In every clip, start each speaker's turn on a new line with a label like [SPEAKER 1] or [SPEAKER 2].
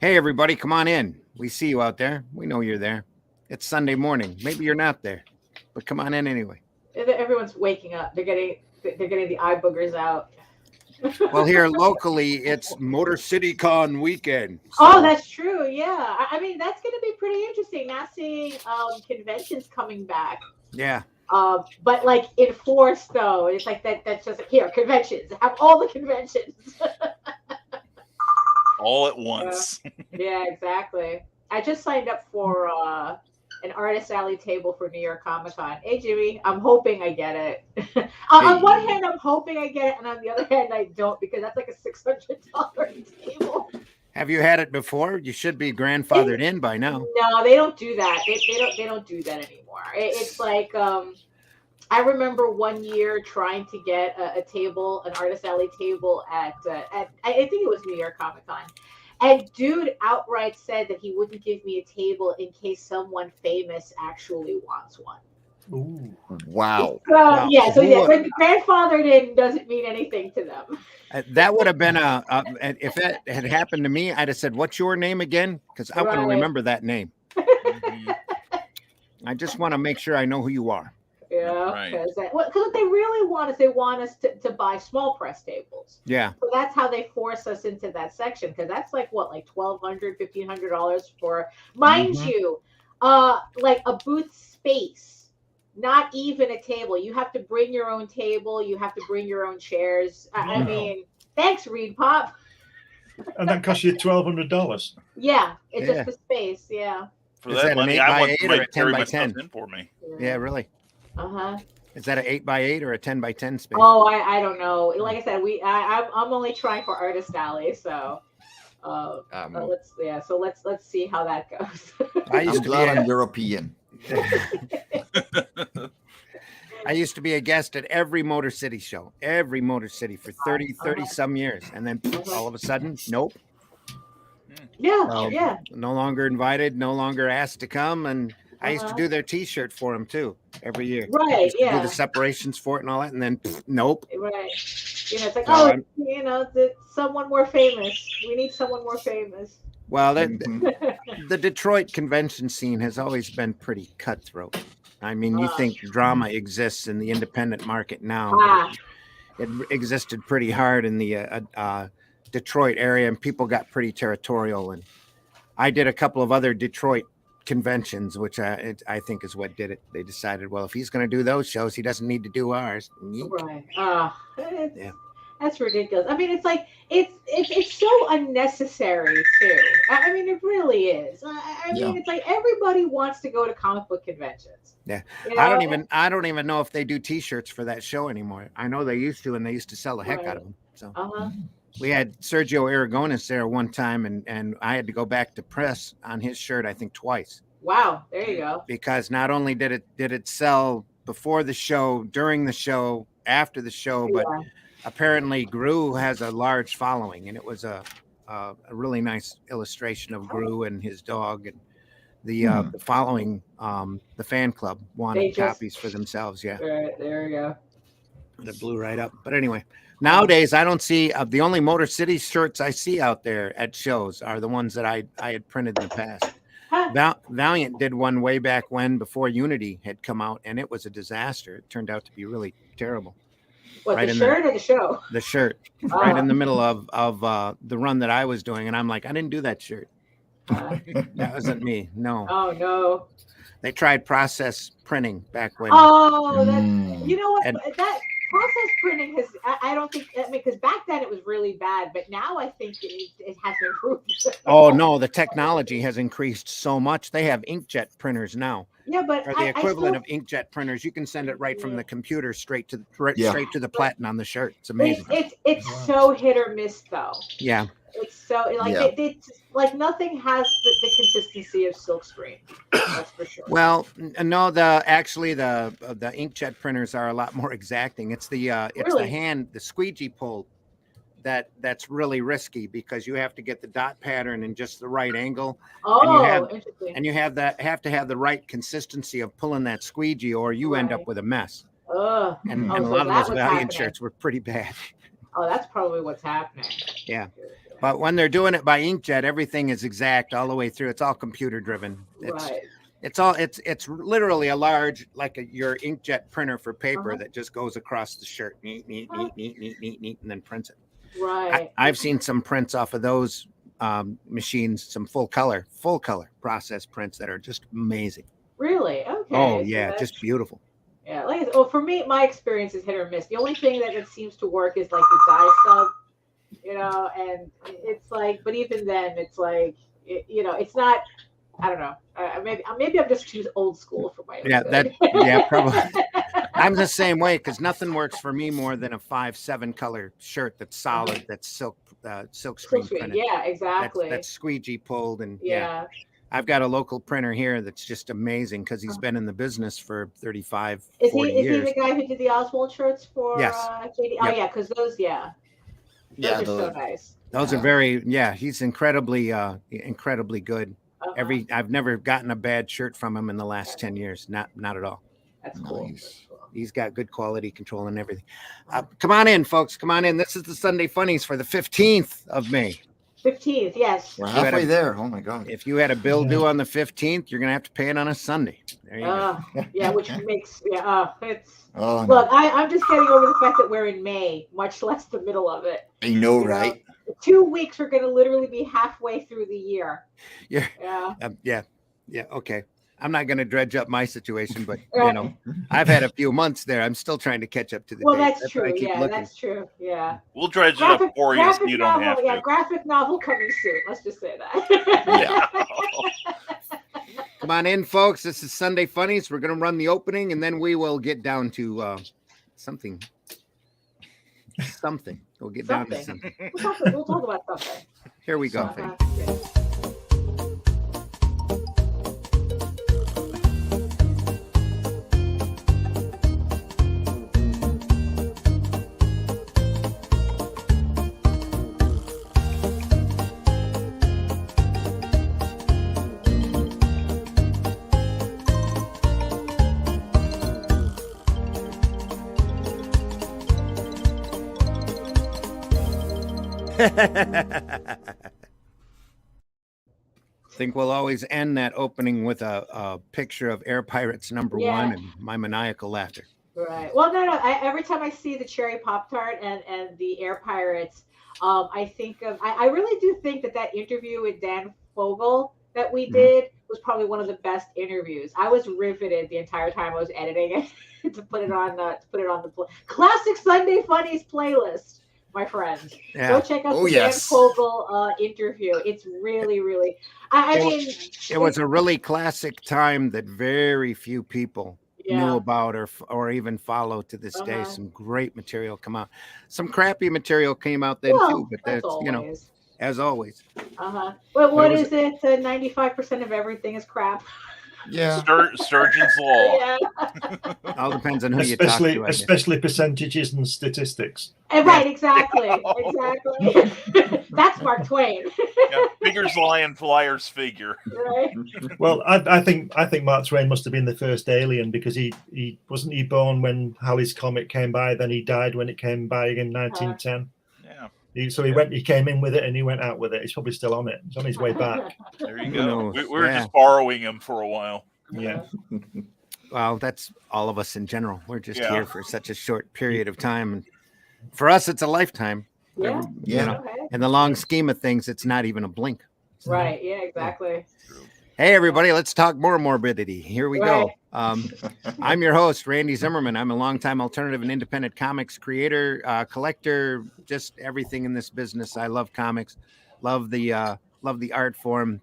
[SPEAKER 1] Hey, everybody, come on in. We see you out there. We know you're there. It's Sunday morning. Maybe you're not there, but come on in anyway.
[SPEAKER 2] Everyone's waking up. They're getting the eye boogers out.
[SPEAKER 1] Well, here locally, it's Motor City Con weekend.
[SPEAKER 2] Oh, that's true. Yeah, I mean that's going to be pretty interesting. Now seeing conventions coming back.
[SPEAKER 1] Yeah.
[SPEAKER 2] But like enforced though, it's like that. That's just here conventions. Have all the conventions.
[SPEAKER 3] All at once.
[SPEAKER 2] Yeah, exactly. I just signed up for an artist alley table for New York Comic Con. Hey, Jimmy, I'm hoping I get it. On one hand, I'm hoping I get it, and on the other hand, I don't because that's like a $600 table.
[SPEAKER 1] Have you had it before? You should be grandfathered in by now.
[SPEAKER 2] No, they don't do that. They don't do that anymore. It's like I remember one year trying to get a table, an artist alley table at I think it was New York Comic Con. And dude outright said that he wouldn't give me a table in case someone famous actually wants one.
[SPEAKER 4] Ooh.
[SPEAKER 1] Wow.
[SPEAKER 2] Wow. Yeah, so yeah, when grandfathered in doesn't mean anything to them.
[SPEAKER 1] That would have been if that had happened to me, I'd have said, "What's your name again?" Because I wouldn't remember that name. I just want to make sure I know who you are.
[SPEAKER 2] Yeah, because what they really want is they want us to buy small press tables.
[SPEAKER 1] Yeah.
[SPEAKER 2] So that's how they force us into that section because that's like what, like $1,200, $1,500 for, mind you, like a booth space, not even a table. You have to bring your own table. You have to bring your own chairs. I mean, thanks, Reed Pop.
[SPEAKER 4] And that costs you $1,200.
[SPEAKER 2] Yeah, it's just the space. Yeah.
[SPEAKER 3] For that money, I want somebody to carry my stuff in for me.
[SPEAKER 1] Yeah, really. Is that an 8x8 or a 10x10 space?
[SPEAKER 2] Oh, I don't know. Like I said, I'm only trying for artist alley, so let's see how that goes.
[SPEAKER 5] I'm glad I'm European.
[SPEAKER 1] I used to be a guest at every Motor City show, every Motor City for 30 some years, and then all of a sudden, nope.
[SPEAKER 2] Yeah.
[SPEAKER 1] No longer invited, no longer asked to come, and I used to do their T-shirt for them too every year.
[SPEAKER 2] Right. Yeah.
[SPEAKER 1] Do the separations for it and all that, and then nope.
[SPEAKER 2] Right. It's like someone more famous. We need someone more famous.
[SPEAKER 1] Well, the Detroit convention scene has always been pretty cutthroat. I mean, you think drama exists in the independent market now? It existed pretty hard in the Detroit area, and people got pretty territorial. And I did a couple of other Detroit conventions, which I think is what did it. They decided, well, if he's going to do those shows, he doesn't need to do ours.
[SPEAKER 2] Right. That's ridiculous. I mean, it's like it's so unnecessary too. I mean, it really is. I mean, it's like everybody wants to go to comic book conventions.
[SPEAKER 1] Yeah.
[SPEAKER 2] You know?
[SPEAKER 1] I don't even know if they do T-shirts for that show anymore. I know they used to, and they used to sell the heck out of them. So we had Sergio Aragonis there one time, and I had to go back to press on his shirt, I think twice.
[SPEAKER 2] Wow, there you go.
[SPEAKER 1] Because not only did it sell before the show, during the show, after the show, but apparently Gru has a large following, and it was a really nice illustration of Gru and his dog, and the following, the fan club wanted copies for themselves. Yeah,
[SPEAKER 2] right, there you go.
[SPEAKER 1] That blew right up. But anyway, nowadays I don't see the only Motor City shirts I see out there at shows are the ones that I had printed in the past. Valiant did one way back when, before Unity had come out, and it was a disaster. It turned out to be really terrible.
[SPEAKER 2] What, right, the shirt or the show?
[SPEAKER 1] The shirt, right in the middle of the run that I was doing, and I'm like, I didn't do that shirt. That wasn't me. No.
[SPEAKER 2] Oh no.
[SPEAKER 1] They tried process printing back when.
[SPEAKER 2] Oh, you know what? That process printing has. I don't think. I mean, because back then it was really bad, but now I think it has improved.
[SPEAKER 1] Oh no, the technology has increased so much. They have inkjet printers now.
[SPEAKER 2] Yeah, but
[SPEAKER 1] or the equivalent of inkjet printers. You can send it right from the computer straight to the platen on the shirt. It's amazing.
[SPEAKER 2] It's so hit or miss though.
[SPEAKER 1] Yeah.
[SPEAKER 2] It's so like it's like nothing has the consistency of silkscreen. That's for sure.
[SPEAKER 1] Well, no, the inkjet printers are a lot more exacting. It's the squeegee pull that's really risky because you have to get the dot pattern in just the right angle.
[SPEAKER 2] Interesting.
[SPEAKER 1] And you have to have the right consistency of pulling that squeegee, or you end up with a mess. And a lot of those Valiant shirts were pretty bad.
[SPEAKER 2] Oh, that's probably what's happening.
[SPEAKER 1] Yeah. But when they're doing it by inkjet, everything is exact all the way through. It's all computer driven.
[SPEAKER 2] Right.
[SPEAKER 1] It's literally a large, like your inkjet printer for paper that just goes across the shirt, neat, and then prints it.
[SPEAKER 2] Right.
[SPEAKER 1] I've seen some prints off of those machines, some full color process prints that are just amazing.
[SPEAKER 2] Really? Okay.
[SPEAKER 1] Oh yeah, just beautiful.
[SPEAKER 2] Yeah, for me, my experience is hit or miss. The only thing that seems to work is like the die stub, and it's like, but even then, it's like, it's not. I don't know. Maybe I'm just too old school for my own good.
[SPEAKER 1] Probably. I'm the same way because nothing works for me more than a 5/7 color shirt that's solid, that's silk screen printed.
[SPEAKER 2] Yeah, exactly.
[SPEAKER 1] That's squeegee pulled, and I've got a local printer here that's just amazing because he's been in the business for 35, 40 years. Is he
[SPEAKER 2] the guy who did the Oswald shirts for JD?
[SPEAKER 1] Yep.
[SPEAKER 2] Oh yeah, because those are so nice.
[SPEAKER 1] Those are very he's incredibly good. I've never gotten a bad shirt from him in the last 10 years. Not at all.
[SPEAKER 2] That's cool.
[SPEAKER 5] Nice.
[SPEAKER 1] He's got good quality control and everything. Come on in, folks. Come on in. This is the Sunday Funnies for the 15th of May.
[SPEAKER 2] 15th, yes.
[SPEAKER 5] We're halfway there. Oh my God.
[SPEAKER 1] If you had a bill due on the 15th, you're going to have to pay it on a Sunday. There you go.
[SPEAKER 2] Yeah, which makes, it's...
[SPEAKER 5] Oh,
[SPEAKER 2] look, I'm just getting over the fact that we're in May, much less the middle of it.
[SPEAKER 5] I know, right?
[SPEAKER 2] 2 weeks, we're going to literally be halfway through the year.
[SPEAKER 1] Yeah. Okay. I'm not going to dredge up my situation, but I've had a few months there. I'm still trying to catch up to the.
[SPEAKER 2] Well, that's true. Yeah, that's true. Yeah.
[SPEAKER 3] We'll dredge it up for you so you don't have to.
[SPEAKER 2] Yeah, graphic novel coming soon. Let's just say that.
[SPEAKER 1] Yeah. Come on in, folks. This is Sunday Funnies. We're going to run the opening, and then we will get down to something. We'll get down to something.
[SPEAKER 2] We'll talk about something.
[SPEAKER 1] Here we go. I think we'll always end that opening with a picture of Air Pirates #1 and my maniacal laughter.
[SPEAKER 2] Right. Well, no. Every time I see the cherry Pop-Tart and the Air Pirates, I think of. I really do think that interview with Dan Fogel that we did was probably one of the best interviews. I was riveted the entire time I was editing it to put it on the classic Sunday Funnies playlist. My friends, go check out the Dan Fogel interview. It's really, really. I mean,
[SPEAKER 1] it was a really classic time that very few people knew about or even follow to this day. Some great material come out. Some crappy material came out then too, but that's as always.
[SPEAKER 2] Well, what is it? 95% of everything is crap.
[SPEAKER 5] Yeah.
[SPEAKER 3] Sturgeon's law.
[SPEAKER 2] Yeah.
[SPEAKER 1] All depends on who you talk to.
[SPEAKER 4] Especially percentages and statistics.
[SPEAKER 2] Right, exactly. That's Mark Twain.
[SPEAKER 3] Figures lie and flyers figure.
[SPEAKER 2] Right.
[SPEAKER 4] Well, I think Mark Twain must have been the first alien because he wasn't born when Halley's Comet came by, then he died when it came by in 1910. He came in with it and he went out with it. He's probably still on it. He's on his way back.
[SPEAKER 3] There you go. We were just borrowing him for a while.
[SPEAKER 4] Yeah.
[SPEAKER 1] Well, that's all of us in general. We're just here for such a short period of time. And for us, it's a lifetime.
[SPEAKER 2] Yeah.
[SPEAKER 1] In the long scheme of things, it's not even a blink.
[SPEAKER 2] Right. Yeah, exactly.
[SPEAKER 1] Hey, everybody, let's talk more morbidity. Here we go. I'm your host, Randy Zimmerman. I'm a longtime alternative and independent comics creator, collector, just everything in this business. I love comics, love the art form.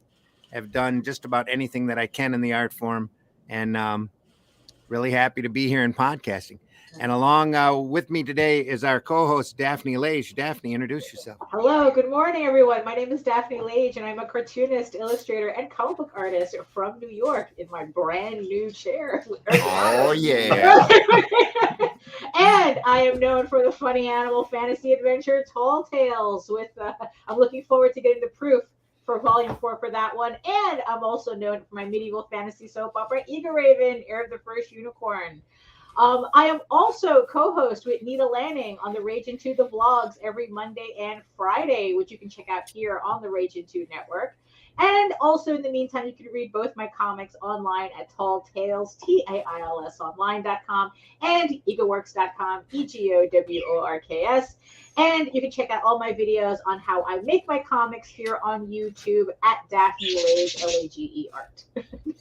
[SPEAKER 1] Have done just about anything that I can in the art form, and really happy to be here in podcasting. And along with me today is our co-host, Daphne Lage. Daphne, introduce yourself.
[SPEAKER 2] Hello, good morning, everyone. My name is Daphne Lage, and I'm a cartoonist, illustrator, and comic book artist from New York in my brand new chair.
[SPEAKER 5] Oh, yeah.
[SPEAKER 2] And I am known for the funny animal fantasy adventure, Tall Tales. I'm looking forward to getting the proof for Volume 4 for that one. And I'm also known for my medieval fantasy soap opera, Eager Raven, Heir of the First Unicorn. I am also co-host with Nita Lanning on the Ragin 2 The Vlogs every Monday and Friday, which you can check out here on the Ragin 2 network. And also, in the meantime, you can read both my comics online at Tall Tales, TAILSonline.com, and egoworks.com, EGOWORKS. And you can check out all my videos on how I make my comics here on YouTube at Daphne Lage, Lage Art.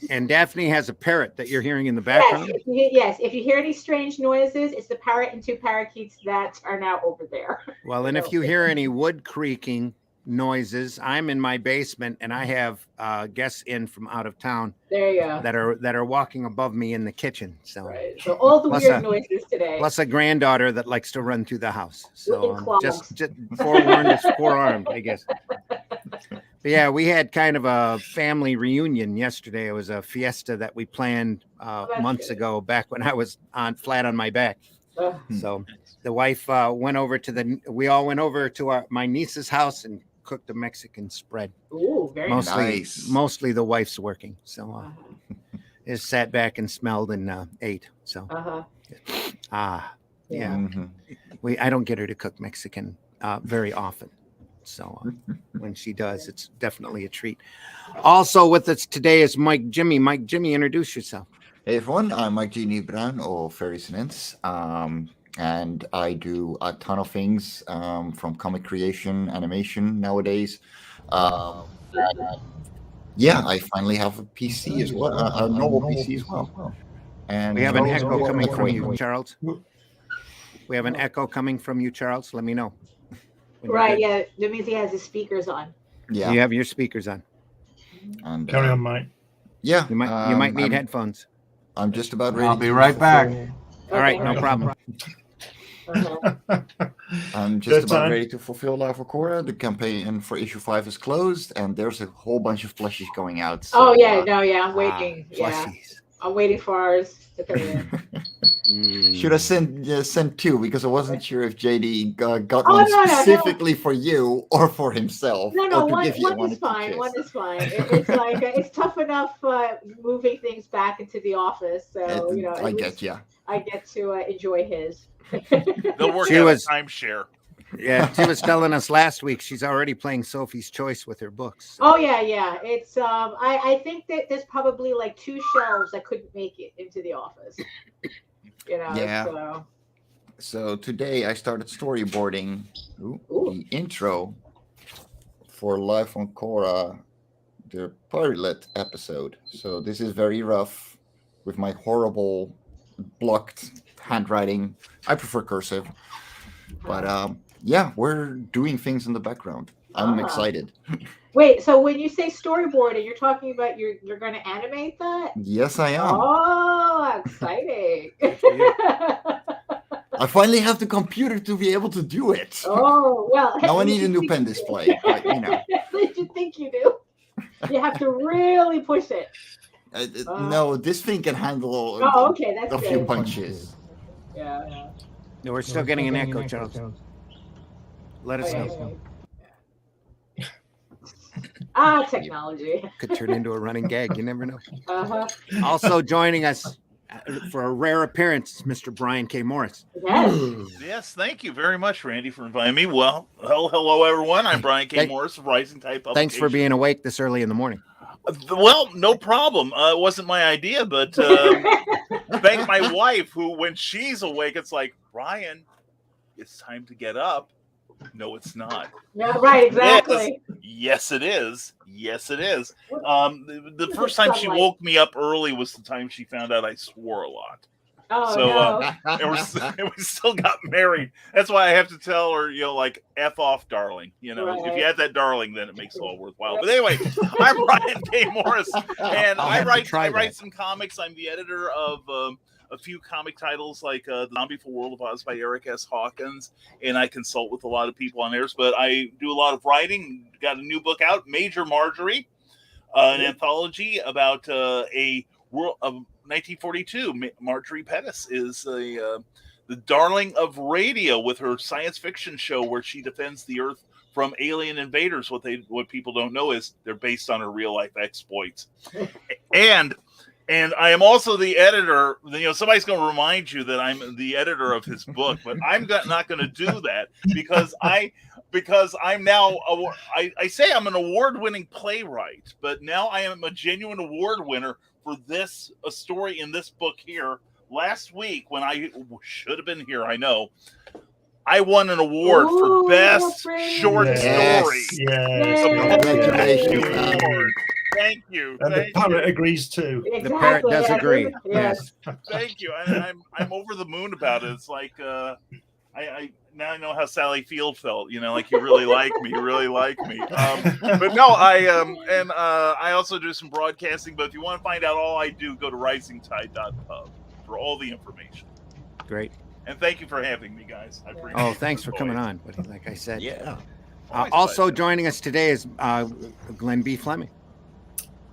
[SPEAKER 1] And Daphne has a parrot that you're hearing in the background?
[SPEAKER 2] Yes, if you hear any strange noises, it's the parrot and 2 parakeets that are now over there.
[SPEAKER 1] Well, and if you hear any wood creaking noises, I'm in my basement and I have guests in from out of town.
[SPEAKER 2] There you go.
[SPEAKER 1] That are walking above me in the kitchen. So,
[SPEAKER 2] right. So all the weird noises today.
[SPEAKER 1] Plus a granddaughter that likes to run through the house. So just forewarned is forearmed, I guess. But yeah, we had kind of a family reunion yesterday. It was a fiesta that we planned months ago, back when I was flat on my back. So the wife went over to we all went over to my niece's house and cooked a Mexican spread.
[SPEAKER 2] Ooh, very
[SPEAKER 5] nice.
[SPEAKER 1] Mostly the wife's working. So just sat back and smelled and ate. So yeah.
[SPEAKER 5] Mm-hmm.
[SPEAKER 1] I don't get her to cook Mexican very often. So when she does, it's definitely a treat. Also with us today is Mike Jimmy. Mike Jimmy, introduce yourself.
[SPEAKER 5] Hey everyone, I'm Mike G. Brown or Fairy Sinence, and I do a ton of things from comic creation, animation nowadays. Yeah, I finally have a PC as well, a normal PC as well. And
[SPEAKER 1] we have an echo coming from you, Charles. We have an echo coming from you, Charles. Let me know.
[SPEAKER 2] Right, yeah, that means he has his speakers on.
[SPEAKER 5] Yeah,
[SPEAKER 1] you have your speakers on.
[SPEAKER 4] And carry on, Mike.
[SPEAKER 5] Yeah,
[SPEAKER 1] you might need headphones.
[SPEAKER 5] I'm just about ready.
[SPEAKER 6] I'll be right back.
[SPEAKER 1] All right, no problem.
[SPEAKER 5] I'm just about ready to fulfill Life of Korra. The campaign for issue 5 is closed, and there's a whole bunch of plushies going out. So,
[SPEAKER 2] I'm waiting. I'm waiting for ours to come in.
[SPEAKER 5] Should I send 2 because I wasn't sure if JD got one specifically for you or for himself.
[SPEAKER 2] No, one is fine. One is fine. It's like it's tough enough moving things back into the office, so I get to enjoy his.
[SPEAKER 3] They'll work out a timeshare.
[SPEAKER 1] Yeah, she was telling us last week she's already playing Sophie's Choice with her books. So.
[SPEAKER 2] Oh yeah. It's I think that there's probably like 2 shelves that couldn't make it into the office.
[SPEAKER 5] Yeah. So today I started storyboarding the intro for Life on Korra, the pilot episode. So this is very rough with my horrible blocked handwriting. I prefer cursive, but yeah, we're doing things in the background. I'm excited.
[SPEAKER 2] Wait, so when you say storyboarding, you're talking about you're going to animate that?
[SPEAKER 5] Yes, I am.
[SPEAKER 2] Oh, exciting!
[SPEAKER 5] I finally have the computer to be able to do it.
[SPEAKER 2] Oh well.
[SPEAKER 5] Now I need a new pen display, but
[SPEAKER 2] You think you do? You have to really push it.
[SPEAKER 5] No, this thing can handle
[SPEAKER 2] that's
[SPEAKER 5] a few punches.
[SPEAKER 2] Yeah.
[SPEAKER 1] No, we're still getting an echo, Charles. Let us know.
[SPEAKER 2] Technology.
[SPEAKER 1] Could turn into a running gag. You never know. Also joining us for a rare appearance, Mr. Brian K. Morris.
[SPEAKER 3] Yes, thank you very much, Randy, for inviting me. Well, hello, everyone. I'm Brian K. Morris of Rising Tide Publications.
[SPEAKER 1] Thanks for being awake this early in the morning.
[SPEAKER 3] Well, no problem. It wasn't my idea, but thank my wife, who, when she's awake, it's like, Brian, it's time to get up. No, it's not.
[SPEAKER 2] Yeah, right, exactly.
[SPEAKER 3] Yes, it is. Yes, it is. The first time she woke me up early was the time she found out I swore a lot.
[SPEAKER 2] Oh,
[SPEAKER 3] so, and we still got married. That's why I have to tell her, like, F off, darling. If you add that darling, then it makes it all worthwhile. But anyway, I'm Brian K. Morris, and I write some comics. I'm the editor of a few comic titles like The Zombie for World of Oz by Eric S. Hawkins, and I consult with a lot of people on theirs, but I do a lot of writing. Got a new book out, Major Marjorie, an anthology about a world of 1942. Marjorie Pettis is the darling of radio with her science fiction show where she defends the Earth from alien invaders. What people don't know is they're based on her real life exploits. And And I am also the editor. Somebody's going to remind you that I'm the editor of his book, but I'm not going to do that because I'm now. I say I'm an award-winning playwright, but now I am a genuine award winner for a story in this book here. Last week, when I should have been here, I know. I won an award for best short story.
[SPEAKER 4] Yes.
[SPEAKER 3] Congratulations. Thank you.
[SPEAKER 4] And the parrot agrees too.
[SPEAKER 2] Exactly.
[SPEAKER 1] The parrot does agree. Yes.
[SPEAKER 3] Thank you. And I'm over the moon about it. It's like I now I know how Sally Field felt. Like you really like me. You really like me. But no, I also do some broadcasting. But if you want to find out all I do, go to risingtide.pub for all the information.
[SPEAKER 1] Great.
[SPEAKER 3] And thank you for having me, guys. I appreciate
[SPEAKER 1] it. Thanks for coming on, buddy. Like I said.
[SPEAKER 5] Yeah.
[SPEAKER 1] Also joining us today is Glenn B. Fleming.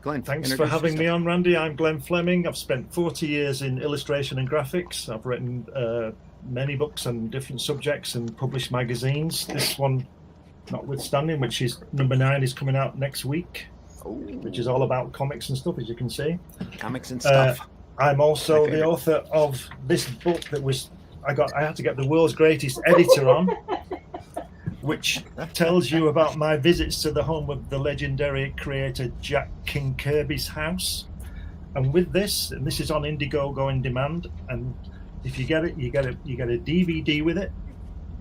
[SPEAKER 1] Glenn,
[SPEAKER 4] thanks for having me on, Randy. I'm Glenn Fleming. I've spent 40 years in illustration and graphics. I've written many books on different subjects and published magazines. This one, notwithstanding, which is number 9, is coming out next week, which is all about comics and stuff, as you can see.
[SPEAKER 1] Comics and stuff.
[SPEAKER 4] I'm also the author of this book that I had to get the world's greatest editor on, which tells you about my visits to the home of the legendary creator Jack King Kirby's house. And with this, and this is on Indiegogo in demand, and if you get it, you get a DVD with it,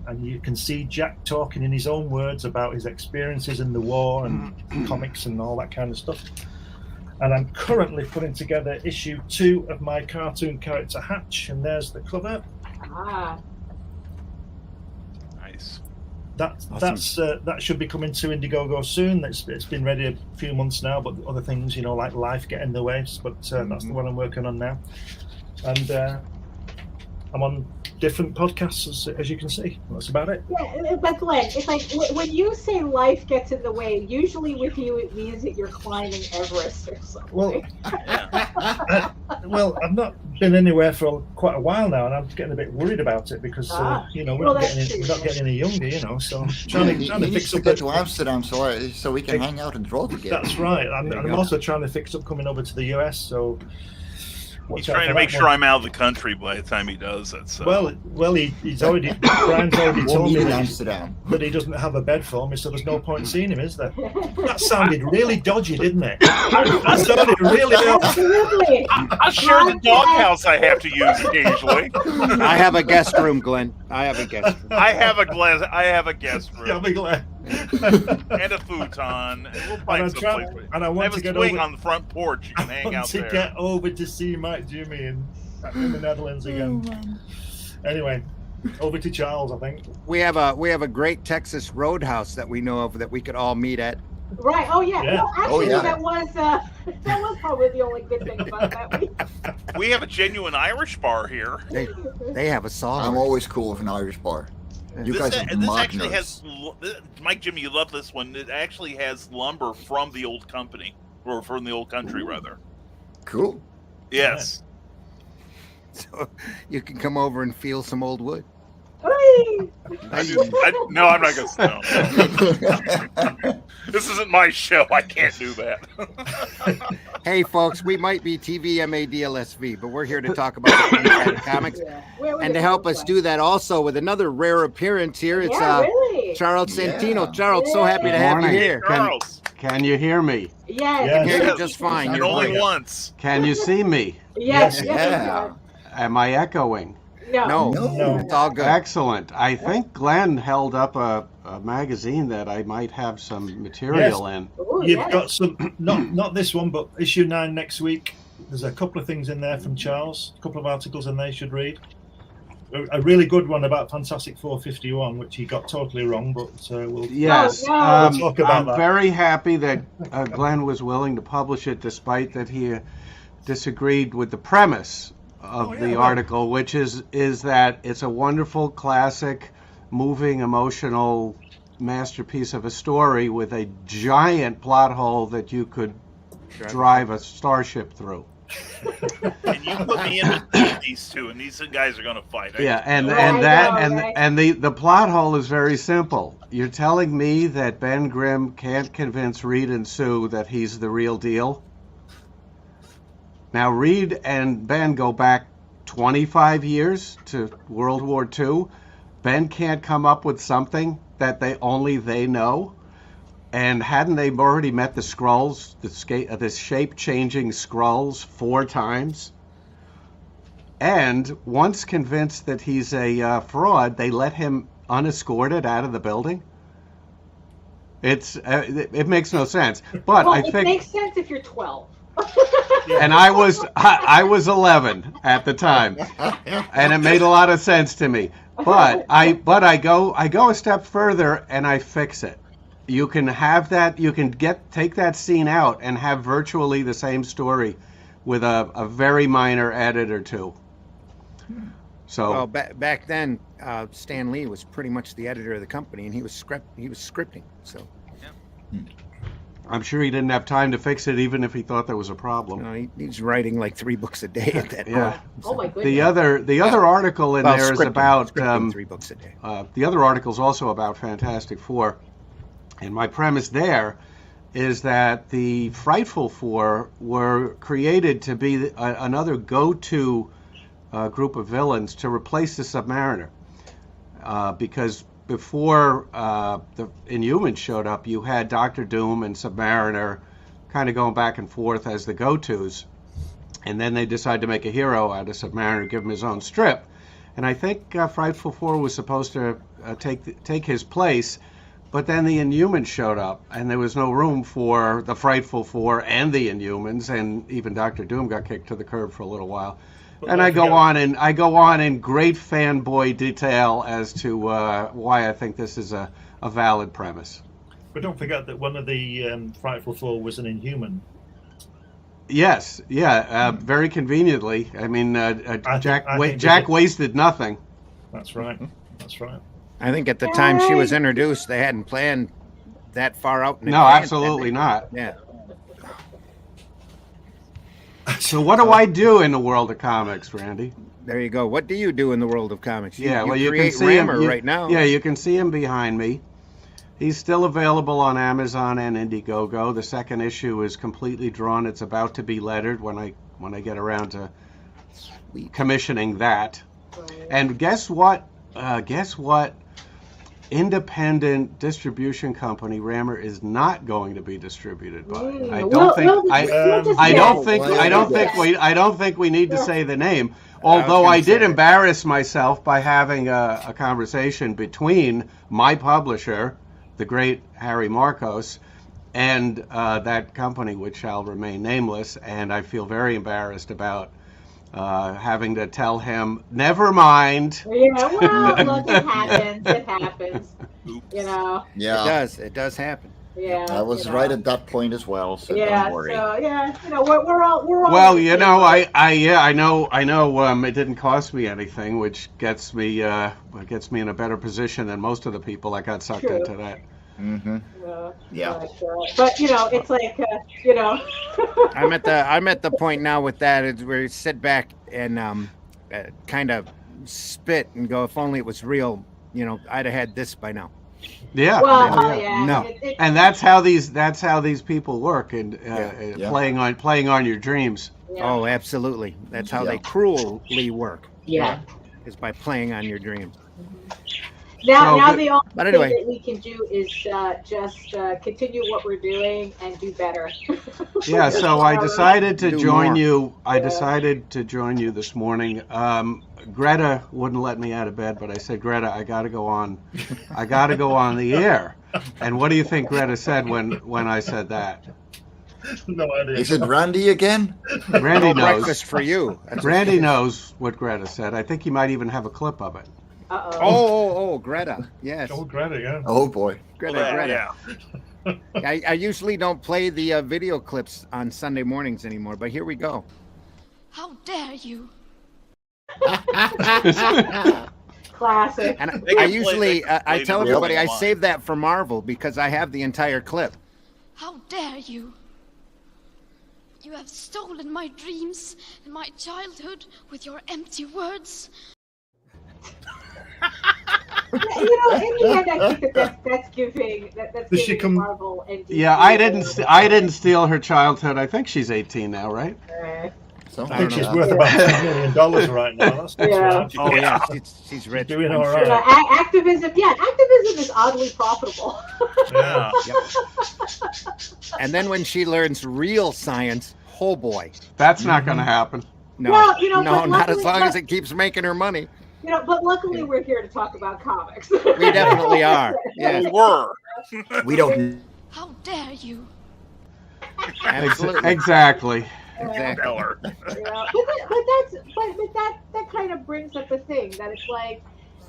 [SPEAKER 4] and you can see Jack talking in his own words about his experiences in the war and comics and all that kind of stuff. And I'm currently putting together issue 2 of my cartoon character Hatch, and there's the cover.
[SPEAKER 3] Nice.
[SPEAKER 4] That should be coming to Indiegogo soon. It's been ready a few months now, but other things, like life get in the way. But that's the one I'm working on now, and I'm on different podcasts, as you can see. That's about it.
[SPEAKER 2] Yeah, but Glenn, it's like when you say life gets in the way, usually with you it means that you're climbing Everest or something.
[SPEAKER 4] Well, I've not been anywhere for quite a while now, and I'm getting a bit worried about it because we're not getting any younger, So I'm trying to fix up.
[SPEAKER 5] Get to Amsterdam so we can hang out and draw together.
[SPEAKER 4] That's right. I'm also trying to fix up coming over to the US. So.
[SPEAKER 3] He's trying to make sure I'm out of the country by the time he does it. So.
[SPEAKER 4] Well, he's already. Brian's already told me
[SPEAKER 5] that
[SPEAKER 4] he doesn't have a bed for me, so there's no point in seeing him, is there? That sounded really dodgy, didn't it? That sounded really dodgy.
[SPEAKER 3] I'll share the doghouse I have to use occasionally.
[SPEAKER 1] I have a guest room, Glenn. I have a guest room.
[SPEAKER 3] I have a guest room.
[SPEAKER 4] Yeah, be glad.
[SPEAKER 3] And a futon. And we'll find some place.
[SPEAKER 4] And I want
[SPEAKER 3] have
[SPEAKER 4] to
[SPEAKER 3] a
[SPEAKER 4] get
[SPEAKER 3] swing
[SPEAKER 4] over
[SPEAKER 3] on the front porch. You can hang out there.
[SPEAKER 4] Get over to see Mike Jimmy in the Netherlands again. Anyway, over to Charles, I think.
[SPEAKER 1] We have a great Texas Roadhouse that we know of that we could all meet at.
[SPEAKER 2] Right. Oh yeah. Well, actually, that was probably the only good thing about that week.
[SPEAKER 3] We have a genuine Irish bar here.
[SPEAKER 1] They have a song.
[SPEAKER 5] I'm always cool with an Irish bar. You guys have
[SPEAKER 3] this actually has Mike Jimmy. You love this one. It actually has lumber from the old company, or from the old country, rather.
[SPEAKER 5] Cool.
[SPEAKER 3] Yes.
[SPEAKER 1] So you can come over and feel some old wood.
[SPEAKER 3] No, I'm not going to. No. This isn't my show. I can't do that.
[SPEAKER 1] Hey, folks, we might be TVMADLSV, but we're here to talk about comics. And to help us do that also with another rare appearance here, it's Charles Santino. Charles, so happy to have you here.
[SPEAKER 6] Can you hear me?
[SPEAKER 2] Yes.
[SPEAKER 1] I can hear you just fine.
[SPEAKER 3] And only once.
[SPEAKER 6] Can you see me?
[SPEAKER 2] Yes.
[SPEAKER 6] Am I echoing?
[SPEAKER 1] No, it's all good.
[SPEAKER 6] Excellent. I think Glenn held up a magazine that I might have some material in.
[SPEAKER 4] You've got some, not this one, but issue 9 next week. There's a couple of things in there from Charles, a couple of articles in there you should read. A really good one about Fantastic 451, which he got totally wrong, but we'll talk about that.
[SPEAKER 6] I'm very happy that Glenn was willing to publish it, despite that he disagreed with the premise of the article, which is that it's a wonderful, classic, moving, emotional masterpiece of a story with a giant plot hole that you could drive a starship through.
[SPEAKER 3] And you put me in between these two, and these guys are going to fight.
[SPEAKER 6] And the plot hole is very simple. You're telling me that Ben Grimm can't convince Reed and Sue that he's the real deal? Now, Reed and Ben go back 25 years to World War II. Ben can't come up with something that only they know. And hadn't they already met the Skrulls, the shape-changing Skrulls 4 times? And once convinced that he's a fraud, they let him unescorted out of the building. It makes no sense. But
[SPEAKER 2] well,
[SPEAKER 6] I think
[SPEAKER 2] it makes sense if you're 12.
[SPEAKER 6] And I was 11 at the time, and it made a lot of sense to me. But I go a step further and I fix it. You can have that. You can take that scene out and have virtually the same story, with a very minor edit or two. So
[SPEAKER 1] well, back then, Stan Lee was pretty much the editor of the company, and he was scripting. So
[SPEAKER 6] I'm sure he didn't have time to fix it, even if he thought there was a problem.
[SPEAKER 1] No, he's writing like 3 books a day at that point.
[SPEAKER 6] Yeah.
[SPEAKER 1] So.
[SPEAKER 2] Oh my goodness.
[SPEAKER 6] The other article in there is about
[SPEAKER 1] 3 books a day.
[SPEAKER 6] The other article is also about Fantastic Four, and my premise there is that the Frightful Four were created to be another go-to group of villains to replace the Submariner, because before the Inhumans showed up, you had Doctor Doom and Submariner kind of going back and forth as the go-tos, and then they decided to make a hero out of Submariner, give him his own strip, and I think Frightful Four was supposed to take his place, but then the Inhumans showed up, and there was no room for the Frightful Four and the Inhumans, and even Doctor Doom got kicked to the curb for a little while. And I go on in great fanboy detail as to why I think this is a valid premise.
[SPEAKER 4] But don't forget that one of the Frightful Four was an Inhuman.
[SPEAKER 6] Yes, yeah, very conveniently. I mean, Jack wasted nothing.
[SPEAKER 4] That's right. That's right.
[SPEAKER 1] I think at the time she was introduced, they hadn't planned that far out.
[SPEAKER 6] No, absolutely not.
[SPEAKER 1] Yeah.
[SPEAKER 6] So what do I do in the world of comics, Randy?
[SPEAKER 1] There you go. What do you do in the world of comics?
[SPEAKER 6] You can
[SPEAKER 1] create
[SPEAKER 6] see him
[SPEAKER 1] right now.
[SPEAKER 6] Yeah, you can see him behind me. He's still available on Amazon and Indiegogo. The second issue is completely drawn. It's about to be lettered when I get around to commissioning that. And guess what? Independent distribution company Rammer is not going to be distributed by. I don't think we need to say the name. Although I did embarrass myself by having a conversation between my publisher, the great Harry Marcos, and that company, which shall remain nameless, and I feel very embarrassed about having to tell him, never mind.
[SPEAKER 2] Yeah, well, look, it happens. It happens. You know.
[SPEAKER 5] Yeah.
[SPEAKER 1] It does happen.
[SPEAKER 2] Yeah.
[SPEAKER 5] I was right at that point as well, so
[SPEAKER 2] yeah,
[SPEAKER 5] don't worry.
[SPEAKER 2] So yeah, you know, we're all.
[SPEAKER 6] Well, you know, I know. It didn't cost me anything, which gets me in a better position than most of the people that got sucked into that.
[SPEAKER 5] Mm-hmm. Yeah.
[SPEAKER 2] But you know, it's like you know.
[SPEAKER 1] I'm at the point now with that is where you sit back and kind of spit and go, if only it was real, you know, I'd have had this by now.
[SPEAKER 6] Yeah.
[SPEAKER 2] Well, yeah.
[SPEAKER 6] No. And that's how these people work, and playing on your dreams.
[SPEAKER 2] Yeah.
[SPEAKER 1] Oh, absolutely. That's how they cruelly work.
[SPEAKER 2] Yeah.
[SPEAKER 1] Is by playing on your dreams.
[SPEAKER 2] Now the only
[SPEAKER 1] but anyway,
[SPEAKER 2] thing that we can do is just continue what we're doing and do better.
[SPEAKER 6] Yeah, so I decided to join you. I decided to join you this morning. Greta wouldn't let me out of bed, but I said, Greta, I got to go on. I got to go on the air. And what do you think Greta said when I said that?
[SPEAKER 4] No idea.
[SPEAKER 5] Is it Randy again?
[SPEAKER 6] Randy knows.
[SPEAKER 1] Breakfast for you.
[SPEAKER 6] Randy knows what Greta said. I think he might even have a clip of it.
[SPEAKER 1] Oh, Greta. Yes.
[SPEAKER 4] Oh, Greta, yeah.
[SPEAKER 5] Oh, boy.
[SPEAKER 1] Greta. I usually don't play the video clips on Sunday mornings anymore, but here we go.
[SPEAKER 7] How dare you?
[SPEAKER 2] Classic.
[SPEAKER 1] And I usually, I tell everybody I save that for Marvel because I have the entire clip.
[SPEAKER 7] How dare you? You have stolen my dreams and my childhood with your empty words.
[SPEAKER 2] You know, in the end, I think that's giving Marvel and DC.
[SPEAKER 6] Yeah, I didn't steal her childhood. I think she's 18 now, right?
[SPEAKER 5] So
[SPEAKER 4] I think she's worth about $10 million right now. That's
[SPEAKER 2] Yeah.
[SPEAKER 1] Oh yeah, she's rich.
[SPEAKER 4] Doing
[SPEAKER 1] I'm
[SPEAKER 4] all
[SPEAKER 1] sure.
[SPEAKER 4] right.
[SPEAKER 2] Activism is oddly profitable.
[SPEAKER 3] Yeah.
[SPEAKER 1] Yep. And then when she learns real science, oh boy,
[SPEAKER 6] That's not going to happen.
[SPEAKER 1] no,
[SPEAKER 2] Well,
[SPEAKER 1] no, not as
[SPEAKER 2] luckily-
[SPEAKER 1] long as it keeps making her money.
[SPEAKER 2] But luckily we're here to talk about comics.
[SPEAKER 1] We definitely are. Yes,
[SPEAKER 3] We were.
[SPEAKER 5] we don't.
[SPEAKER 7] How dare you?
[SPEAKER 1] absolutely.
[SPEAKER 6] Exactly.
[SPEAKER 1] Exactly.
[SPEAKER 3] Stellar.
[SPEAKER 2] But that kind of brings up the thing that it's like,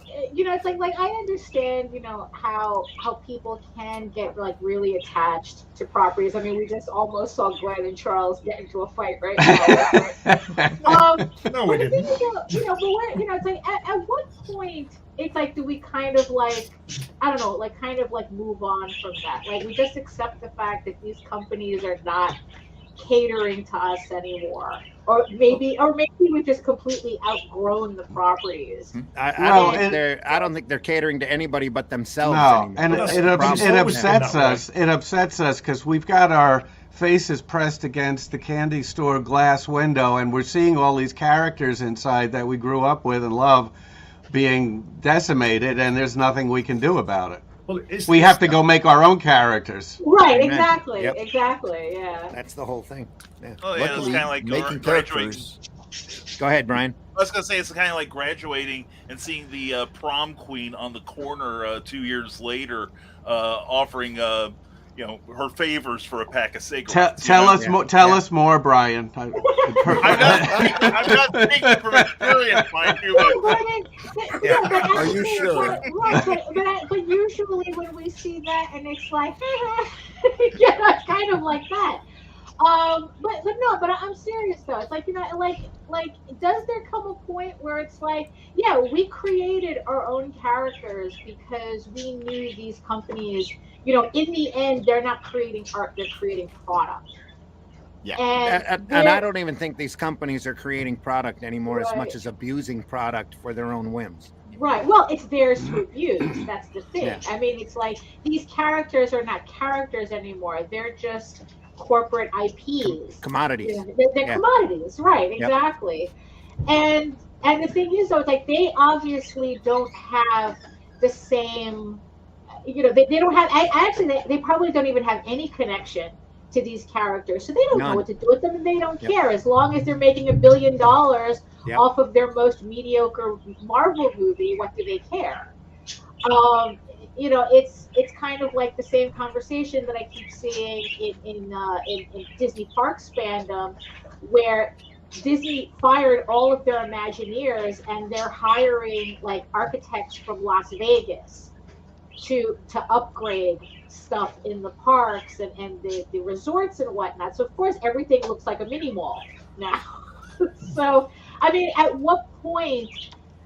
[SPEAKER 2] it's like I understand, how people can get like really attached to properties. I mean, we just almost saw Gwen and Charles get into a fight right now.
[SPEAKER 4] No, we didn't.
[SPEAKER 2] But we're, it's like at what point it's like, do we kind of like, I don't know, like kind of like move on from that? Like we just accept the fact that these companies are not catering to us anymore, or maybe we've just completely outgrown the properties.
[SPEAKER 1] I don't think they're catering to anybody but themselves
[SPEAKER 6] No,
[SPEAKER 1] anymore.
[SPEAKER 6] and
[SPEAKER 1] That's
[SPEAKER 6] it
[SPEAKER 1] the problem.
[SPEAKER 6] upsets
[SPEAKER 4] that way.
[SPEAKER 6] us. It upsets us because we've got our faces pressed against the candy store glass window, and we're seeing all these characters inside that we grew up with and love being decimated, and there's nothing we can do about it.
[SPEAKER 4] Well,
[SPEAKER 6] We have to go make our own characters.
[SPEAKER 2] Right,
[SPEAKER 1] Amen.
[SPEAKER 2] exactly,
[SPEAKER 1] Yep.
[SPEAKER 2] exactly, yeah.
[SPEAKER 1] That's the whole thing. Yeah.
[SPEAKER 3] Oh, yeah, it's
[SPEAKER 5] Luckily,
[SPEAKER 3] kind of like
[SPEAKER 5] making
[SPEAKER 3] graduating.
[SPEAKER 5] characters.
[SPEAKER 1] Go ahead, Brian.
[SPEAKER 3] I was gonna say it's kind of like graduating and seeing the prom queen on the corner 2 years later, offering her favors for a pack of cigarettes.
[SPEAKER 6] Tell
[SPEAKER 1] Yeah.
[SPEAKER 6] us more, Brian.
[SPEAKER 3] I'm not speaking from experience, mind you, but
[SPEAKER 5] Are you sure?
[SPEAKER 2] But usually when we see that, and it's like, it's kind of like that. But I'm serious though. It's like, like does there come a point where it's like, yeah, we created our own characters because we knew these companies, in the end, they're not creating art, they're creating product.
[SPEAKER 5] Yeah.
[SPEAKER 2] And
[SPEAKER 1] I don't even think these companies are creating product anymore as
[SPEAKER 2] Right.
[SPEAKER 1] much as abusing product for their own whims.
[SPEAKER 2] Right. Well, it's theirs to abuse. That's the thing.
[SPEAKER 1] Yeah.
[SPEAKER 2] I mean, it's like these characters are not characters anymore. They're just corporate IPs.
[SPEAKER 1] Commodities.
[SPEAKER 2] They're commodities. Right. Exactly. And the thing is, though, it's like they obviously don't have the same. They don't have. Actually, they probably don't even have any connection to these characters, so they don't know
[SPEAKER 1] None.
[SPEAKER 2] what to do with them, and they don't care as long as they're making $1 billion off of their most mediocre Marvel movie. What do they care? It's kind of like the same conversation that I keep seeing in Disney Parks fandom, where Disney fired all of their Imagineers and they're hiring like architects from Las Vegas to upgrade stuff in the parks and the resorts and whatnot. So of course everything looks like a mini mall now. So I mean, at what point,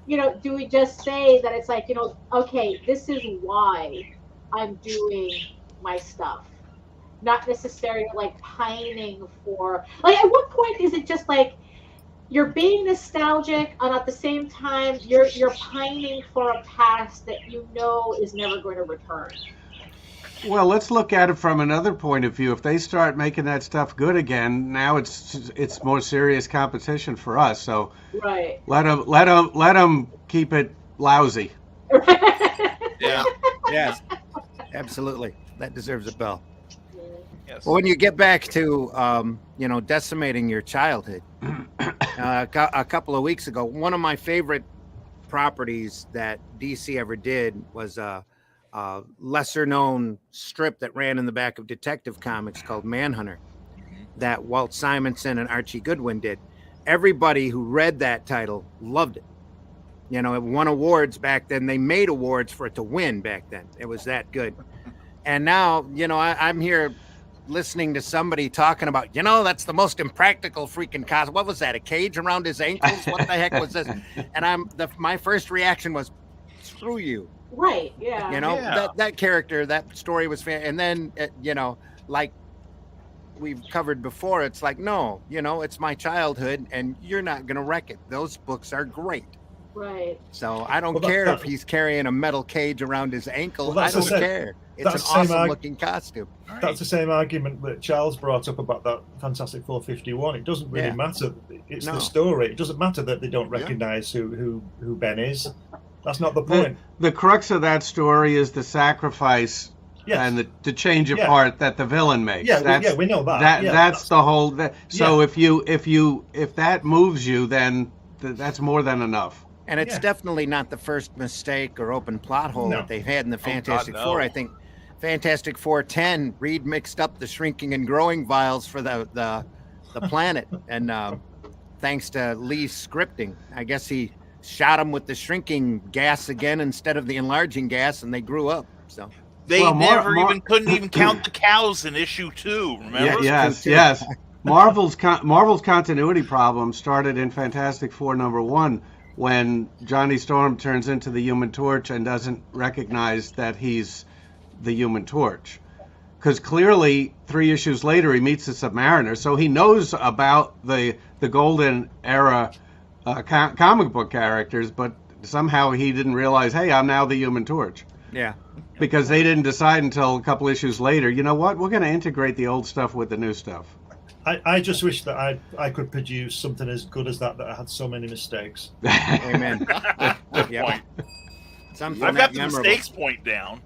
[SPEAKER 2] do we just say that it's like, okay, this is why I'm doing my stuff, not necessarily like pining for, like, at what point is it just like you're being nostalgic and at the same time you're pining for a past that is never going to return?
[SPEAKER 6] Well, let's look at it from another point of view. If they start making that stuff good again, now it's more serious competition for us. So
[SPEAKER 2] Right.
[SPEAKER 6] let them keep it lousy.
[SPEAKER 5] Yeah.
[SPEAKER 1] Yes, absolutely. That deserves a bell.
[SPEAKER 3] yes.
[SPEAKER 1] Well, when you get back to, decimating your childhood, a couple of weeks ago, one of my favorite properties that DC ever did was a lesser known strip that ran in the back of Detective Comics called Manhunter that Walt Simonson and Archie Goodwin did. Everybody who read that title loved it. It won awards back then. They made awards for it to win back then. It was that good. And now, I'm here listening to somebody talking about, that's the most impractical freaking costume. What was that? A cage around his ankles? What the heck was this? And my first reaction was, screw you.
[SPEAKER 2] Right. Yeah.
[SPEAKER 1] That character, that story was fair. And then, like we've covered before, it's like, no, it's my childhood and you're not going to wreck it. Those books are great.
[SPEAKER 2] Right.
[SPEAKER 1] So I don't care if he's carrying a metal cage around his ankle.
[SPEAKER 4] Well,
[SPEAKER 1] I
[SPEAKER 4] that's the
[SPEAKER 1] don't
[SPEAKER 4] same.
[SPEAKER 1] care. It's an awesome looking costume.
[SPEAKER 4] Right. That's the same argument that Charles brought up about that Fantastic Four 51. It doesn't really matter. It's the story. It doesn't matter that they don't recognize who Ben is. That's not the point.
[SPEAKER 6] The crux of that story is the sacrifice and the change of heart that the villain makes.
[SPEAKER 4] Yeah, we know that.
[SPEAKER 6] That's the whole. So if that moves you, then that's more than enough.
[SPEAKER 1] And it's definitely not the first mistake or open plot hole that they've had in the Fantastic Four. I think Fantastic Four 10, Reed mixed up the shrinking and growing vials for the planet, and thanks to Lee's scripting, I guess he shot them with the shrinking gas again instead of the enlarging gas, and they grew up. So
[SPEAKER 3] they couldn't even count the cows in issue 2. Remember?
[SPEAKER 6] Yes. Marvel's continuity problem started in Fantastic Four #1 when Johnny Storm turns into the Human Torch and doesn't recognize that he's the Human Torch, because clearly 3 issues later he meets the Submariner, so he knows about the golden era comic book characters, but somehow he didn't realize, hey, I'm now the Human Torch.
[SPEAKER 1] Yeah.
[SPEAKER 6] Because they didn't decide until a couple issues later, you know what, we're going to integrate the old stuff with the new stuff.
[SPEAKER 4] I just wish that I could produce something as good as that had so many mistakes.
[SPEAKER 1] Amen.
[SPEAKER 3] Point. I've got the mistakes point down.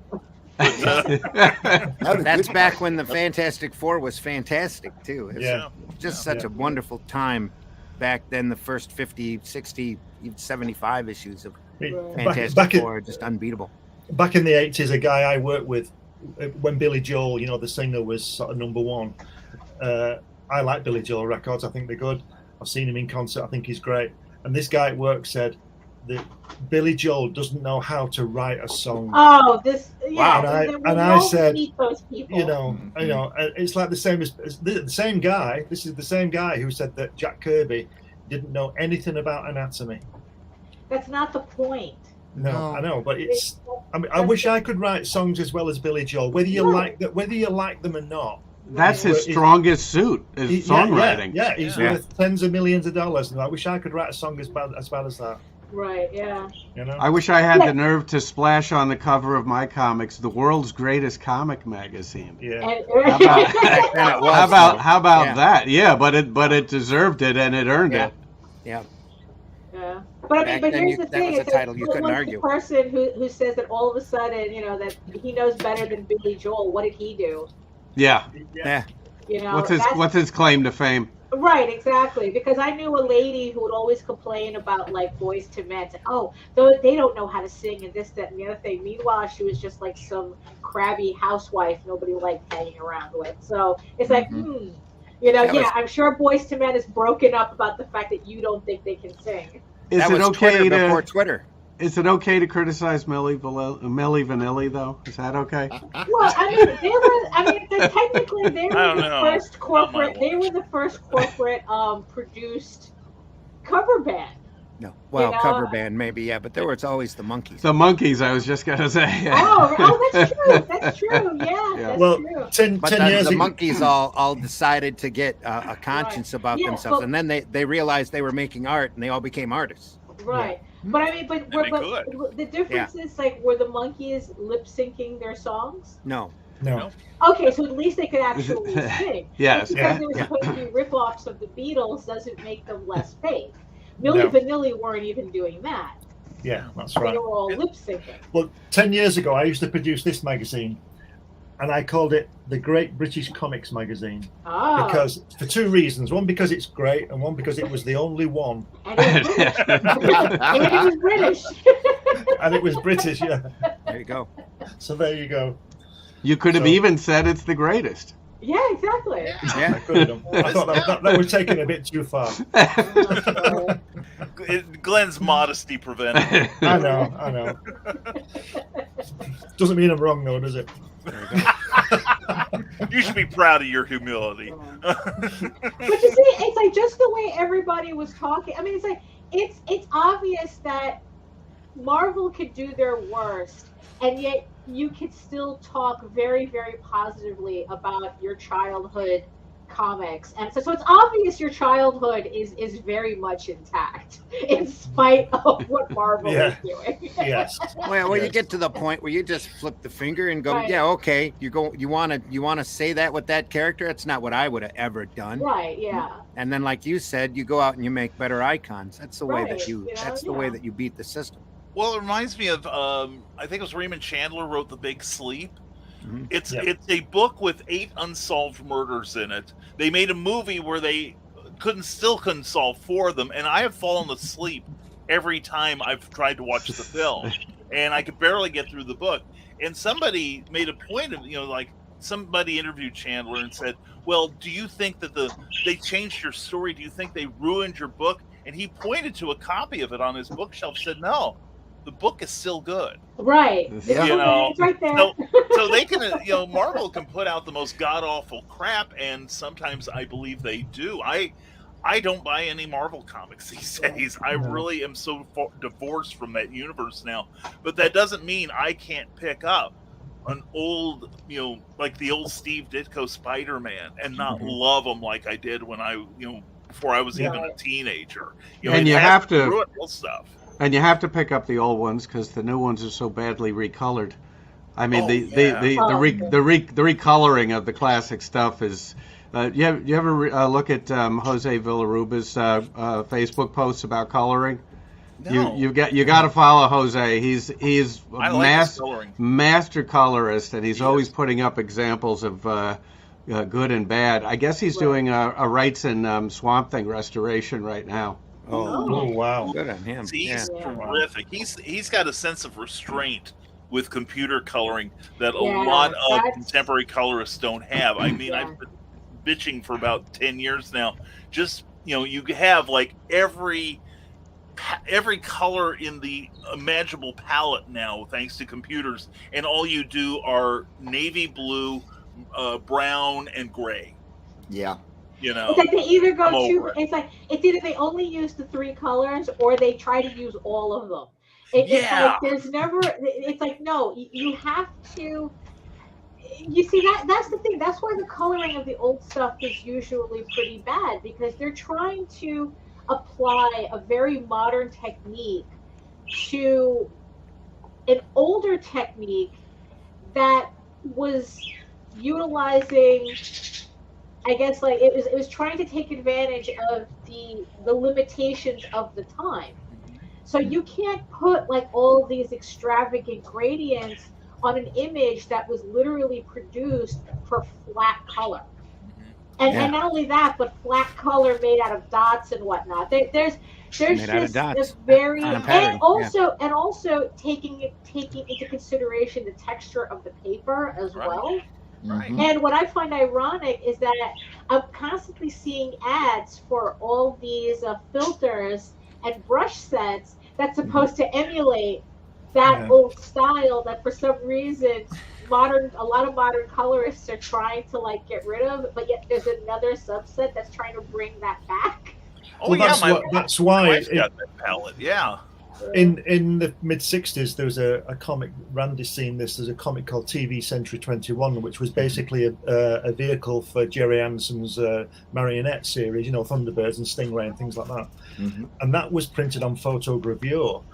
[SPEAKER 1] That's back when the Fantastic Four was fantastic too. It's just such a wonderful time back then. The first 50, 60, even 75 issues of Fantastic Four are just unbeatable.
[SPEAKER 4] Back in the 80s, a guy I worked with, when Billy Joel, the singer, was sort of #1. I like Billy Joel records. I think they're good. I've seen him in concert. I think he's great. And this guy at work said that Billy Joel doesn't know how to write a song.
[SPEAKER 2] Oh,
[SPEAKER 4] wow! And I said, it's like the same as the same guy. This is the same guy who said that Jack Kirby didn't know anything about anatomy.
[SPEAKER 2] That's not the point.
[SPEAKER 4] No, I know, but it's. I mean, I wish I could write songs as well as Billy Joel. Whether you like them or not.
[SPEAKER 6] That's his strongest suit, is songwriting.
[SPEAKER 4] Yeah, he's worth tens of millions of dollars, and I wish I could write a song as bad as that.
[SPEAKER 2] Right, yeah.
[SPEAKER 6] I wish I had the nerve to splash on the cover of my comics, the world's greatest comic magazine.
[SPEAKER 4] Yeah.
[SPEAKER 6] How about that? Yeah, but it deserved it and it earned it.
[SPEAKER 1] Yeah.
[SPEAKER 2] Yeah. But I mean, here's the thing:
[SPEAKER 1] it's a title you couldn't argue.
[SPEAKER 2] The person who says that all of a sudden, that he knows better than Billy Joel, what did he do?
[SPEAKER 6] Yeah. What's his claim to fame?
[SPEAKER 2] Right, exactly. Because I knew a lady who would always complain about like Boys to Men. They don't know how to sing and this, that, and the other thing. Meanwhile, she was just like some crabby housewife nobody liked hanging around with. So it's like, I'm sure Boys to Men is broken up about the fact that you don't think they can sing.
[SPEAKER 6] Is it okay
[SPEAKER 1] before Twitter?
[SPEAKER 6] Is it okay to criticize Milli Vanilli, though? Is that okay?
[SPEAKER 2] Well, technically they were the first corporate. They were the first corporate produced cover band.
[SPEAKER 1] No, cover band maybe, yeah, but there was always the Monkees.
[SPEAKER 6] The Monkees, I was just gonna say.
[SPEAKER 2] Oh, that's true. That's true. Yeah, that's true.
[SPEAKER 4] 10 years
[SPEAKER 1] the Monkees all decided to get a conscience about themselves, and then they realized they were making art, and they all became artists.
[SPEAKER 2] Right. Yeah. But I mean, but the difference is, like, were the Monkees lip syncing their songs?
[SPEAKER 1] No.
[SPEAKER 2] Okay, so at least they could actually sing.
[SPEAKER 6] Yes.
[SPEAKER 2] Because they were supposed to be rip-offs of the Beatles doesn't make them less fake. Milli Vanilli weren't even doing that.
[SPEAKER 4] Yeah, that's right.
[SPEAKER 2] They were all lip syncing.
[SPEAKER 4] Well, 10 years ago, I used to produce this magazine, and I called it the Great British Comics Magazine. Because for 2 reasons. One, because it's great, and one, because it was the only one.
[SPEAKER 2] And it was British.
[SPEAKER 4] And it was British, yeah.
[SPEAKER 1] There you go.
[SPEAKER 4] So there you go.
[SPEAKER 6] You could have even said it's the greatest.
[SPEAKER 2] Yeah, exactly.
[SPEAKER 1] Yeah.
[SPEAKER 4] I could have done. I thought that was taking a bit too far.
[SPEAKER 3] Glenn's modesty prevented it.
[SPEAKER 4] I know. Doesn't mean I'm wrong, though, does it?
[SPEAKER 3] You should be proud of your humility.
[SPEAKER 2] But you see, it's like just the way everybody was talking. I mean, it's like it's obvious that Marvel could do their worst, and yet you could still talk very, very positively about your childhood comics, and so it's obvious your childhood is very much intact in spite of what Marvel is doing.
[SPEAKER 4] Yes.
[SPEAKER 1] Well, you get to the point where you just flip the finger and go, yeah, okay. You want to say that with that character? That's not what I would have ever done.
[SPEAKER 2] Right. Yeah.
[SPEAKER 1] And then, like you said, you go out and you make better icons. That's the way that you. That's the way that you beat the system.
[SPEAKER 3] Well, it reminds me of I think it was Raymond Chandler wrote The Big Sleep. Mm-hmm. It's a book with 8 unsolved murders in it. They made a movie where they couldn't solve 4 of them, and I have fallen asleep every time I've tried to watch the film, and I could barely get through the book. And somebody made a point of, like somebody interviewed Chandler and said, "Well, do you think that they changed your story? Do you think they ruined your book?" And he pointed to a copy of it on his bookshelf, said, "No. The book is still good."
[SPEAKER 2] Right.
[SPEAKER 3] It's
[SPEAKER 2] right there.
[SPEAKER 3] So they can, Marvel can put out the most god-awful crap, and sometimes I believe they do. I don't buy any Marvel comics these days. I really am so divorced from that universe now. But that doesn't mean I can't pick up an old, like the old Steve Ditko Spider-Man and not love them like I did when I, before I was even a teenager.
[SPEAKER 6] And you have to
[SPEAKER 3] ruin stuff.
[SPEAKER 6] And you have to pick up the old ones because the new ones are so badly recolored. I mean, the recoloring of the classic stuff is. You ever look at Jose Villaruba's Facebook posts about coloring? No. You got to follow Jose. He's a master colorist, and he's always putting up examples of good and bad. I guess he's doing a Rights and Swamp Thing restoration right now.
[SPEAKER 4] Oh wow!
[SPEAKER 1] Good on him.
[SPEAKER 3] He's terrific. He's got a sense of restraint with computer coloring that a lot of contemporary colorists don't have. I mean, I've been bitching for about 10 years now. Just you have like every color in the imaginable palette now, thanks to computers, and all you do are navy blue, brown, and gray.
[SPEAKER 5] Yeah.
[SPEAKER 2] It's like they either go to. It's either they only use the 3 colors or they try to use all of them. It's like there's never. It's like no, you have to. You see that's the thing. That's why the coloring of the old stuff is usually pretty bad, because they're trying to apply a very modern technique to an older technique that was utilizing. I guess like it was trying to take advantage of the limitations of the time. So you can't put like all these extravagant gradients on an image that was literally produced for flat color. And not only that, but flat color made out of dots and whatnot. There's just this very and also taking into consideration the texture of the paper as well. Right. And what I find ironic is that I'm constantly seeing ads for all these filters and brush sets that's supposed to emulate that old style that for some reason a lot of modern colorists are trying to like get rid of, but yet there's another subset that's trying to bring that back.
[SPEAKER 4] That's why
[SPEAKER 3] got that palette. Yeah.
[SPEAKER 4] In the mid-60s, there was a comic, Randy's seen this, there's a comic called TV Century 21, which was basically a vehicle for Jerry Anson's marionette series, Thunderbirds and Stingray and things like that. Mm-hmm. And that was printed on photogravure,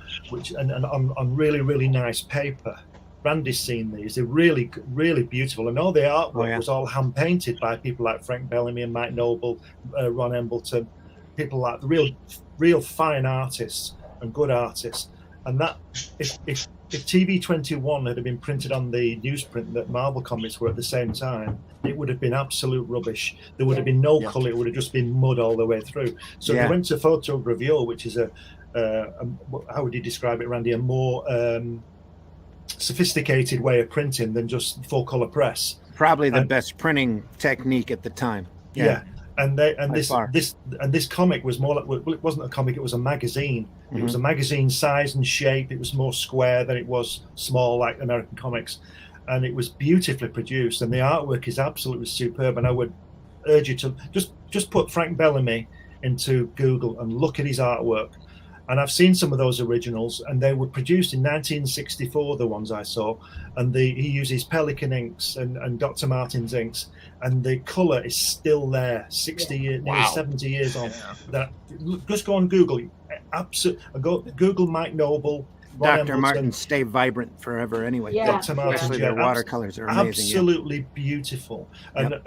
[SPEAKER 4] and on really, really nice paper. Randy's seen these. They're really, really beautiful. And all the artwork was all hand-painted by people like Frank Bellamy and Mike Noble, Ron Embleton, people like the real fine artists and good artists. And that if TV 21 had been printed on the newsprint that Marvel Comics were at the same time, it would have been absolute rubbish. There would have been no colour. It would have just been mud all the way through. So they went to photogravure, which is how would you describe it, Randy? A more sophisticated way of printing than just full colour press.
[SPEAKER 1] Probably the best printing technique at the time.
[SPEAKER 4] Yeah. And this comic was more like, well, it wasn't a comic, it was a magazine. Mm-hmm. It was a magazine size and shape. It was more square than it was small like American comics. And it was beautifully produced, and the artwork is absolutely superb. And I would urge you to just put Frank Bellamy into Google and look at his artwork. And I've seen some of those originals, and they were produced in 1964, the ones I saw. And he uses Pelican inks and Dr. Martin's inks, and the color is still there, 60 years, nearly 70 years on. That just go on Google. Google Mike Noble.
[SPEAKER 1] Dr. Martin stay vibrant forever anyway.
[SPEAKER 2] Yeah.
[SPEAKER 4] Dr. Martin,
[SPEAKER 1] especially their watercolors are amazing.
[SPEAKER 4] Absolutely beautiful. And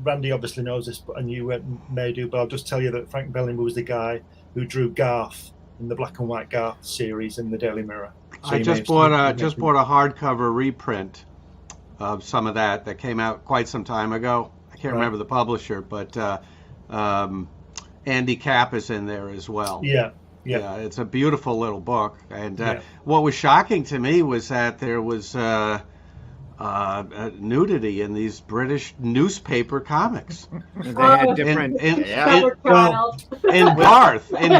[SPEAKER 4] Randy obviously knows this, and you may do, but I'll just tell you that Frank Bellinger was the guy who drew Garth in the black and white Garth series in the Daily Mirror. So
[SPEAKER 6] I just bought a hardcover reprint of some of that came out quite some time ago. I can't remember the publisher, but Andy Capp is in there as well.
[SPEAKER 4] Yeah,
[SPEAKER 6] it's a beautiful little book. And what was shocking to me was that there was nudity in these British newspaper comics.
[SPEAKER 1] They had different
[SPEAKER 6] in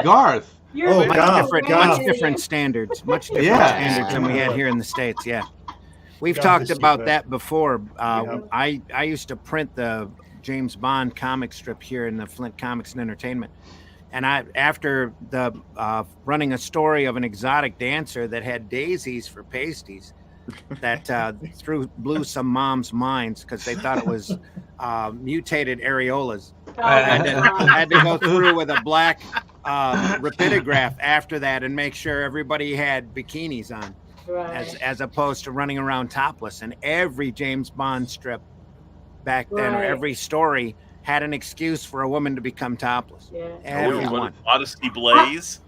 [SPEAKER 6] Garth.
[SPEAKER 1] Much different standards than we had here in the States. Yeah, we've talked about that before. I used to print the James Bond comic strip here in the Flint Comics and Entertainment, and after the running a story of an exotic dancer that had daisies for pasties, that blew some moms' minds because they thought it was mutated areolas. I had to go through with a black rapidograph after that and make sure everybody had bikinis on, as opposed to running around topless. And every James Bond strip back then, or every story, had an excuse for a woman to become topless. Everyone.
[SPEAKER 3] Modesty Blaze.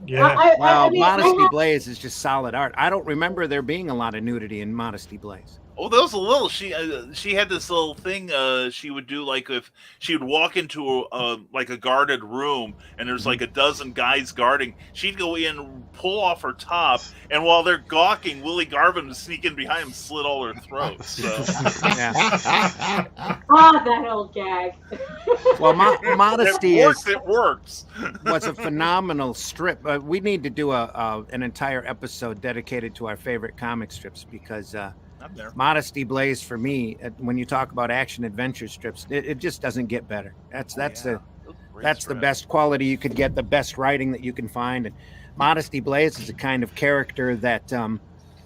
[SPEAKER 1] Modesty Blaze is just solid art. I don't remember there being a lot of nudity in Modesty Blaze.
[SPEAKER 3] Oh, there was a little. She had this little thing she would do, like if she would walk into a guarded room and there's like a dozen guys guarding, she'd go in, pull off her top, and while they're gawking, Willie Garvin would sneak in behind them, slit all their throats. So.
[SPEAKER 2] That old gag.
[SPEAKER 1] Well, Modesty
[SPEAKER 3] it works.
[SPEAKER 1] Was a phenomenal strip. We need to do an entire episode dedicated to our favorite comic strips because. Modesty Blaze for me, when you talk about action adventure strips, it just doesn't get better. That's the best quality you could get, the best writing that you can find. And Modesty Blaze is a kind of character that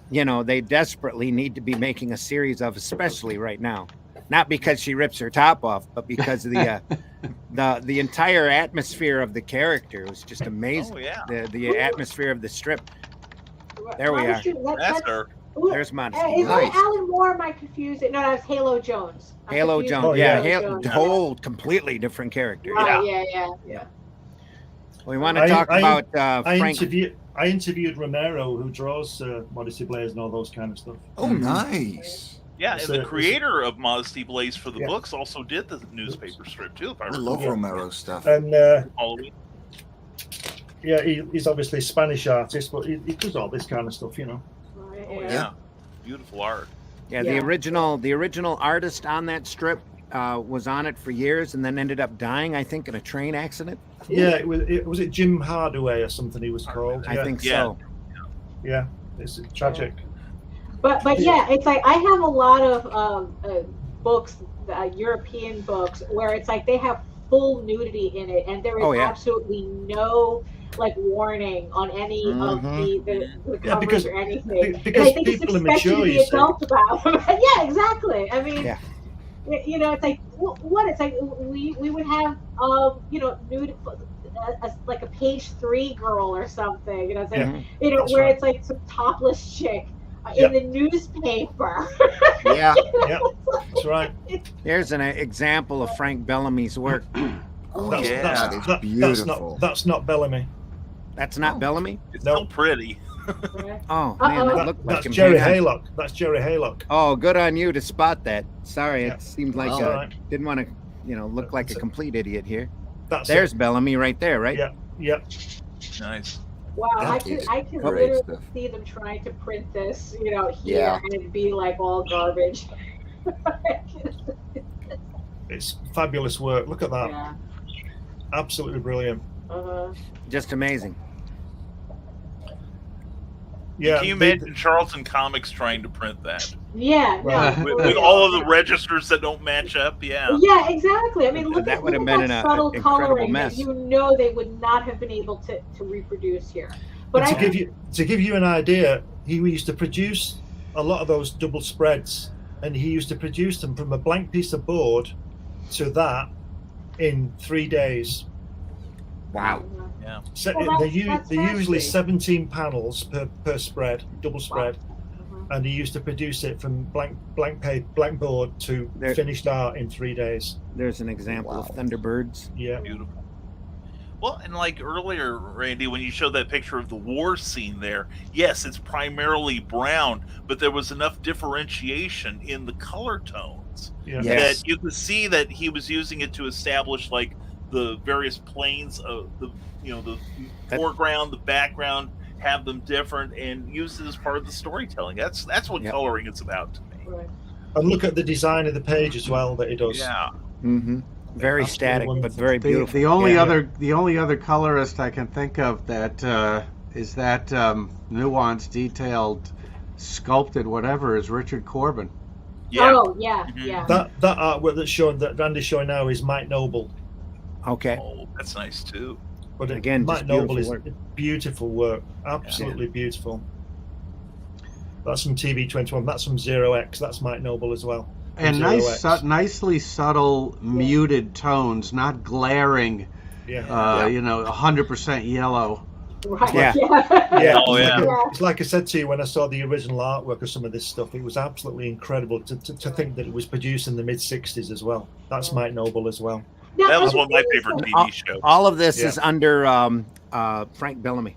[SPEAKER 1] they desperately need to be making a series of, especially right now. Not because she rips her top off, but because of the entire atmosphere of the character was just amazing. The atmosphere of the strip. There we are.
[SPEAKER 3] That's her.
[SPEAKER 1] There's Modesty.
[SPEAKER 2] Is that Alan Moore? Am I confusing? No, that's Halo Jones.
[SPEAKER 1] Halo Jones. Whole completely different character.
[SPEAKER 2] Yeah.
[SPEAKER 1] We want to talk about Frank.
[SPEAKER 4] I interviewed Romero, who draws Modesty Blaze and all those kind of stuff.
[SPEAKER 5] Oh, nice.
[SPEAKER 3] Yeah, and the creator of Modesty Blaze for the books also did the newspaper strip too. If I
[SPEAKER 5] love Romero stuff.
[SPEAKER 4] And he's obviously a Spanish artist, but he does all this kind of stuff,
[SPEAKER 3] Yeah, beautiful art.
[SPEAKER 1] The original artist on that strip was on it for years and then ended up dying, I think, in a train accident.
[SPEAKER 4] Yeah, was it Jim Hardaway or something he was called?
[SPEAKER 1] I think so.
[SPEAKER 4] Yeah, it's tragic.
[SPEAKER 2] But it's like I have a lot of books, European books, where it's like they have full nudity in it, and there is absolutely no warning on any of the covers or anything.
[SPEAKER 4] Because
[SPEAKER 2] I think
[SPEAKER 4] people
[SPEAKER 2] it's
[SPEAKER 4] are mature,
[SPEAKER 2] to be adult about them. Yeah, exactly. I mean, it's like what it's like. We would have nude, like a page 3 girl or something. It's like where it's like some topless chick in the newspaper.
[SPEAKER 4] Yeah, that's right.
[SPEAKER 1] Here's an example of Frank Bellamy's work.
[SPEAKER 5] That's beautiful.
[SPEAKER 4] That's not Bellamy.
[SPEAKER 1] That's not Bellamy?
[SPEAKER 3] It's so pretty.
[SPEAKER 1] Oh, man, that looked like
[SPEAKER 4] that's Jerry Haylock. That's Jerry Haylock.
[SPEAKER 1] Oh, good on you to spot that. Sorry, it seemed like didn't want to, look like a complete idiot here. There's Bellamy right there, right?
[SPEAKER 4] Yeah.
[SPEAKER 3] Nice.
[SPEAKER 2] Wow, I can literally see them trying to print this, here and it'd be like all garbage.
[SPEAKER 4] It's fabulous work. Look at that.
[SPEAKER 2] Yeah.
[SPEAKER 4] Absolutely brilliant.
[SPEAKER 1] Just amazing.
[SPEAKER 3] Yeah. Can you imagine Charlton Comics trying to print that?
[SPEAKER 2] Yeah, no.
[SPEAKER 3] With all of the registers that don't match up, yeah.
[SPEAKER 2] Yeah, exactly. I mean, look
[SPEAKER 1] That
[SPEAKER 2] at,
[SPEAKER 1] would
[SPEAKER 2] look
[SPEAKER 1] have
[SPEAKER 2] at
[SPEAKER 1] been
[SPEAKER 2] that
[SPEAKER 1] an
[SPEAKER 2] subtle
[SPEAKER 1] incredible
[SPEAKER 2] coloring
[SPEAKER 1] mess.
[SPEAKER 2] that you know they would not have been able to reproduce here. But
[SPEAKER 4] to give you an idea, he used to produce a lot of those double spreads, and he used to produce them from a blank piece of board to that in 3 days.
[SPEAKER 5] Wow.
[SPEAKER 3] Yeah.
[SPEAKER 4] So
[SPEAKER 2] Well,
[SPEAKER 4] they're
[SPEAKER 2] that's
[SPEAKER 4] usually
[SPEAKER 2] fancy.
[SPEAKER 4] 17 panels per spread, double spread. And he used to produce it from blank paper, blank board to finished art in 3 days.
[SPEAKER 1] There's an example of Thunderbirds.
[SPEAKER 4] Yeah.
[SPEAKER 3] Beautiful. Well, and like earlier, Randy, when you showed that picture of the war scene there, yes, it's primarily brown, but there was enough differentiation in the color tones that you could see that he was using it to establish like the various planes of the foreground, the background, have them different, and use it as part of the storytelling. That's what coloring is about to me.
[SPEAKER 2] Right.
[SPEAKER 4] And look at the design of the page as well that he does.
[SPEAKER 3] Yeah.
[SPEAKER 1] Mm-hmm. Very static, but very beautiful.
[SPEAKER 6] The only other colorist I can think of that is that nuanced, detailed, sculpted whatever is Richard Corbin.
[SPEAKER 3] Yeah.
[SPEAKER 2] Oh yeah, yeah.
[SPEAKER 4] That artwork that's shown that Randy's showing now is Mike Noble.
[SPEAKER 1] Okay.
[SPEAKER 3] Oh, that's nice too.
[SPEAKER 4] But
[SPEAKER 1] again,
[SPEAKER 4] Mike Noble is
[SPEAKER 1] work.
[SPEAKER 4] beautiful work, absolutely beautiful. That's from TV21. That's from 0X. That's Mike Noble as well.
[SPEAKER 6] And nicely subtle, muted tones, not glaring. 100% yellow.
[SPEAKER 2] Right.
[SPEAKER 1] Yeah.
[SPEAKER 4] Yeah.
[SPEAKER 3] Oh, yeah.
[SPEAKER 4] It's like I said to you when I saw the original artwork of some of this stuff. It was absolutely incredible to think that it was produced in the mid-60s as well. That's Mike Noble as well.
[SPEAKER 3] That was one of my favorite TV shows.
[SPEAKER 1] All of this is under Frank Bellamy.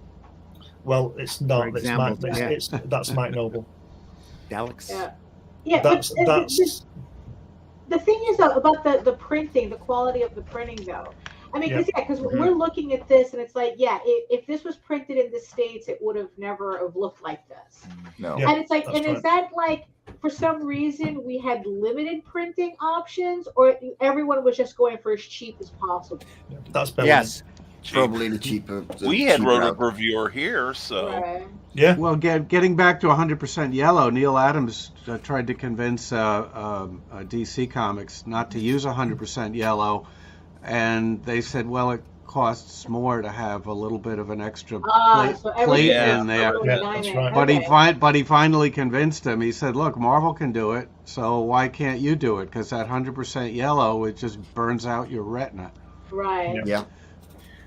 [SPEAKER 4] Well, it's not.
[SPEAKER 1] For example,
[SPEAKER 4] That's Mike Noble.
[SPEAKER 1] Daleks.
[SPEAKER 2] Yeah,
[SPEAKER 4] That's
[SPEAKER 2] the thing is though, about the printing, the quality of the printing though. I mean, because we're looking at this and it's like, if this was printed in the States, it would have never have looked like this.
[SPEAKER 5] No.
[SPEAKER 2] And it's like, and is that like, for some reason we had limited printing options, or everyone was just going for as cheap as possible?
[SPEAKER 4] That's Bellamy.
[SPEAKER 1] Yes.
[SPEAKER 5] Probably the cheaper.
[SPEAKER 3] We had Rotogravure here, so.
[SPEAKER 2] Right.
[SPEAKER 4] Yeah.
[SPEAKER 6] Well, getting back to 100% yellow, Neil Adams tried to convince DC Comics not to use 100% yellow, and they said, well, it costs more to have a little bit of an extra plate in there.
[SPEAKER 4] Yeah, that's right.
[SPEAKER 6] But he finally convinced him. He said, look, Marvel can do it, so why can't you do it? Because that 100% yellow, it just burns out your retina.
[SPEAKER 2] Right.
[SPEAKER 5] Yeah.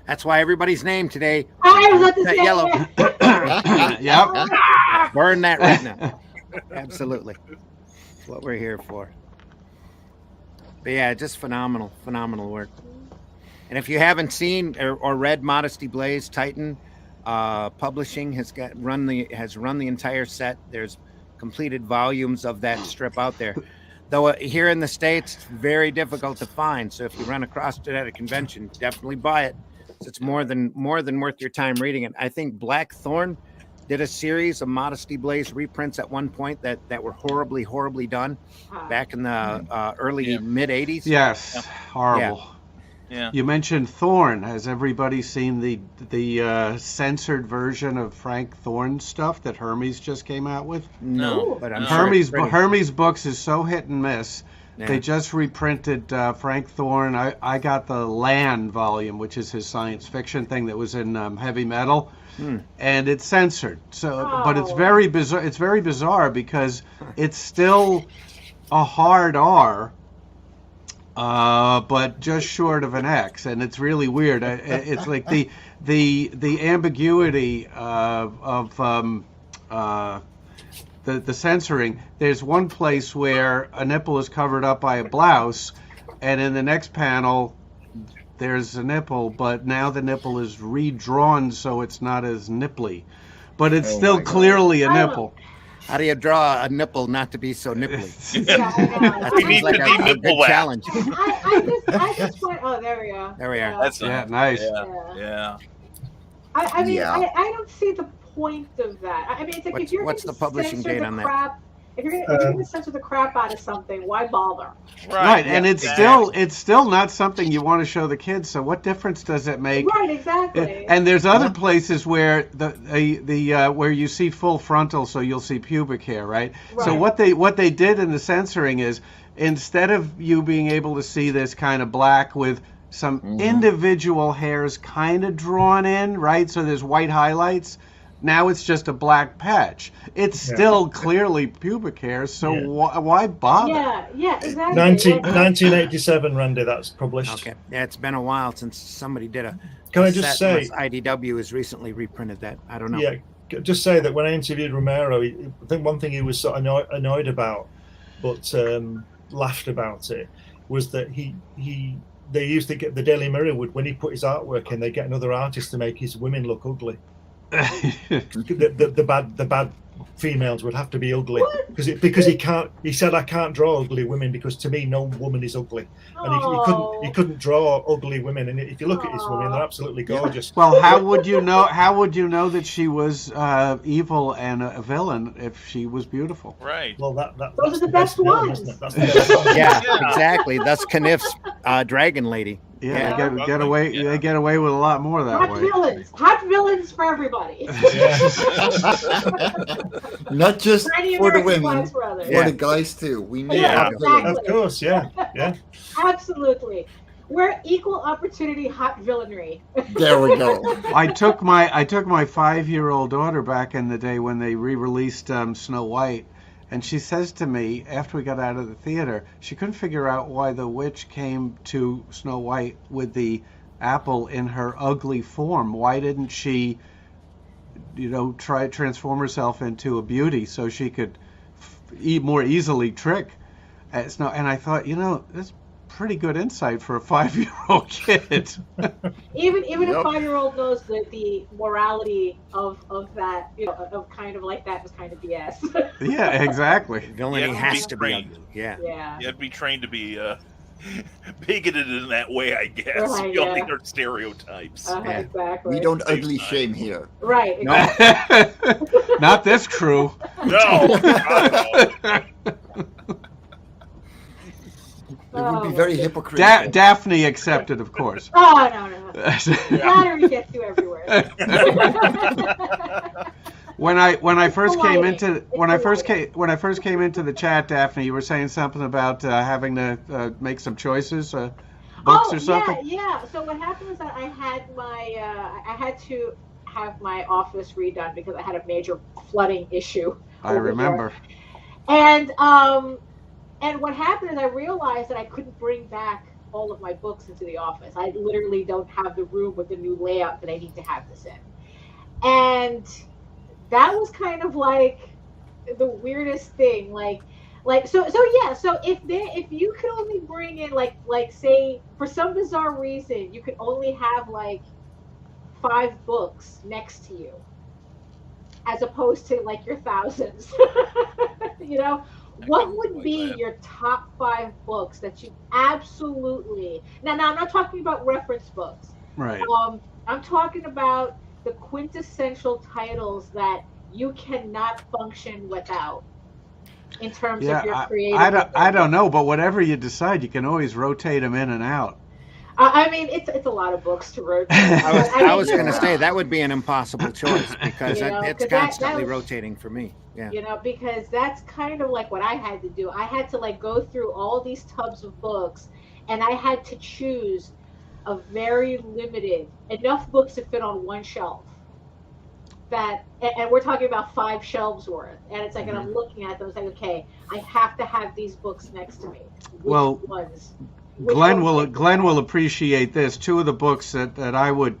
[SPEAKER 1] That's why everybody's name today.
[SPEAKER 2] I was about to say
[SPEAKER 1] yellow.
[SPEAKER 6] Yep.
[SPEAKER 1] Burn that retina. Absolutely. That's what we're here for. But yeah, just phenomenal work. And if you haven't seen or read Modesty Blaze, Titan Publishing has run the entire set. There's completed volumes of that strip out there. Though here in the States, it's very difficult to find. So if you run across it at a convention, definitely buy it. It's more than worth your time reading it. I think Blackthorn did a series of Modesty Blaze reprints at one point that were horribly done back in the early mid 80s.
[SPEAKER 6] Yes, horrible.
[SPEAKER 3] Yeah.
[SPEAKER 6] You mentioned Thorne. Has everybody seen the censored version of Frank Thorne stuff that Hermes just came out with?
[SPEAKER 1] No, but I'm
[SPEAKER 6] Hermes Books is so hit and miss. Yeah. They just reprinted Frank Thorne. I got the Lan volume, which is his science fiction thing that was in Heavy Metal, and it's censored. So, but it's very bizarre. It's very bizarre because it's still a hard R, but just short of an X, and it's really weird. It's like the ambiguity of the censoring. There's one place where a nipple is covered up by a blouse, and in the next panel there's a nipple, but now the nipple is redrawn so it's not as nipply, but it's still clearly a nipple.
[SPEAKER 1] How do you draw a nipple not to be so nipply?
[SPEAKER 2] That
[SPEAKER 1] seems like a good challenge.
[SPEAKER 2] I just went, oh, there we go.
[SPEAKER 1] There we are.
[SPEAKER 3] That's
[SPEAKER 6] nice.
[SPEAKER 3] Yeah.
[SPEAKER 2] I mean, I don't see the point of that. I mean, it's like if you're
[SPEAKER 1] what's the publishing date on that?
[SPEAKER 2] If you're going to censor the crap out of something, why bother?
[SPEAKER 6] Right, and it's still not something you want to show the kids. So what difference does it make?
[SPEAKER 2] Right, exactly.
[SPEAKER 6] And there's other places where the where you see full frontal, so you'll see pubic hair, right? So what they did in the censoring is, instead of you being able to see this kind of black with some individual hairs kind of drawn in, right? So there's white highlights. Now it's just a black patch. It's still clearly pubic hair, so why bother?
[SPEAKER 2] Yeah, exactly.
[SPEAKER 4] 1987, Randy, that's published.
[SPEAKER 1] Okay. Yeah, it's been a while since somebody did a.
[SPEAKER 4] Can I just say,
[SPEAKER 1] IDW has recently reprinted that. I don't know.
[SPEAKER 4] Yeah, just say that when I interviewed Romero, I think one thing he was sort of annoyed about, but laughed about it, was that they used to get the Daily Mirror would, when he put his artwork in, they get another artist to make his women look ugly. the bad females would have to be ugly because he said I can't draw ugly women because to me no woman is ugly, and he couldn't draw ugly women, and if you look at his women, they're absolutely gorgeous.
[SPEAKER 6] Well, how would you know that she was evil and a villain if she was beautiful?
[SPEAKER 3] Right.
[SPEAKER 4] Well,
[SPEAKER 2] those are the best ones.
[SPEAKER 4] That's the best one.
[SPEAKER 1] Yeah, exactly. That's Kniff's dragon lady.
[SPEAKER 6] Yeah, get away. They get away with a lot more that way.
[SPEAKER 2] Hot villains for everybody.
[SPEAKER 5] Not just for the women, for the guys too. We need
[SPEAKER 2] exactly.
[SPEAKER 4] Of course, yeah.
[SPEAKER 2] Absolutely. We're equal opportunity hot villainry.
[SPEAKER 5] There we go.
[SPEAKER 6] I took my 5-year-old daughter back in the day when they re-released Snow White. And she says to me, after we got out of the theater, she couldn't figure out why the witch came to Snow White with the apple in her ugly form. Why didn't she, try to transform herself into a beauty so she could more easily trick Snow? And I thought, that's pretty good insight for a 5-year-old kid.
[SPEAKER 2] even a 5-year-old knows that the morality of that, of kind of like that was kind of BS.
[SPEAKER 6] Yeah, exactly.
[SPEAKER 1] Villainy has to be ugly. Yeah.
[SPEAKER 3] You have to be trained to be bigoted in that way, I guess.
[SPEAKER 2] Right,
[SPEAKER 3] You only are stereotypes.
[SPEAKER 2] Exactly.
[SPEAKER 5] We don't ugly shame here.
[SPEAKER 2] Right. Exactly.
[SPEAKER 6] Not this crew.
[SPEAKER 3] No.
[SPEAKER 5] It would be very hypocritical.
[SPEAKER 6] Daphne accepted, of course.
[SPEAKER 2] Oh no. Flattery gets you everywhere.
[SPEAKER 6] When I first came into the chat, Daphne, you were saying something about having to make some choices, books or something.
[SPEAKER 2] Yeah. So what happened was that I had to have my office redone because I had a major flooding issue.
[SPEAKER 6] I remember.
[SPEAKER 2] And what happened is I realized that I couldn't bring back all of my books into the office. I literally don't have the room with the new layout that I need to have this in. And that was kind of like the weirdest thing. So if you could only bring in like say for some bizarre reason you could only have like 5 books next to you as opposed to like your thousands. What would be your top 5 books that you absolutely... Now, I'm not talking about reference books.
[SPEAKER 6] Right.
[SPEAKER 2] I'm talking about the quintessential titles that you cannot function without in terms of your creative...
[SPEAKER 6] I don't know, but whatever you decide, you can always rotate them in and out.
[SPEAKER 2] I mean, it's a lot of books to rotate.
[SPEAKER 1] I was going to say that would be an impossible choice because it's constantly rotating for me. Yeah.
[SPEAKER 2] Because that's kind of like what I had to do. I had to go through all these tubs of books, and I had to choose a very limited enough books to fit on one shelf. And we're talking about 5 shelves worth, and it's like, and I'm looking at them, it's like, okay, I have to have these books next to me. Which ones?
[SPEAKER 6] Glenn will appreciate this. 2 of the books that I would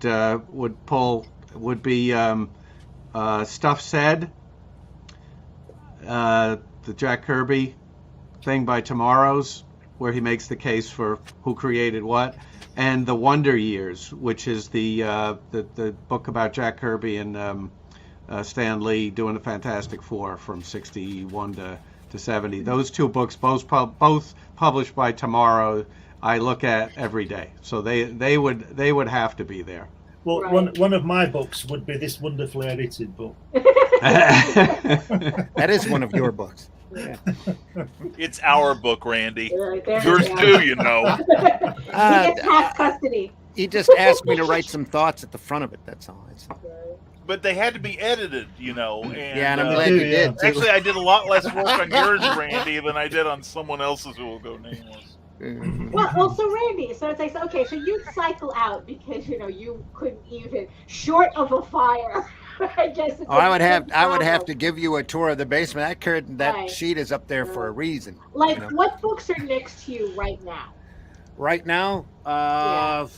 [SPEAKER 6] pull would be Stuff Said, the Jack Kirby thing by Tomorrow's, where he makes the case for who created what, and The Wonder Years, which is the book about Jack Kirby and Stan Lee doing the Fantastic Four from 61 to 70. Those 2 books, both published by Tomorrow, I look at every day, so they would have to be there.
[SPEAKER 4] Well, right. One of my books would be this wonderfully edited book.
[SPEAKER 1] That is one of your books. Yeah.
[SPEAKER 3] It's our book, Randy.
[SPEAKER 2] There
[SPEAKER 3] Yours too, you know.
[SPEAKER 2] He gets half custody.
[SPEAKER 1] He just asked me to write some thoughts at the front of it. That's all.
[SPEAKER 3] But they had to be edited, you know. And,
[SPEAKER 1] and I'm glad you did. Too.
[SPEAKER 3] Actually, I did a lot less work on yours, Randy, than I did on someone else's who will go nameless.
[SPEAKER 2] Well, so Randy, so it's like, okay, so you cycle out because you couldn't even, short of a fire. I guess.
[SPEAKER 1] I would have to give you a tour of the basement. That sheet is up there for a reason.
[SPEAKER 2] Like, what books are next to you right now?
[SPEAKER 1] Right now, I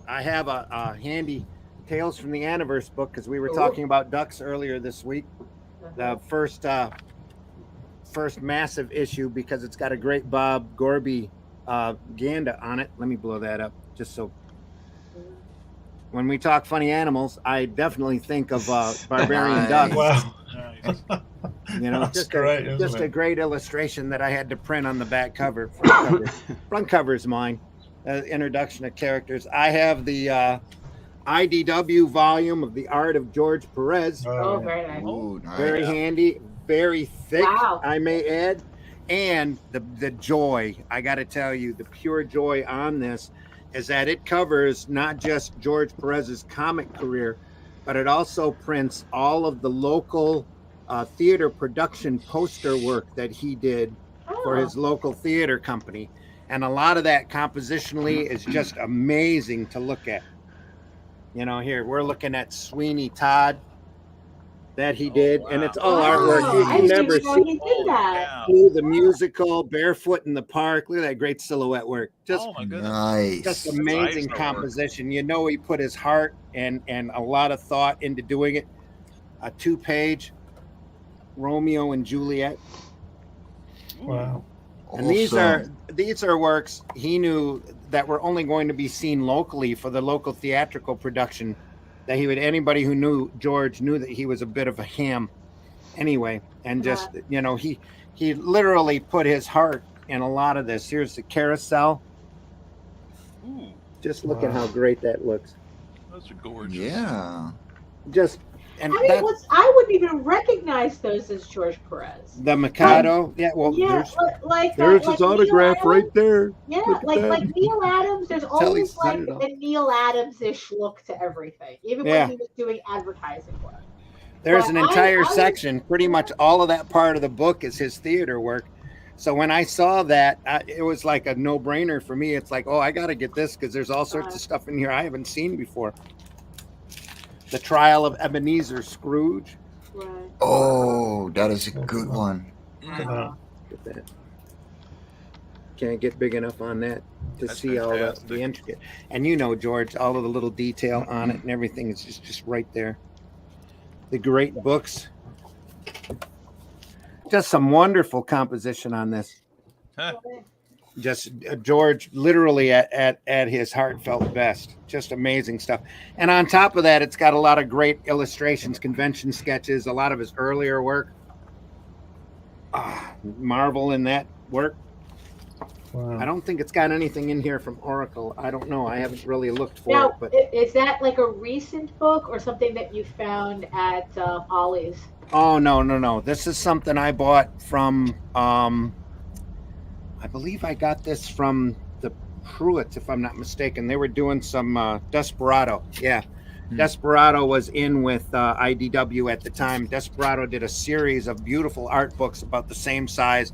[SPEAKER 1] have a handy Tales from the Aniverse book because we were talking about ducks earlier this week. The first massive issue because it's got a great Bob Gorby Ganda on it. Let me blow that up just so. When we talk funny animals, I definitely think of Barbarian Ducks.
[SPEAKER 4] Wow.
[SPEAKER 1] Just a great illustration that I had to print on the back cover. Front cover is mine. Introduction of characters. I have the IDW volume of The Art of George Perez.
[SPEAKER 2] Oh, very nice.
[SPEAKER 5] Ooh, nice.
[SPEAKER 1] Very handy, very thick, I may add. And the joy, I got to tell you, the pure joy on this is that it covers not just George Perez's comic career, but it also prints all of the local theater production poster work that he did for his local theater company. And a lot of that compositionally is just amazing to look at. Here we're looking at Sweeney Todd that he did, and it's all artwork. You never see the musical, Barefoot in the Park. Look at that great silhouette work. Just
[SPEAKER 5] nice.
[SPEAKER 1] Just amazing composition. He put his heart and a lot of thought into doing it. A 2-page Romeo and Juliet.
[SPEAKER 4] Wow.
[SPEAKER 1] And these are works he knew that were only going to be seen locally for the local theatrical production. That anybody who knew George knew that he was a bit of a ham anyway. And just, he literally put his heart in a lot of this. Here's the carousel.
[SPEAKER 3] Ooh.
[SPEAKER 1] Just look at how great that looks.
[SPEAKER 3] Those are gorgeous.
[SPEAKER 5] Yeah.
[SPEAKER 2] I wouldn't even recognize those as George Perez.
[SPEAKER 1] The Mikado, there's his autograph right there.
[SPEAKER 2] Yeah, like Neil Adams. There's always like a Neil Adams-ish look to everything, even when he was doing advertising work.
[SPEAKER 1] There's an entire section. Pretty much all of that part of the book is his theater work. So when I saw that, it was like a no-brainer for me. It's like, I got to get this because there's all sorts of stuff in here I haven't seen before. The Trial of Ebenezer Scrooge.
[SPEAKER 2] Right.
[SPEAKER 5] Oh, that is a good one.
[SPEAKER 1] Get that. Can't get big enough on that to see fantastic. All the intricate. And George, all of the little detail on it and everything is just right there. The great books. Just some wonderful composition on this.
[SPEAKER 3] Huh.
[SPEAKER 1] Just George literally at his heartfelt best. Just amazing stuff. And on top of that, it's got a lot of great illustrations, convention sketches, a lot of his earlier work. Marvel in that work. Wow. I don't think it's got anything in here from Oracle. I don't know. I haven't really looked for it. But
[SPEAKER 2] is that like a recent book or something that you found at Ollie's?
[SPEAKER 1] Oh, no. This is something I bought from... I believe I got this from the Pruitts, if I'm not mistaken. They were doing some Desperado. Yeah. Desperado was in with IDW at the time. Desperado did a series of beautiful art books about the same size,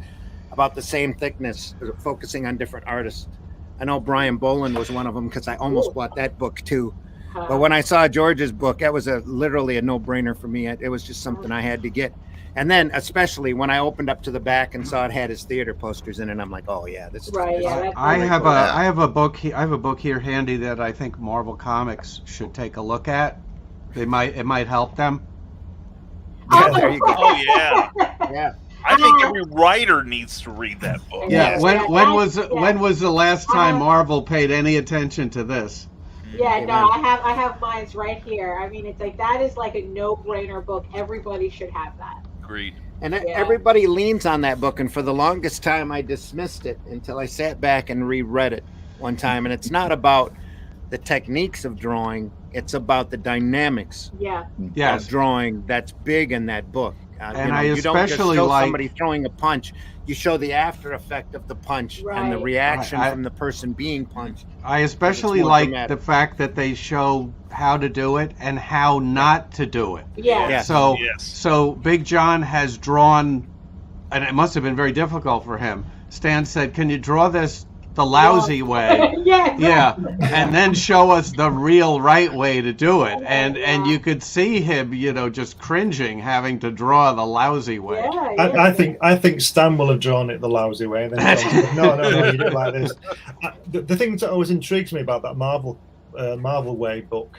[SPEAKER 1] about the same thickness, focusing on different artists. I know Brian Boland was one of them because I almost bought that book too. But when I saw George's book, that was literally a no-brainer for me. It was just something I had to get. And then, especially when I opened up to the back and saw it had his theater posters in it, I'm like, "Oh yeah, this is
[SPEAKER 2] right."
[SPEAKER 6] I have a book here handy that I think Marvel Comics should take a look at. It might help them.
[SPEAKER 1] Yeah, there you go.
[SPEAKER 3] Oh yeah, yeah. I think every writer needs to read that book.
[SPEAKER 6] Yeah. When was the last time Marvel paid any attention to this?
[SPEAKER 2] Yeah, no, I have mine right here. I mean, it's like that is like a no-brainer book. Everybody should have that.
[SPEAKER 3] Agreed.
[SPEAKER 1] And everybody leans on that book, and for the longest time I dismissed it until I sat back and reread it one time. And it's not about the techniques of drawing, it's about the dynamics of drawing that's big in that book.
[SPEAKER 6] And I
[SPEAKER 1] you don't just
[SPEAKER 6] especially
[SPEAKER 1] show
[SPEAKER 6] like
[SPEAKER 1] somebody throwing a punch. You show the after effect of the punch and the reaction from the person being punched.
[SPEAKER 6] I especially like the fact that they show how to do it and how not to do it.
[SPEAKER 2] Yeah.
[SPEAKER 6] So Big John has drawn, and it must have been very difficult for him. Stan said, "Can you draw this the lousy way?" Yeah, and then show us the real right way to do it. And you could see him, just cringing, having to draw the lousy way.
[SPEAKER 4] I think Stan will have drawn it the lousy way. And then said, no, you did it like this. The thing that always intrigues me about that Marvel Way book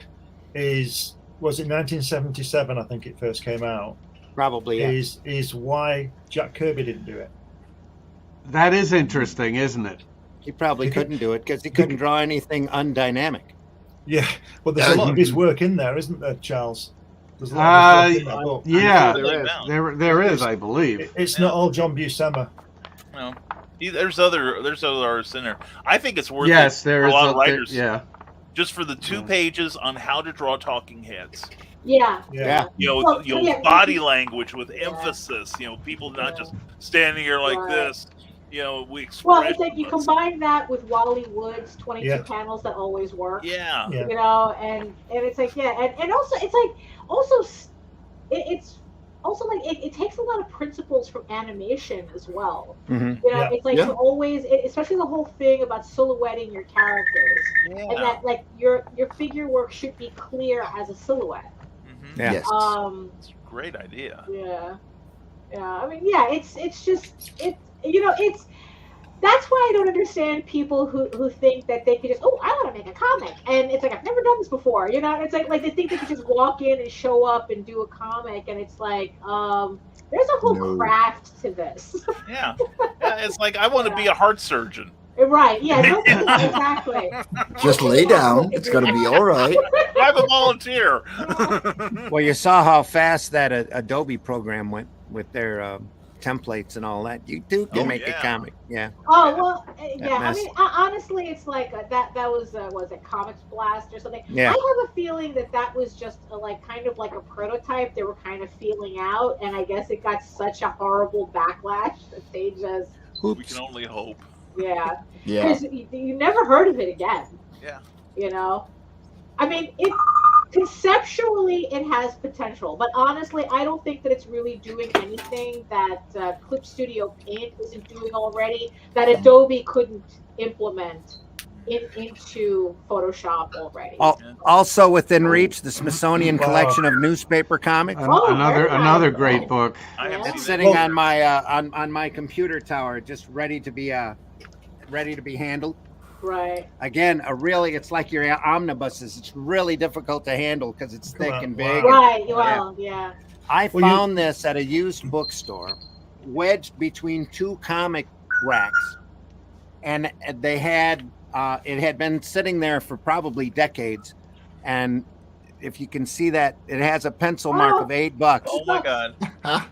[SPEAKER 4] was it 1977? I think it first came out.
[SPEAKER 1] Probably, yeah.
[SPEAKER 4] Is why Jack Kirby didn't do it.
[SPEAKER 6] That is interesting, isn't it?
[SPEAKER 1] He probably couldn't do it because he couldn't draw anything undynamic.
[SPEAKER 4] Yeah, well, there's a lot of his work in there, isn't there, Charles? There's a lot of his work in that book.
[SPEAKER 6] Yeah, there is, I believe.
[SPEAKER 4] It's not all John Buscema.
[SPEAKER 3] No, there's other artists in there. I think it's worth
[SPEAKER 6] it
[SPEAKER 3] for a lot of writers.
[SPEAKER 6] Yeah,
[SPEAKER 3] just for the 2 pages on how to draw talking heads.
[SPEAKER 2] Yeah.
[SPEAKER 3] Body language with emphasis. People not just standing here like this. We express.
[SPEAKER 2] Well, it's like you combine that with Wally Wood's 22 panels that always work.
[SPEAKER 3] Yeah.
[SPEAKER 2] And it's like and also it's like it's also like it takes a lot of principles from animation as well.
[SPEAKER 1] Mm-hmm.
[SPEAKER 2] It's like you always, especially the whole thing about silhouetting your characters, and that like your figure work should be clear as a silhouette.
[SPEAKER 3] Mm-hmm.
[SPEAKER 1] Yeah.
[SPEAKER 3] It's a great idea.
[SPEAKER 2] Yeah. I mean, it's just it's that's why I don't understand people who think that they could just, I want to make a comic, and it's like, I've never done this before, it's like they think they could just walk in and show up and do a comic, and it's like there's a whole craft to this.
[SPEAKER 3] Yeah, it's like, I want to be a heart surgeon.
[SPEAKER 2] Right, exactly.
[SPEAKER 5] Just lay down, it's going to be all right.
[SPEAKER 3] I'm a volunteer.
[SPEAKER 1] Well, you saw how fast that Adobe program went with their templates and all that. You can make a comic. Yeah.
[SPEAKER 2] Oh, well, I mean, honestly, it's like that was it Comics Blast or something?
[SPEAKER 1] Yeah.
[SPEAKER 2] I have a feeling that was just kind of like a prototype they were kind of feeling out, and I guess it got such a horrible backlash that they just...
[SPEAKER 3] We can only hope.
[SPEAKER 2] Yeah. Because you never heard of it again.
[SPEAKER 3] Yeah.
[SPEAKER 2] I mean, conceptually it has potential, but honestly, I don't think that it's really doing anything that Clip Studio Paint isn't doing already, that Adobe couldn't implement into Photoshop already.
[SPEAKER 1] Also within reach, the Smithsonian Collection of Newspaper Comics.
[SPEAKER 6] Another great book.
[SPEAKER 1] It's sitting on my on my computer tower, just ready to be handled.
[SPEAKER 2] Right.
[SPEAKER 1] Again, it's like your omnibuses. It's really difficult to handle because it's thick and big.
[SPEAKER 2] Right. Well, yeah.
[SPEAKER 1] I found this at a used bookstore, wedged between 2 comic racks, and they had it had been sitting there for probably decades, and if you can see that, it has a pencil mark of $8.
[SPEAKER 3] Oh my God!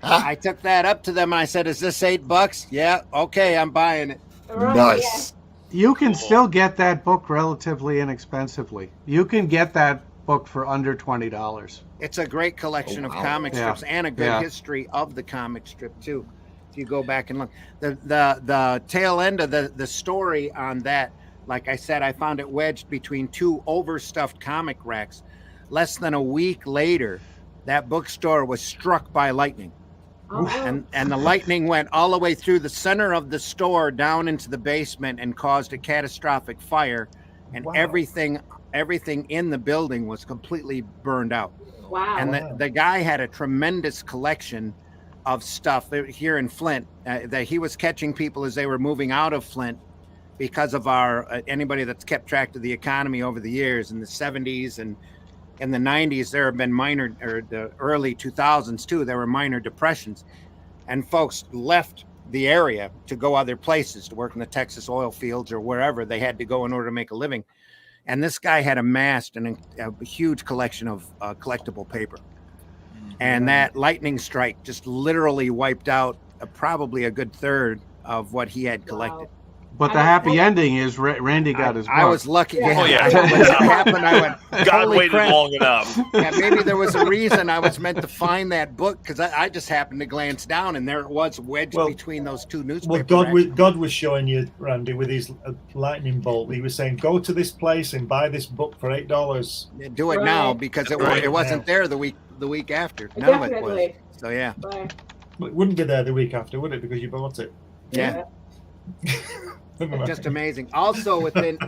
[SPEAKER 1] I took that up to them. I said, "Is this $8?" Yeah. Okay, I'm buying it.
[SPEAKER 2] Right,
[SPEAKER 5] nice.
[SPEAKER 6] You can still get that book relatively inexpensively. You can get that book for under $20.
[SPEAKER 1] It's a great collection of comic strips and a good history of the comic strip too. If you go back and look, the tail end of the story on that, like I said, I found it wedged between 2 overstuffed comic racks. Less than a week later, that bookstore was struck by lightning.
[SPEAKER 2] Oh,
[SPEAKER 1] and the lightning went all the way through the center of the store down into the basement and caused a catastrophic fire, and everything in the building was completely burned out.
[SPEAKER 2] Wow.
[SPEAKER 1] And the guy had a tremendous collection of stuff here in Flint that he was catching people as they were moving out of Flint because of our anybody that's kept track of the economy over the years. In the 70s and in the 90s, there have been the early 2000s too, there were minor depressions, and folks left the area to go other places to work in the Texas oil fields or wherever they had to go in order to make a living. And this guy had amassed a huge collection of collectible paper. And that lightning strike just literally wiped out probably a good third of what he had collected.
[SPEAKER 6] But the happy ending is Randy got his book.
[SPEAKER 1] I was lucky.
[SPEAKER 2] Yeah.
[SPEAKER 3] Oh, yeah.
[SPEAKER 1] When that happened, I went,
[SPEAKER 3] God
[SPEAKER 1] holy
[SPEAKER 3] waited
[SPEAKER 1] crap.
[SPEAKER 3] long enough.
[SPEAKER 1] Yeah, maybe there was a reason I was meant to find that book, because I just happened to glance down and there it was wedged between those two newspapers.
[SPEAKER 4] Well, God was showing you, Randy, with his lightning bolt. He was saying, go to this place and buy this book for $8.
[SPEAKER 1] Yeah, do it now, because it wasn't there the week after. None of it was. So yeah.
[SPEAKER 2] Right.
[SPEAKER 4] It wouldn't be there the week after, would it? Because you bought it.
[SPEAKER 1] Yeah. Just amazing. Also, within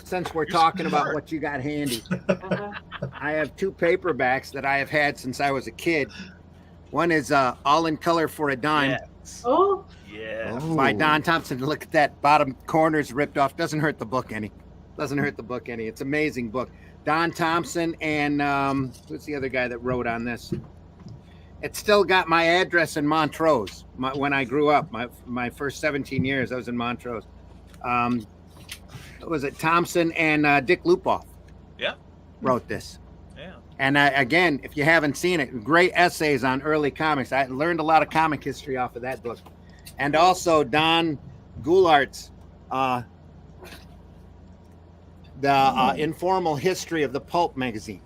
[SPEAKER 1] since we're talking about what you got handy, I have 2 paperbacks that I have had since I was a kid. One is All in Color for a Dime.
[SPEAKER 3] Yes.
[SPEAKER 2] Oh.
[SPEAKER 3] Yeah.
[SPEAKER 1] By Don Thompson. Look at that bottom corner's ripped off. Doesn't hurt the book any. It's an amazing book. Don Thompson and who's the other guy that wrote on this? It's still got my address in Montrose. When I grew up, my first 17 years, I was in Montrose. Was it Thompson and Dick Lupoff?
[SPEAKER 3] Yeah.
[SPEAKER 1] Wrote this.
[SPEAKER 3] Yeah.
[SPEAKER 1] And again, if you haven't seen it, great essays on early comics. I learned a lot of comic history off of that book. And also Don Goulart's the informal history of the Pulp magazine.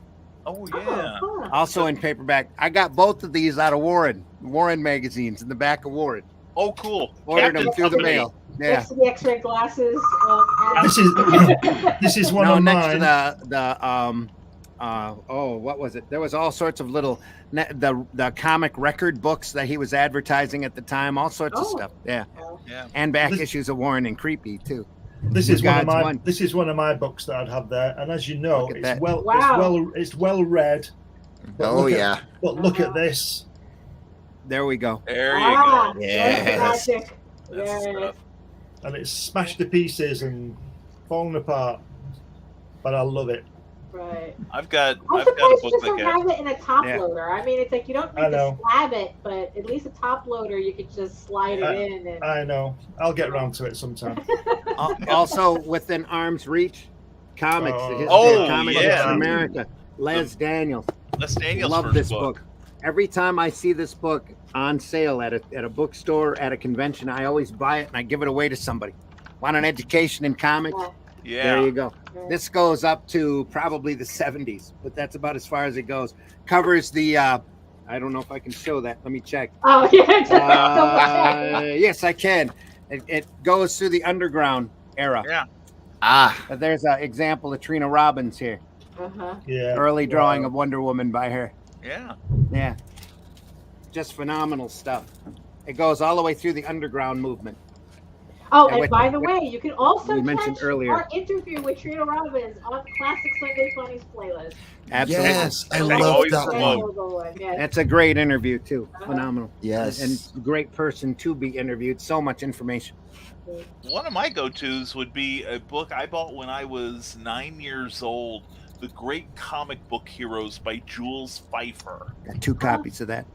[SPEAKER 3] Oh, yeah.
[SPEAKER 1] Also in paperback. I got both of these out of Warren magazines in the back of Warren.
[SPEAKER 3] Oh, cool.
[SPEAKER 1] Ordered them through the mail. Yeah.
[SPEAKER 2] Next to the X-ray glasses.
[SPEAKER 4] This is one of
[SPEAKER 1] next
[SPEAKER 4] mine.
[SPEAKER 1] to what was it? There was all sorts of little the comic record books that he was advertising at the time. All sorts of stuff. Yeah.
[SPEAKER 3] Yeah.
[SPEAKER 1] And back issues of Warren and Creepy too.
[SPEAKER 4] This is one of my books that I'd have there, and as you know, it's well read.
[SPEAKER 5] But
[SPEAKER 4] look at this.
[SPEAKER 1] There we go.
[SPEAKER 3] There you go.
[SPEAKER 5] Yes.
[SPEAKER 4] And it's smashed to pieces and falling apart, but I love it.
[SPEAKER 2] Right.
[SPEAKER 3] I've got a
[SPEAKER 2] book
[SPEAKER 3] that
[SPEAKER 2] don't have it in a top loader. I mean, it's like you don't need to slab it, but at least a top loader you could just slide it in. And...
[SPEAKER 4] I know. I'll get around to it sometime.
[SPEAKER 1] Also, within arm's reach, comics. The history of comics in America. Les Daniels. Love this book. Every time I see this book on sale at a bookstore, at a convention, I always buy it and I give it away to somebody. Want an education in comics?
[SPEAKER 3] Yeah.
[SPEAKER 1] There you go. This goes up to probably the 70s, but that's about as far as it goes. Covers the, I don't know if I can show that. Let me check.
[SPEAKER 2] Oh, yeah.
[SPEAKER 1] Yes, I can. It goes through the underground era.
[SPEAKER 3] Yeah.
[SPEAKER 1] There's an example of Trina Robbins here.
[SPEAKER 4] Yeah.
[SPEAKER 1] Early drawing of Wonder Woman by her.
[SPEAKER 3] Yeah.
[SPEAKER 1] Yeah. Just phenomenal stuff. It goes all the way through the underground movement.
[SPEAKER 2] Oh, and by the way, you can also
[SPEAKER 1] mentioned
[SPEAKER 2] catch
[SPEAKER 1] earlier
[SPEAKER 2] our interview with Trina Robbins on the Classic Sunday Funnies playlist.
[SPEAKER 1] Absolutely.
[SPEAKER 5] Yes, I love that
[SPEAKER 2] one.
[SPEAKER 1] That's a great interview too. Phenomenal.
[SPEAKER 5] Yes.
[SPEAKER 1] And great person to be interviewed. So much information.
[SPEAKER 3] One of my go-tos would be a book I bought when I was 9 years old, The Great Comic Book Heroes by Jules Pfeiffer.
[SPEAKER 1] Got 2 copies of that.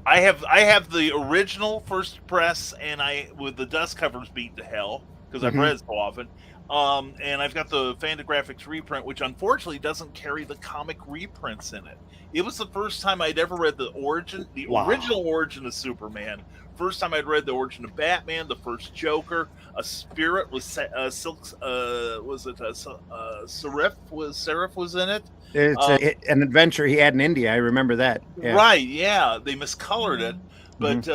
[SPEAKER 3] I have the original first press, and with the dust covers beat to hell because I've read it so often. And I've got the Fantagraphics reprint, which unfortunately doesn't carry the comic reprints in it. It was the first time I'd ever read the original origin of Superman. First time I'd read the origin of Batman, the first Joker, a spirit was Seraph was in it.
[SPEAKER 1] It's an adventure he had in India. I remember that. Yeah.
[SPEAKER 3] Right? Yeah, they miscolored it, but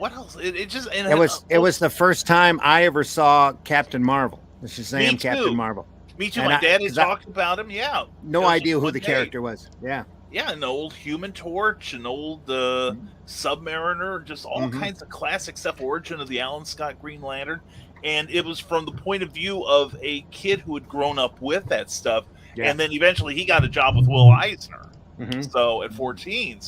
[SPEAKER 3] what else? It
[SPEAKER 1] was the first time I ever saw Captain Marvel. Shazam, Captain Marvel.
[SPEAKER 3] Me too. My dad had talked about him. Yeah.
[SPEAKER 1] No idea who the character was. Yeah.
[SPEAKER 3] Yeah, an old Human Torch, an old Submariner, just all kinds of classic stuff. Origin of the Alan Scott Green Lantern, and it was from the point of view of a kid who had grown up with that stuff, and then eventually he got a job with Will Eisner. So at 14,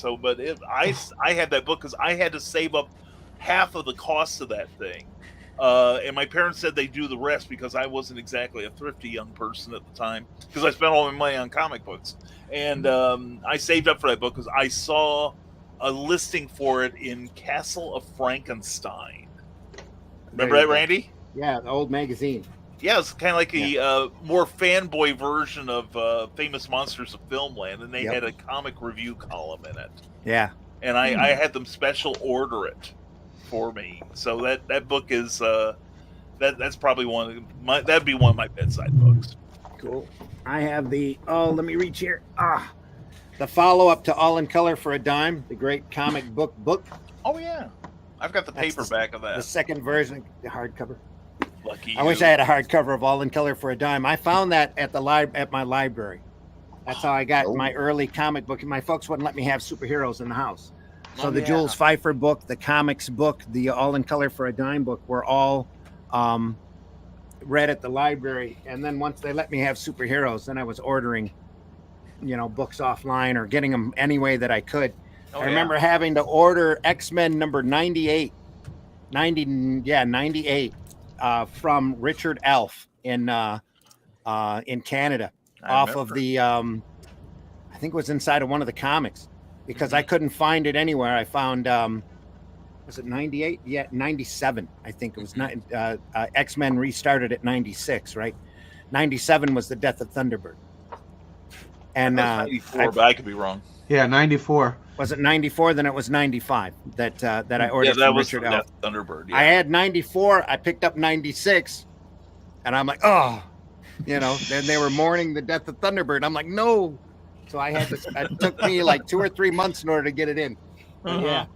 [SPEAKER 3] I had that book because I had to save up half of the cost of that thing, and my parents said they do the rest because I wasn't exactly a thrifty young person at the time because I spent all my money on comic books. And I saved up for that book because I saw a listing for it in Castle of Frankenstein. Remember that, Randy?
[SPEAKER 1] Yeah, the old magazine.
[SPEAKER 3] Yeah, it's kind of like a more fanboy version of Famous Monsters of Filmland, and they had a comic review column in it.
[SPEAKER 1] Yeah.
[SPEAKER 3] And I had them special order it for me. So that book is that's probably that'd be one of my bedside books.
[SPEAKER 1] Cool. I have let me reach here. The follow-up to All in Color for a Dime, the great comic book.
[SPEAKER 3] Oh yeah, I've got the paperback of that.
[SPEAKER 1] The second version, the hardcover.
[SPEAKER 3] Lucky
[SPEAKER 1] I wish I had a hardcover of All in Color for a Dime. I found that at my library. That's how I got my early comic book. My folks wouldn't let me have superheroes in the house. So the Jules Pfeiffer book, the comics book, the All in Color for a Dime book were all read at the library. And then once they let me have superheroes, then I was ordering, books offline or getting them any way that I could. I remember having to order X-Men number 98 from Richard Elf in Canada, off of the I think it was inside of one of the comics, because I couldn't find it anywhere. I found was it 98? Yeah, 97. I think it was X-Men restarted at 96, right? 97 was the death of Thunderbird. And
[SPEAKER 3] 94, but I could be wrong.
[SPEAKER 6] Yeah, 94.
[SPEAKER 1] Was it 94? Then it was 95 that I ordered from Richard Elf.
[SPEAKER 3] Thunderbird. Yeah.
[SPEAKER 1] I had 94. I picked up 96, and I'm like, oh, Then they were mourning the death of Thunderbird. I'm like, no. So I had to. It took me like 2 or 3 months in order to get it in. Yeah.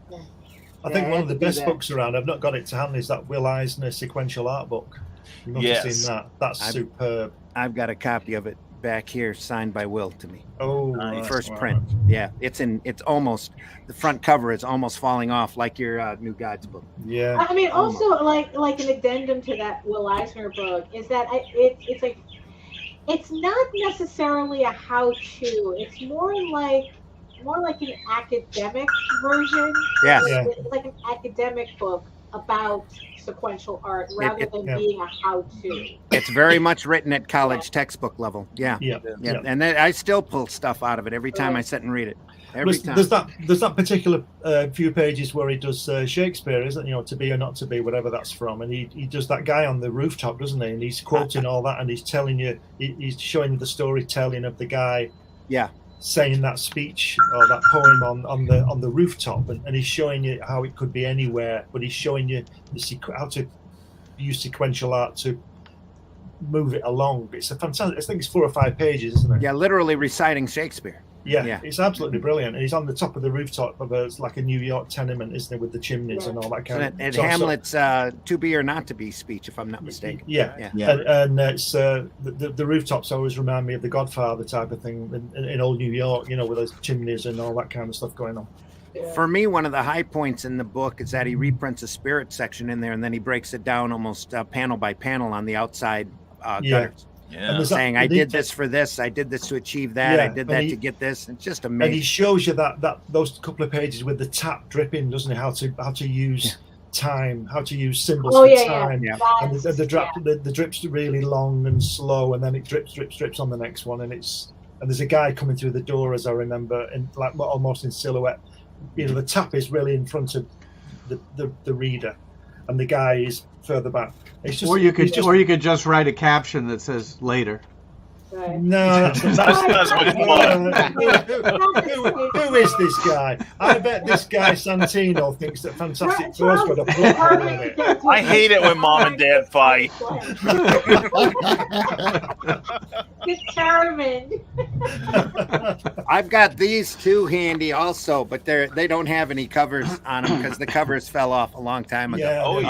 [SPEAKER 4] I think one of the best books around, I've not got it to hand, is that Will Eisner sequential art book. You must have seen that. That's superb.
[SPEAKER 1] I've got a copy of it back here, signed by Will to me.
[SPEAKER 4] Oh,
[SPEAKER 1] nice. First print. Yeah, it's almost, the front cover is almost falling off like your New Gods book.
[SPEAKER 4] Yeah.
[SPEAKER 2] I mean, also like an addendum to that Will Eisner book is that it's like, it's not necessarily a how-to. It's more like an academic version.
[SPEAKER 1] Yeah.
[SPEAKER 2] It's like an academic book about sequential art rather than being a how-to.
[SPEAKER 1] It's very much written at college textbook level. Yeah. And then I still pull stuff out of it every time I sit and read it. Every time.
[SPEAKER 4] There's that particular few pages where he does Shakespeare, isn't it? To be or not to be, whatever that's from. And he does that guy on the rooftop, doesn't he? And he's quoting all that, and he's telling you, he's showing the storytelling of the guy.
[SPEAKER 1] Yeah.
[SPEAKER 4] Saying that speech or that poem on the rooftop, and he's showing you how it could be anywhere, but he's showing you how to use sequential art to move it along. It's a fantastic. I think it's 4 or 5 pages, isn't it?
[SPEAKER 1] Yeah, literally reciting Shakespeare.
[SPEAKER 4] Yeah, it's absolutely brilliant. And he's on the top of the rooftop of like a New York tenement, isn't it, with the chimneys and all that kind of.
[SPEAKER 1] And Hamlet's "To Be or Not to Be" speech, if I'm not mistaken.
[SPEAKER 4] Yeah. And it's the rooftops always remind me of the Godfather type of thing in old New York, with those chimneys and all that kind of stuff going on.
[SPEAKER 1] For me, one of the high points in the book is that he reprints a spirit section in there, and then he breaks it down almost panel by panel on the outside gutters. Yeah. Saying, I did this for this, I did this to achieve that, I did that to get this. It's just amazing.
[SPEAKER 4] And he shows you that those couple of pages with the tap dripping, doesn't he? How to use time, how to use symbols for time. Yeah. And the drip's really long and slow, and then it drips on the next one, and there's a guy coming through the door, as I remember, in like almost in silhouette. The tap is really in front of the reader, and the guy is further back.
[SPEAKER 6] Or you could just write a caption that says later.
[SPEAKER 4] No, who is this guy? I bet this guy Santino thinks that Fantastic Four's got a book on it.
[SPEAKER 3] I hate it when mom and dad fight.
[SPEAKER 2] Determined.
[SPEAKER 1] I've got these two handy also, but they don't have any covers on them because the covers fell off a long time ago.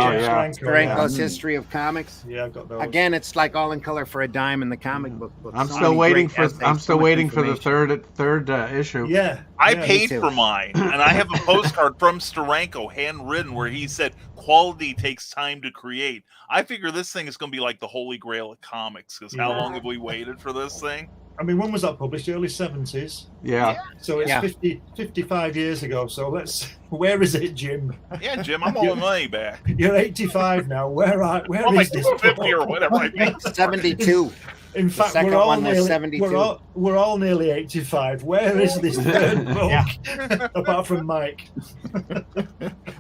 [SPEAKER 1] Steranko's History of Comics.
[SPEAKER 4] Yeah, I've got those.
[SPEAKER 1] Again, it's like All in Color for a Dime in the comic book.
[SPEAKER 6] I'm still waiting for the third issue.
[SPEAKER 4] Yeah,
[SPEAKER 3] I paid for mine, and I have a postcard from Steranko, handwritten, where he said, "Quality takes time to create." I figure this thing is going to be like the holy grail of comics, because how long have we waited for this thing?
[SPEAKER 4] I mean, when was that published? Early 70s.
[SPEAKER 6] Yeah.
[SPEAKER 4] So it's 55 years ago. So where is it, Jim?
[SPEAKER 3] Yeah, Jim, I'm all the money back.
[SPEAKER 4] You're 85 now. Where is this?
[SPEAKER 3] 50 or whatever I mean.
[SPEAKER 1] 72.
[SPEAKER 4] In fact, we're all nearly 85. Where is this third book? Apart from Mike.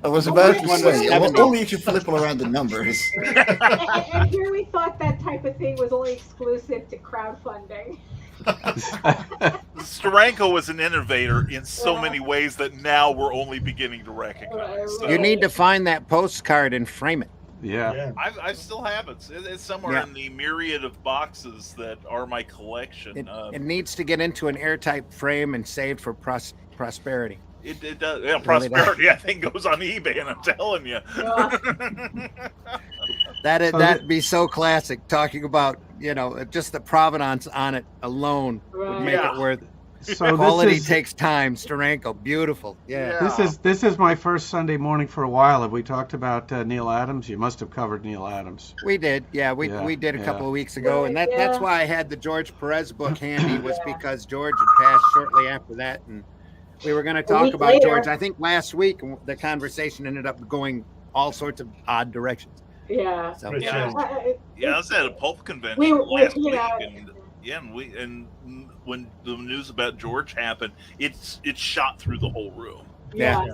[SPEAKER 5] I was about to say, only if you flip around the numbers.
[SPEAKER 2] And here we thought that type of thing was only exclusive to crowdfunding.
[SPEAKER 3] Steranko was an innovator in so many ways that now we're only beginning to recognize.
[SPEAKER 1] You need to find that postcard and frame it.
[SPEAKER 6] Yeah.
[SPEAKER 3] I still have it. It's somewhere in the myriad of boxes that are my collection.
[SPEAKER 1] It needs to get into an airtight frame and saved for prosperity.
[SPEAKER 3] It does. Yeah, prosperity, I think, goes on eBay, and I'm telling you.
[SPEAKER 1] That'd be so classic. Talking about, just the provenance on it alone would make it worth it.
[SPEAKER 6] So
[SPEAKER 1] quality takes time. Steranko, beautiful. Yeah.
[SPEAKER 6] This is my first Sunday morning for a while. Have we talked about Neil Adams? You must have covered Neil Adams.
[SPEAKER 1] We did. Yeah, we did a couple of weeks ago, and that's why I had the George Perez book handy, was because George had passed shortly after that, and we were going to talk about George. I think last week the conversation ended up going all sorts of odd directions.
[SPEAKER 2] Yeah.
[SPEAKER 1] So,
[SPEAKER 3] I was at a pulp convention last week, and when the news about George happened, it shot through the whole room.
[SPEAKER 2] Yeah.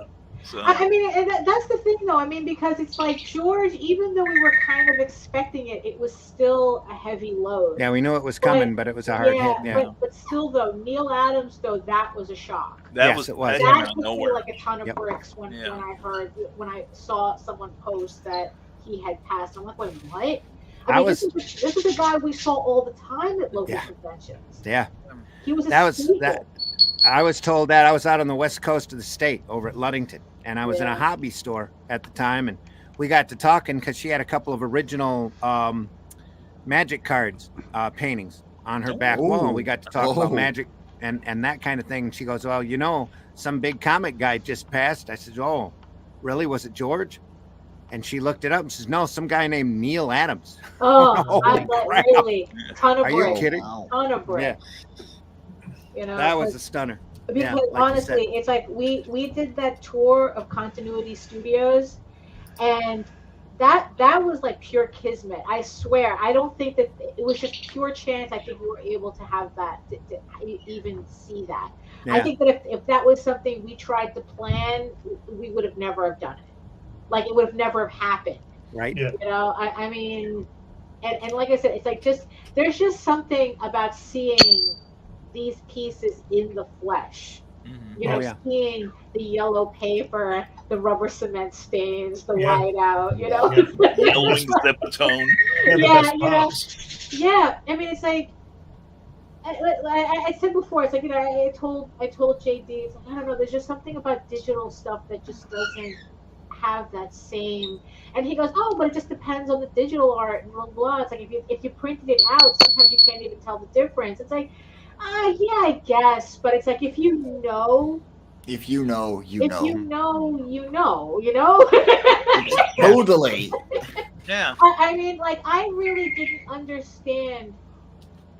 [SPEAKER 2] So. I mean, and that's the thing, though. I mean, because it's like George, even though we were kind of expecting it, it was still a heavy load.
[SPEAKER 1] Yeah, we knew it was coming, but it was a hard hit.
[SPEAKER 2] Yeah, but still, though, Neil Adams, though, that was a shock.
[SPEAKER 1] It was.
[SPEAKER 2] That hit me like a ton of bricks when I saw someone post that he had passed. I'm like, wait, what? I mean, this is a guy we saw all the time at local conventions.
[SPEAKER 1] Yeah.
[SPEAKER 2] He was
[SPEAKER 1] I was told that. I was out on the west coast of the state over at Ludington, and I was in a hobby store at the time, and we got to talking because she had a couple of original magic cards paintings on her back wall, and we got to talk about magic and that kind of thing. She goes, well, some big comic guy just passed. I said, oh, really? Was it George? And she looked it up and says, no, some guy named Neil Adams.
[SPEAKER 2] Oh, really? Ton of
[SPEAKER 1] bricks. Are you kidding?
[SPEAKER 2] Wow. Ton of bricks.
[SPEAKER 1] Yeah. That was a stunner.
[SPEAKER 2] Because honestly, it's like we did that tour of Continuity Studios, and that was like pure kismet. I swear. I don't think that it was just pure chance. I think we were able to have that, to even see that. Yeah. I think that if that was something we tried to plan, we would have never have done it. Like, it would have never have happened.
[SPEAKER 1] Right.
[SPEAKER 2] Yeah. I mean, and like I said, it's like there's just something about seeing these pieces in the flesh. Mm-hmm. Seeing the yellow paper, the rubber cement stains, the white out,
[SPEAKER 3] yellowing the tone.
[SPEAKER 2] Yeah, I mean, it's like, I said before, it's like, I told JD, it's like, I don't know, there's just something about digital stuff that just doesn't have that same, and he goes, oh, but it just depends on the digital art and blah blah. It's like if you printed it out, sometimes you can't even tell the difference. It's like, yeah, I guess, but it's like if you know, you know.
[SPEAKER 5] Totally.
[SPEAKER 3] Yeah.
[SPEAKER 2] I mean, like, I really didn't understand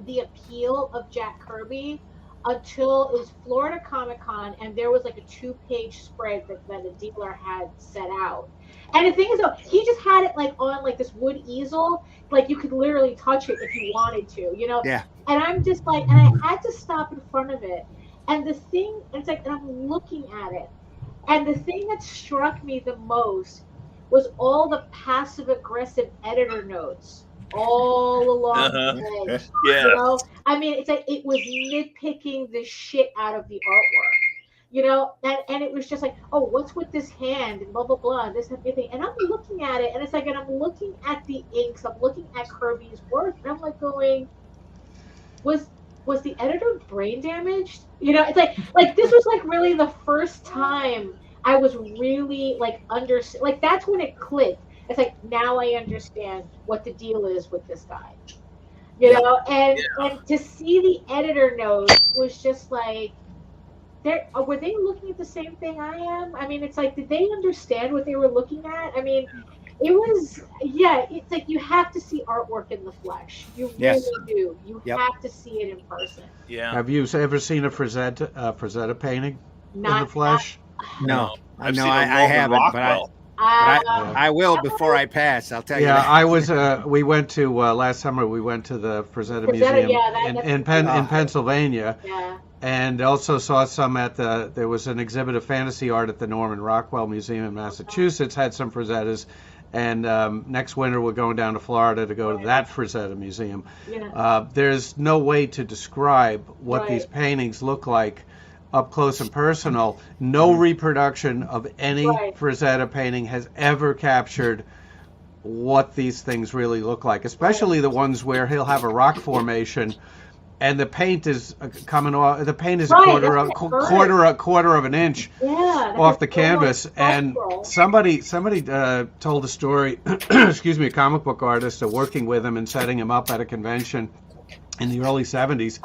[SPEAKER 2] the appeal of Jack Kirby until it was Florida Comic-Con, and there was like a 2-page spread that the dealer had set out. And the thing is, though, he just had it like on like this wood easel, like you could literally touch it if you wanted to,
[SPEAKER 1] Yeah.
[SPEAKER 2] And I'm just like, and I had to stop in front of it. And the thing, it's like, and I'm looking at it, and the thing that struck me the most was all the passive-aggressive editor notes all along the edge.
[SPEAKER 3] Yeah.
[SPEAKER 2] I mean, it's like it was nitpicking the shit out of the artwork, and it was just like, oh, what's with this hand and blah blah blah and this and everything. And I'm looking at it, and it's like, and I'm looking at the inks, I'm looking at Kirby's work, and I'm like going, was the editor brain damaged? It's like this was like really the first time I was really like that's when it clicked. It's like, now I understand what the deal is with this guy, and to see the editor notes was just like, were they looking at the same thing I am? I mean, it's like, did they understand what they were looking at? I mean, it was, it's like you have to see artwork in the flesh. You really do. You have to see it in person.
[SPEAKER 3] Yeah.
[SPEAKER 6] Have you ever seen a Frazetta painting in the flesh?
[SPEAKER 1] No. I haven't,
[SPEAKER 3] Rockwell.
[SPEAKER 1] But I will before I pass. I'll tell you.
[SPEAKER 6] Yeah, I was. We went to last summer. We went to the Frazetta Museum in Pennsylvania, and also saw some at there was an exhibit of fantasy art at the Norman Rockwell Museum in Massachusetts. Had some Frazettas, and next winter we're going down to Florida to go to that Frazetta Museum.
[SPEAKER 2] Yeah.
[SPEAKER 6] There's no way to describe what these paintings look like up close and personal. No reproduction of any Frazetta painting has ever captured what these things really look like, especially the ones where he'll have a rock formation and the paint is coming off. The paint is a quarter of an inch off the canvas. And somebody told a story. Excuse me, a comic book artist working with him and setting him up at a convention in the early 70s,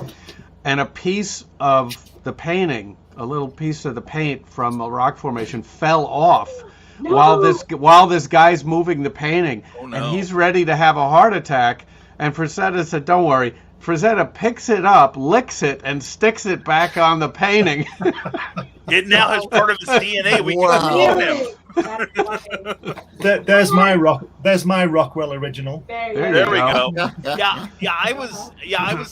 [SPEAKER 6] and a piece of the painting, a little piece of the paint from a rock formation, fell off. While this guy's moving the painting, and he's ready to have a heart attack, and Frazetta said, "Don't worry." Frazetta picks it up, licks it, and sticks it back on the painting.
[SPEAKER 3] It now has part of his DNA. We can clone him.
[SPEAKER 4] There's my Rockwell original.
[SPEAKER 3] There we go. I was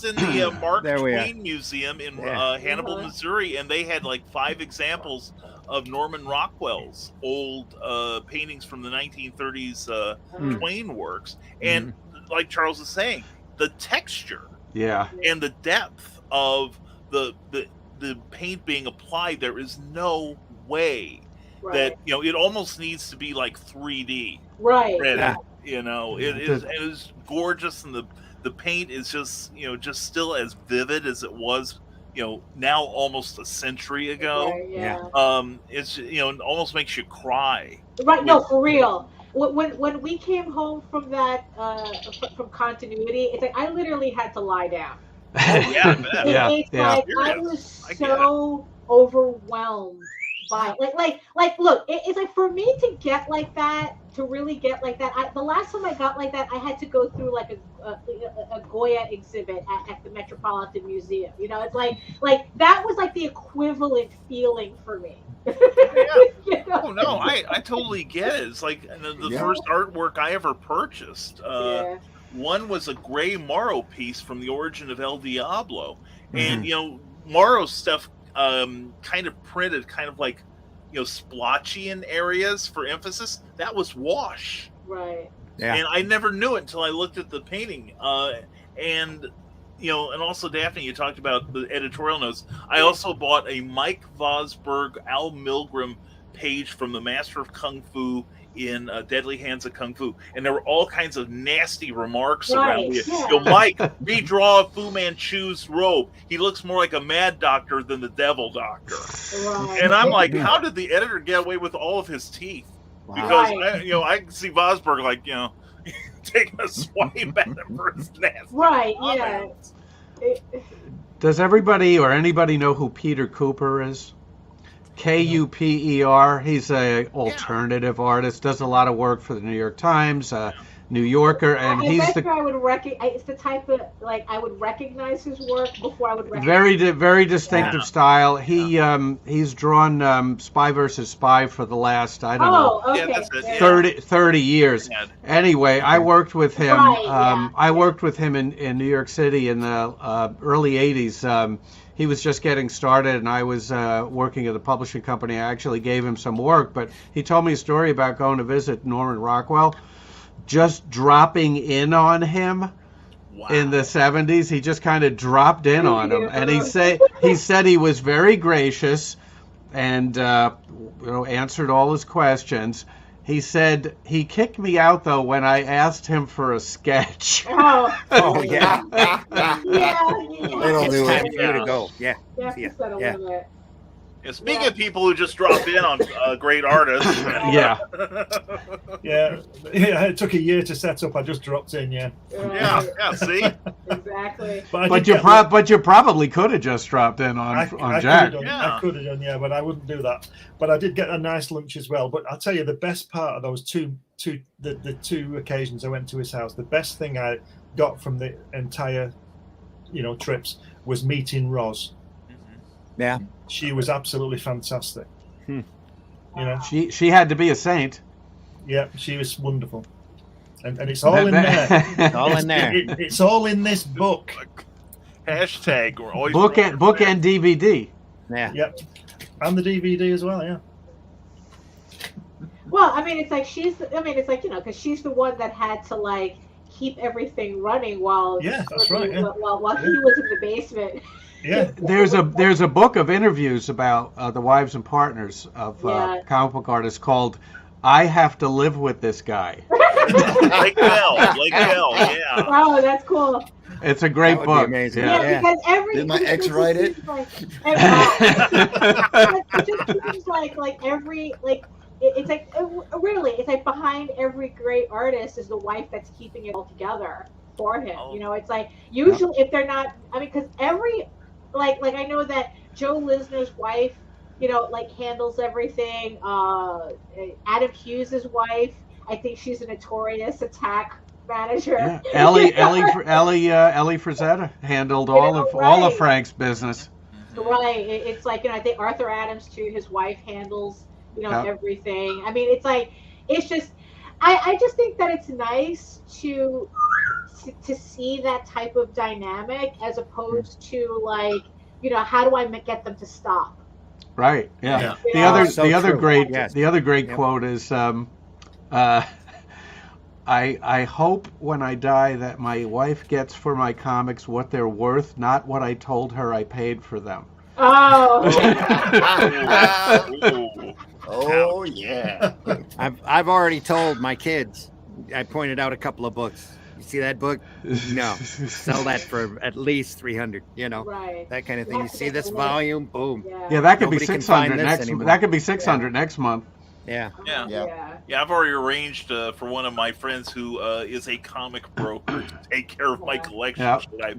[SPEAKER 3] in the Mark Twain Museum in Hannibal, Missouri, and they had like 5 examples of Norman Rockwell's old paintings from the 1930s Twain works, and like Charles is saying, the texture and the depth of the paint being applied, there is no way that it almost needs to be like 3D.
[SPEAKER 2] Right.
[SPEAKER 3] It is gorgeous, and the paint is just just still as vivid as it was now almost a century ago. It's it almost makes you cry.
[SPEAKER 2] Right. No, for real. When we came home from that from continuity, it's like I literally had to lie down. It's like I was so overwhelmed by look, it's like for me to get like that, to really get like that. The last time I got like that, I had to go through like a Goya exhibit at the Metropolitan Museum. It's like that was like the equivalent feeling for me.
[SPEAKER 3] Oh no, I totally get it. It's like the first artwork I ever purchased. One was a Gray Morrow piece from The Origin of El Diablo, and Morrow's stuff kind of printed kind of like splotchy in areas for emphasis. That was wash,
[SPEAKER 2] right?
[SPEAKER 3] And I never knew it until I looked at the painting. And also Daphne, you talked about the editorial notes. I also bought a Mike Vosburg, Al Milgram page from the Master of Kung Fu in Deadly Hands of Kung Fu, and there were all kinds of nasty remarks around it. Mike, redraw Fu Manchu's robe. He looks more like a mad doctor than the devil doctor. And I'm like, how did the editor get away with all of his teeth? Because I can see Vosburg like taking a swipe at him for his nasty comments.
[SPEAKER 6] Does everybody or anybody know who Peter Cooper is? Kuper. He's a alternative artist. Does a lot of work for the New York Times, New Yorker, and
[SPEAKER 2] I would it's the type of I would recognize his work before I would recognize.
[SPEAKER 6] Very distinctive style. He's drawn Spy versus Spy for the last 30 years. Anyway, I worked with him. I worked with him in New York City in the early 80s. He was just getting started, and I was working at the publishing company. I actually gave him some work, but he told me a story about going to visit Norman Rockwell, just dropping in on him in the 70s. He just kind of dropped in on him, and he said he was very gracious and answered all his questions. He said he kicked me out though when I asked him for a sketch.
[SPEAKER 1] Oh yeah.
[SPEAKER 5] It'll do it.
[SPEAKER 1] For you to go. Yeah.
[SPEAKER 3] Speaking of people who just dropped in on great artists.
[SPEAKER 4] It took a year to set up. I just dropped in.
[SPEAKER 3] See.
[SPEAKER 2] Exactly.
[SPEAKER 6] But you probably could have just dropped in on Jack.
[SPEAKER 4] I could have done, but I wouldn't do that. But I did get a nice lunch as well. But I'll tell you, the best part of those two occasions I went to his house, the best thing I got from the entire, trips was meeting Roz.
[SPEAKER 1] Yeah,
[SPEAKER 4] she was absolutely fantastic.
[SPEAKER 6] She had to be a saint.
[SPEAKER 4] Yeah, she was wonderful, and it's all in there.
[SPEAKER 1] It's all in there.
[SPEAKER 4] It's all in this book.
[SPEAKER 3] Hashtag we're always
[SPEAKER 6] book and DVD.
[SPEAKER 1] Yeah.
[SPEAKER 4] Yep, and the DVD as well. Yeah.
[SPEAKER 2] Well, I mean, it's like because she's the one that had to keep everything running while
[SPEAKER 4] that's right. Yeah.
[SPEAKER 2] While he was in the basement.
[SPEAKER 4] Yeah,
[SPEAKER 6] there's a book of interviews about the wives and partners of comic book artists called "I Have to Live with This Guy."
[SPEAKER 3] Lake Bell, yeah.
[SPEAKER 2] Wow, that's cool.
[SPEAKER 6] It's a great book.
[SPEAKER 1] Amazing.
[SPEAKER 2] Yeah, because
[SPEAKER 5] Did my ex write it?
[SPEAKER 2] It just seems like every it's like really it's like behind every great artist is the wife that's keeping it all together for him. You know, it's like usually if they're not, I mean, because every like I know that Joe Lisner's wife, you know, like handles everything. Adam Hughes' wife, I think she's a notorious attack manager.
[SPEAKER 6] Yeah. Ellie Frazetta handled all of Frank's business.
[SPEAKER 2] Right. It's like, you know, I think Arthur Adams too, his wife handles, you know, everything. I mean, it's like, it's just, I just think that it's nice to see that type of dynamic as opposed to like, you know, how do I get them to stop?
[SPEAKER 6] Right. Yeah. The other great quote is, I hope when I die that my wife gets for my comics what they're worth, not what I told her I paid for them.
[SPEAKER 2] Oh.
[SPEAKER 5] Oh yeah.
[SPEAKER 1] I've already told my kids. I pointed out a couple of books. You see that book? No. Sell that for at least 300, you know.
[SPEAKER 2] Right.
[SPEAKER 1] That kind of thing. You see this volume? Boom.
[SPEAKER 6] Yeah, that could be
[SPEAKER 1] Nobody can
[SPEAKER 6] 600
[SPEAKER 1] find this
[SPEAKER 6] next
[SPEAKER 1] anymore.
[SPEAKER 6] that could be 600 next month.
[SPEAKER 1] Yeah.
[SPEAKER 3] I've already arranged for one of my friends who is a comic broker to take care of my collection.
[SPEAKER 6] Yeah.
[SPEAKER 3] Should I,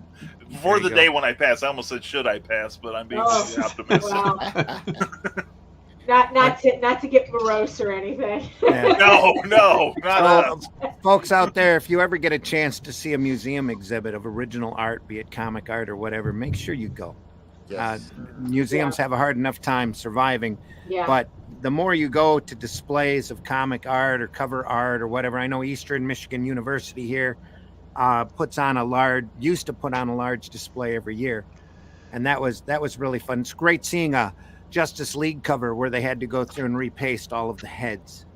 [SPEAKER 3] before the day when I pass, I almost said should I pass, but I'm being optimistic.
[SPEAKER 2] Wow. Not to get morose or anything.
[SPEAKER 1] Yeah.
[SPEAKER 3] No, not us.
[SPEAKER 1] Folks out there, if you ever get a chance to see a museum exhibit of original art, be it comic art or whatever, make sure you go.
[SPEAKER 5] Yes.
[SPEAKER 1] Museums have a hard enough time surviving, but the more you go to displays of comic art or cover art or whatever, I know Eastern Michigan University here used to put on a large display every year, and that was really fun. It's great seeing a Justice League cover where they had to go through and repaste all of the heads.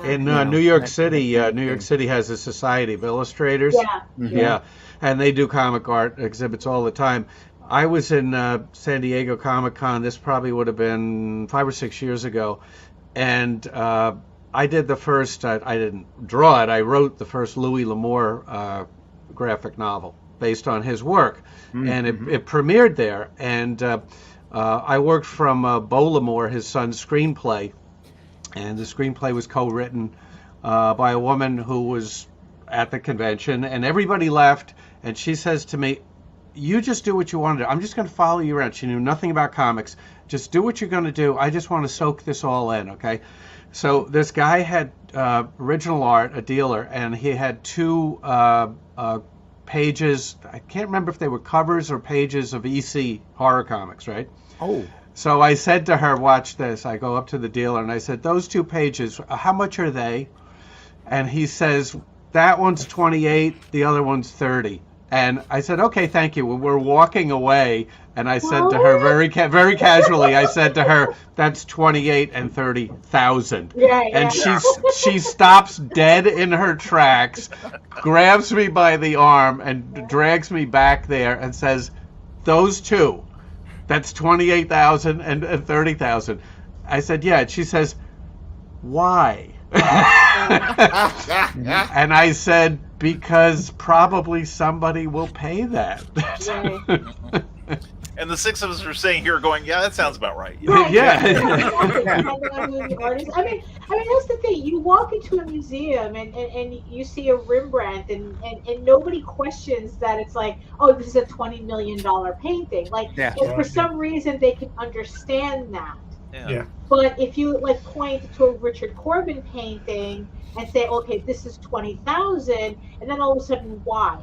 [SPEAKER 6] In New York City, New York City has a Society of Illustrators. Yeah, and they do comic art exhibits all the time. I was in San Diego Comic-Con. This probably would have been 5 or 6 years ago, and I did the first. I didn't draw it. I wrote the first Louis L'Amour graphic novel based on his work, and it premiered there. And I worked from Beau L'Amour, his son's screenplay, and the screenplay was co-written by a woman who was at the convention, and everybody left, and she says to me, "You just do what you want to do. I'm just going to follow you around." She knew nothing about comics. Just do what you're going to do. I just want to soak this all in, okay? So this guy had original art, a dealer, and he had 2 pages. I can't remember if they were covers or pages of EC horror comics, right?
[SPEAKER 1] Oh.
[SPEAKER 6] So I said to her, watch this. I go up to the dealer and I said, those 2 pages, how much are they? And he says, that one's 28, the other one's 30. And I said, okay, thank you. We're walking away. And I said to her very casually, I said to her, that's 28 and 30,000. And she stops dead in her tracks, grabs me by the arm and drags me back there and says, those 2, that's 28,000 and 30,000. I said, yeah. And she says, why? And I said, because probably somebody will pay that.
[SPEAKER 3] And the 6 of us are saying here going, yeah, that sounds about right.
[SPEAKER 6] Yeah.
[SPEAKER 2] I mean, that's the thing. You walk into a museum and you see a Rembrandt and nobody questions that it's like, oh, this is a $20 million painting. Like, if for some reason they can understand that.
[SPEAKER 4] Yeah.
[SPEAKER 2] But if you like point to a Richard Corbin painting and say, okay, this is 20,000, and then all of a sudden, why?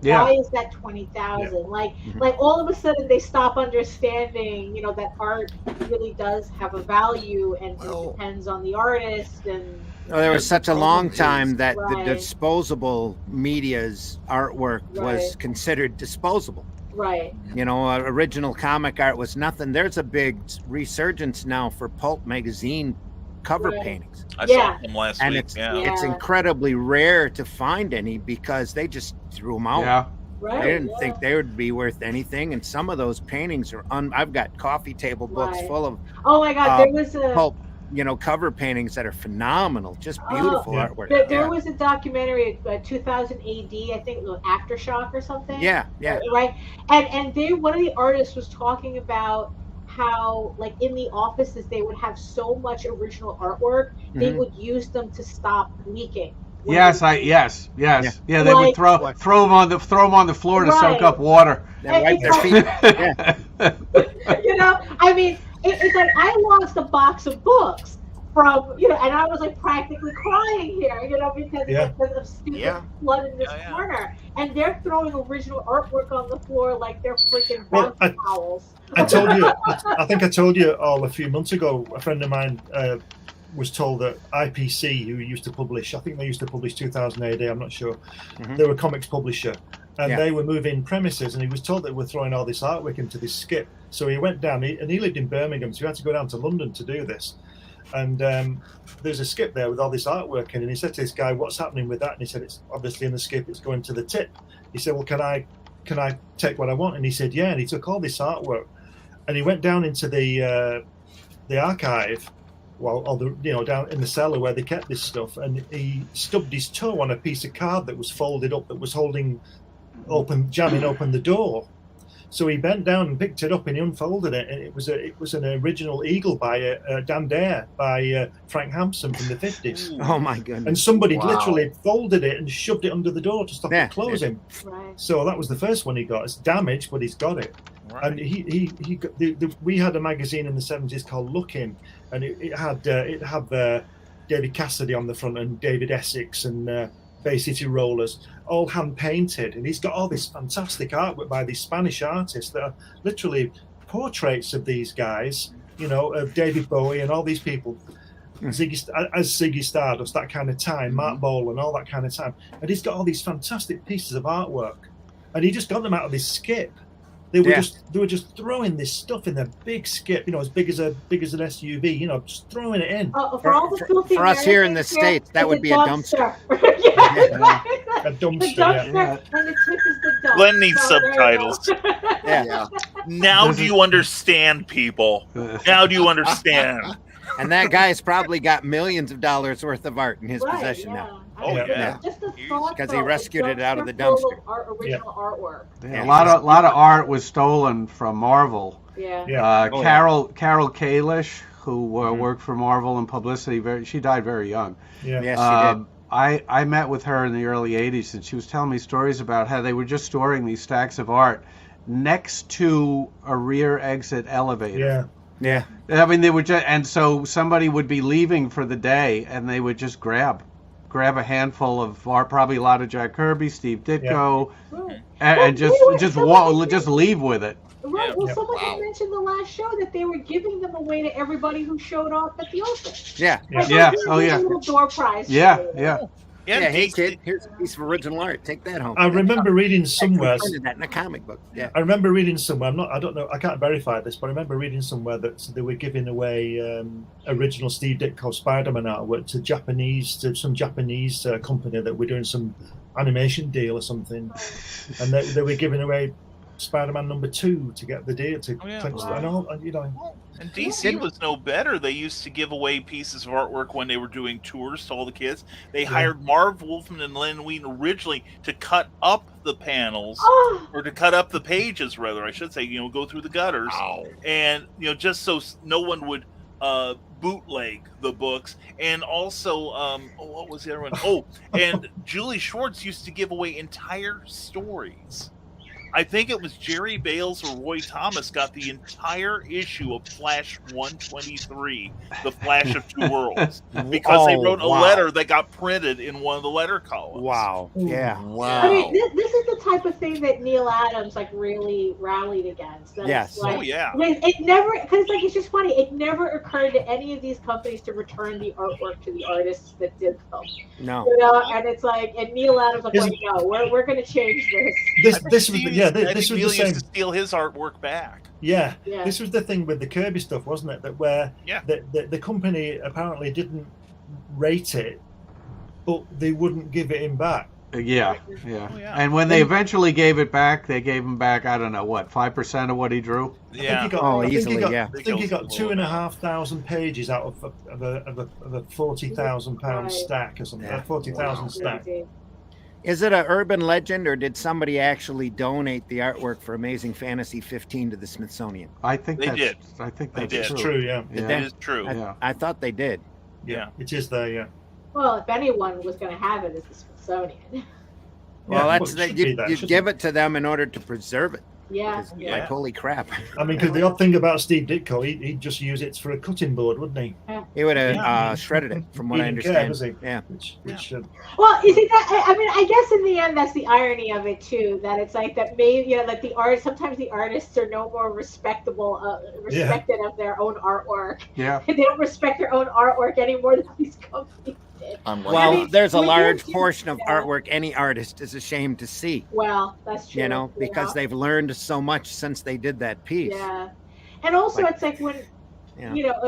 [SPEAKER 6] Yeah.
[SPEAKER 2] Why is that 20,000? Like all of a sudden they stop understanding, you know, that art really does have a value and it depends on the artist. And
[SPEAKER 1] there was such a long time that the disposable media's artwork was considered disposable.
[SPEAKER 2] Right.
[SPEAKER 1] You know, original comic art was nothing. There's a big resurgence now for pulp magazine cover paintings.
[SPEAKER 3] I saw them last
[SPEAKER 1] and
[SPEAKER 3] week.
[SPEAKER 1] It's incredibly rare to find any because they just threw them out.
[SPEAKER 6] Yeah.
[SPEAKER 2] Right,
[SPEAKER 1] they didn't think they would be worth anything, and some of those paintings are I've got coffee table books full of
[SPEAKER 2] oh my god, there was a
[SPEAKER 1] pulp cover paintings that are phenomenal, just beautiful artwork.
[SPEAKER 2] There was a documentary, 2000 AD, I think, Aftershock or something.
[SPEAKER 1] Yeah.
[SPEAKER 2] Right. And one of the artists was talking about how, like, in the offices, they would have so much original artwork, they would use them to stop leaking.
[SPEAKER 6] Yes. Yeah, they would throw them on the floor to soak up water.
[SPEAKER 1] They wipe their feet.
[SPEAKER 2] I mean, it's like I lost a box of books from, and I was like practically crying here, because of stupid flood in this corner. And they're throwing original artwork on the floor like they're freaking bouncy towels.
[SPEAKER 4] I think I told you all a few months ago, a friend of mine was told that IPC, who used to publish, I think they used to publish 2000 AD, I'm not sure, they were a comics publisher, and they were moving premises, and he was told that they were throwing all this artwork into this skip. So he went down, and he lived in Birmingham, so he had to go down to London to do this. And there's a skip there with all this artwork in, and he said to this guy, "What's happening with that?" And he said, "It's obviously in the skip, it's going to the tip." He said, "Well, can I take what I want?" And he said, "Yeah." And he took all this artwork, and he went down into the archive, down in the cellar where they kept this stuff, and he stubbed his toe on a piece of card that was folded up, that was jamming open the door. So he bent down and picked it up, and he unfolded it, and it was an original eagle by Dan Dare by Frank Hampson from the 50s.
[SPEAKER 1] Oh my goodness!
[SPEAKER 4] And somebody literally folded it and shoved it under the door to stop it closing.
[SPEAKER 2] Right.
[SPEAKER 4] So that was the first one he got. It's damaged, but he's got it. Right. And we had a magazine in the 70s called Looking, and it had David Cassidy on the front and David Essex and Bay City Rollers, all hand painted, and he's got all this fantastic artwork by these Spanish artists that are literally portraits of these guys, of David Bowie and all these people, Ziggy Stardust, that kind of time, Mark Bolan, all that kind of time, and he's got all these fantastic pieces of artwork, and he just got them out of this skip. They were just throwing this stuff in their big skip, as big as an SUV, just throwing it in.
[SPEAKER 1] For us here in the States, that would be a dumpster.
[SPEAKER 4] A dumpster.
[SPEAKER 2] And the tip is the dump.
[SPEAKER 3] Glenn needs subtitles. Now do you understand, people? Now do you understand?
[SPEAKER 1] And that guy's probably got millions of dollars worth of art in his possession now.
[SPEAKER 2] Just the thought,
[SPEAKER 1] because he rescued it out of the dumpster.
[SPEAKER 2] Original artwork.
[SPEAKER 6] A lot of art was stolen from Marvel. Carol Kalish, who worked for Marvel in publicity, she died very young.
[SPEAKER 1] Yes, she did.
[SPEAKER 6] I met with her in the early 80s, and she was telling me stories about how they were just storing these stacks of art next to a rear exit elevator.
[SPEAKER 1] Yeah.
[SPEAKER 6] I mean, they would just, and so somebody would be leaving for the day, and they would just grab a handful of art, probably a lot of Jack Kirby, Steve Ditko, and just leave with it.
[SPEAKER 2] Right. Well, someone had mentioned the last show that they were giving them away to everybody who showed up at the open.
[SPEAKER 6] A
[SPEAKER 2] little door prize.
[SPEAKER 1] Hey kid, here's a piece of original art. Take that home.
[SPEAKER 4] I remember reading somewhere
[SPEAKER 1] that in a comic book.
[SPEAKER 4] I remember reading somewhere. I don't know. I can't verify this, but I remember reading somewhere that they were giving away original Steve Ditko Spider-Man artwork to some Japanese company that were doing some animation deal or something, and they were giving away Spider-Man #2 to get the deal to and all,
[SPEAKER 3] and DC was no better. They used to give away pieces of artwork when they were doing tours to all the kids. They hired Marv Wolfman and Len Wein originally to cut up the panels or to cut up the pages, rather I should say, go through the gutters, and just so no one would bootleg the books. And also what was the other one? And Julie Schwartz used to give away entire stories. I think it was Jerry Bales or Roy Thomas got the entire issue of Flash 123, The Flash of Two Worlds, because they wrote a letter that got printed in one of the letter columns.
[SPEAKER 1] Wow. Yeah.
[SPEAKER 5] Wow.
[SPEAKER 2] I mean, this is the type of thing that Neil Adams really rallied against.
[SPEAKER 1] Yes.
[SPEAKER 2] It never, because it's just funny. It never occurred to any of these companies to return the artwork to the artists that did them.
[SPEAKER 1] No.
[SPEAKER 2] And it's and Neil Adams no, we're going to change this.
[SPEAKER 4] This was this was the same.
[SPEAKER 3] To steal his artwork back.
[SPEAKER 4] Yeah, this was the thing with the Kirby stuff, wasn't it? That where the company apparently didn't rate it, but they wouldn't give it him back.
[SPEAKER 6] Yeah.
[SPEAKER 3] Oh, yeah.
[SPEAKER 6] And when they eventually gave it back, they gave him back, I don't know, what, 5% of what he drew?
[SPEAKER 3] Yeah.
[SPEAKER 1] I think
[SPEAKER 4] he got 2,500 pages out of a 40,000 pound stack or something. 40,000 stack.
[SPEAKER 1] Is it an urban legend, or did somebody actually donate the artwork for Amazing Fantasy 15 to the Smithsonian?
[SPEAKER 6] I think
[SPEAKER 3] they did.
[SPEAKER 6] I think that's
[SPEAKER 4] It's true. Yeah,
[SPEAKER 3] it is true.
[SPEAKER 1] I thought they did.
[SPEAKER 4] Yeah, it is there. Yeah.
[SPEAKER 2] Well, if anyone was going to have it, it's the Smithsonian.
[SPEAKER 1] Well, you give it to them in order to preserve it.
[SPEAKER 2] Yeah.
[SPEAKER 1] Like, holy crap.
[SPEAKER 4] I mean, because the odd thing about Steve Ditko, he'd just use it for a cutting board, wouldn't he?
[SPEAKER 1] He would have shredded it, from what I understand.
[SPEAKER 4] Yeah.
[SPEAKER 2] Well, you see that? I mean, I guess in the end, that's the irony of it too. That it's like that. Maybe like the art. Sometimes the artists are no more respected of their own artwork.
[SPEAKER 6] Yeah.
[SPEAKER 2] They don't respect their own artwork any more than these companies.
[SPEAKER 1] Well, there's a large portion of artwork any artist is ashamed to see.
[SPEAKER 2] Well, that's true.
[SPEAKER 1] Because they've learned so much since they did that piece.
[SPEAKER 2] Yeah, and also it's like when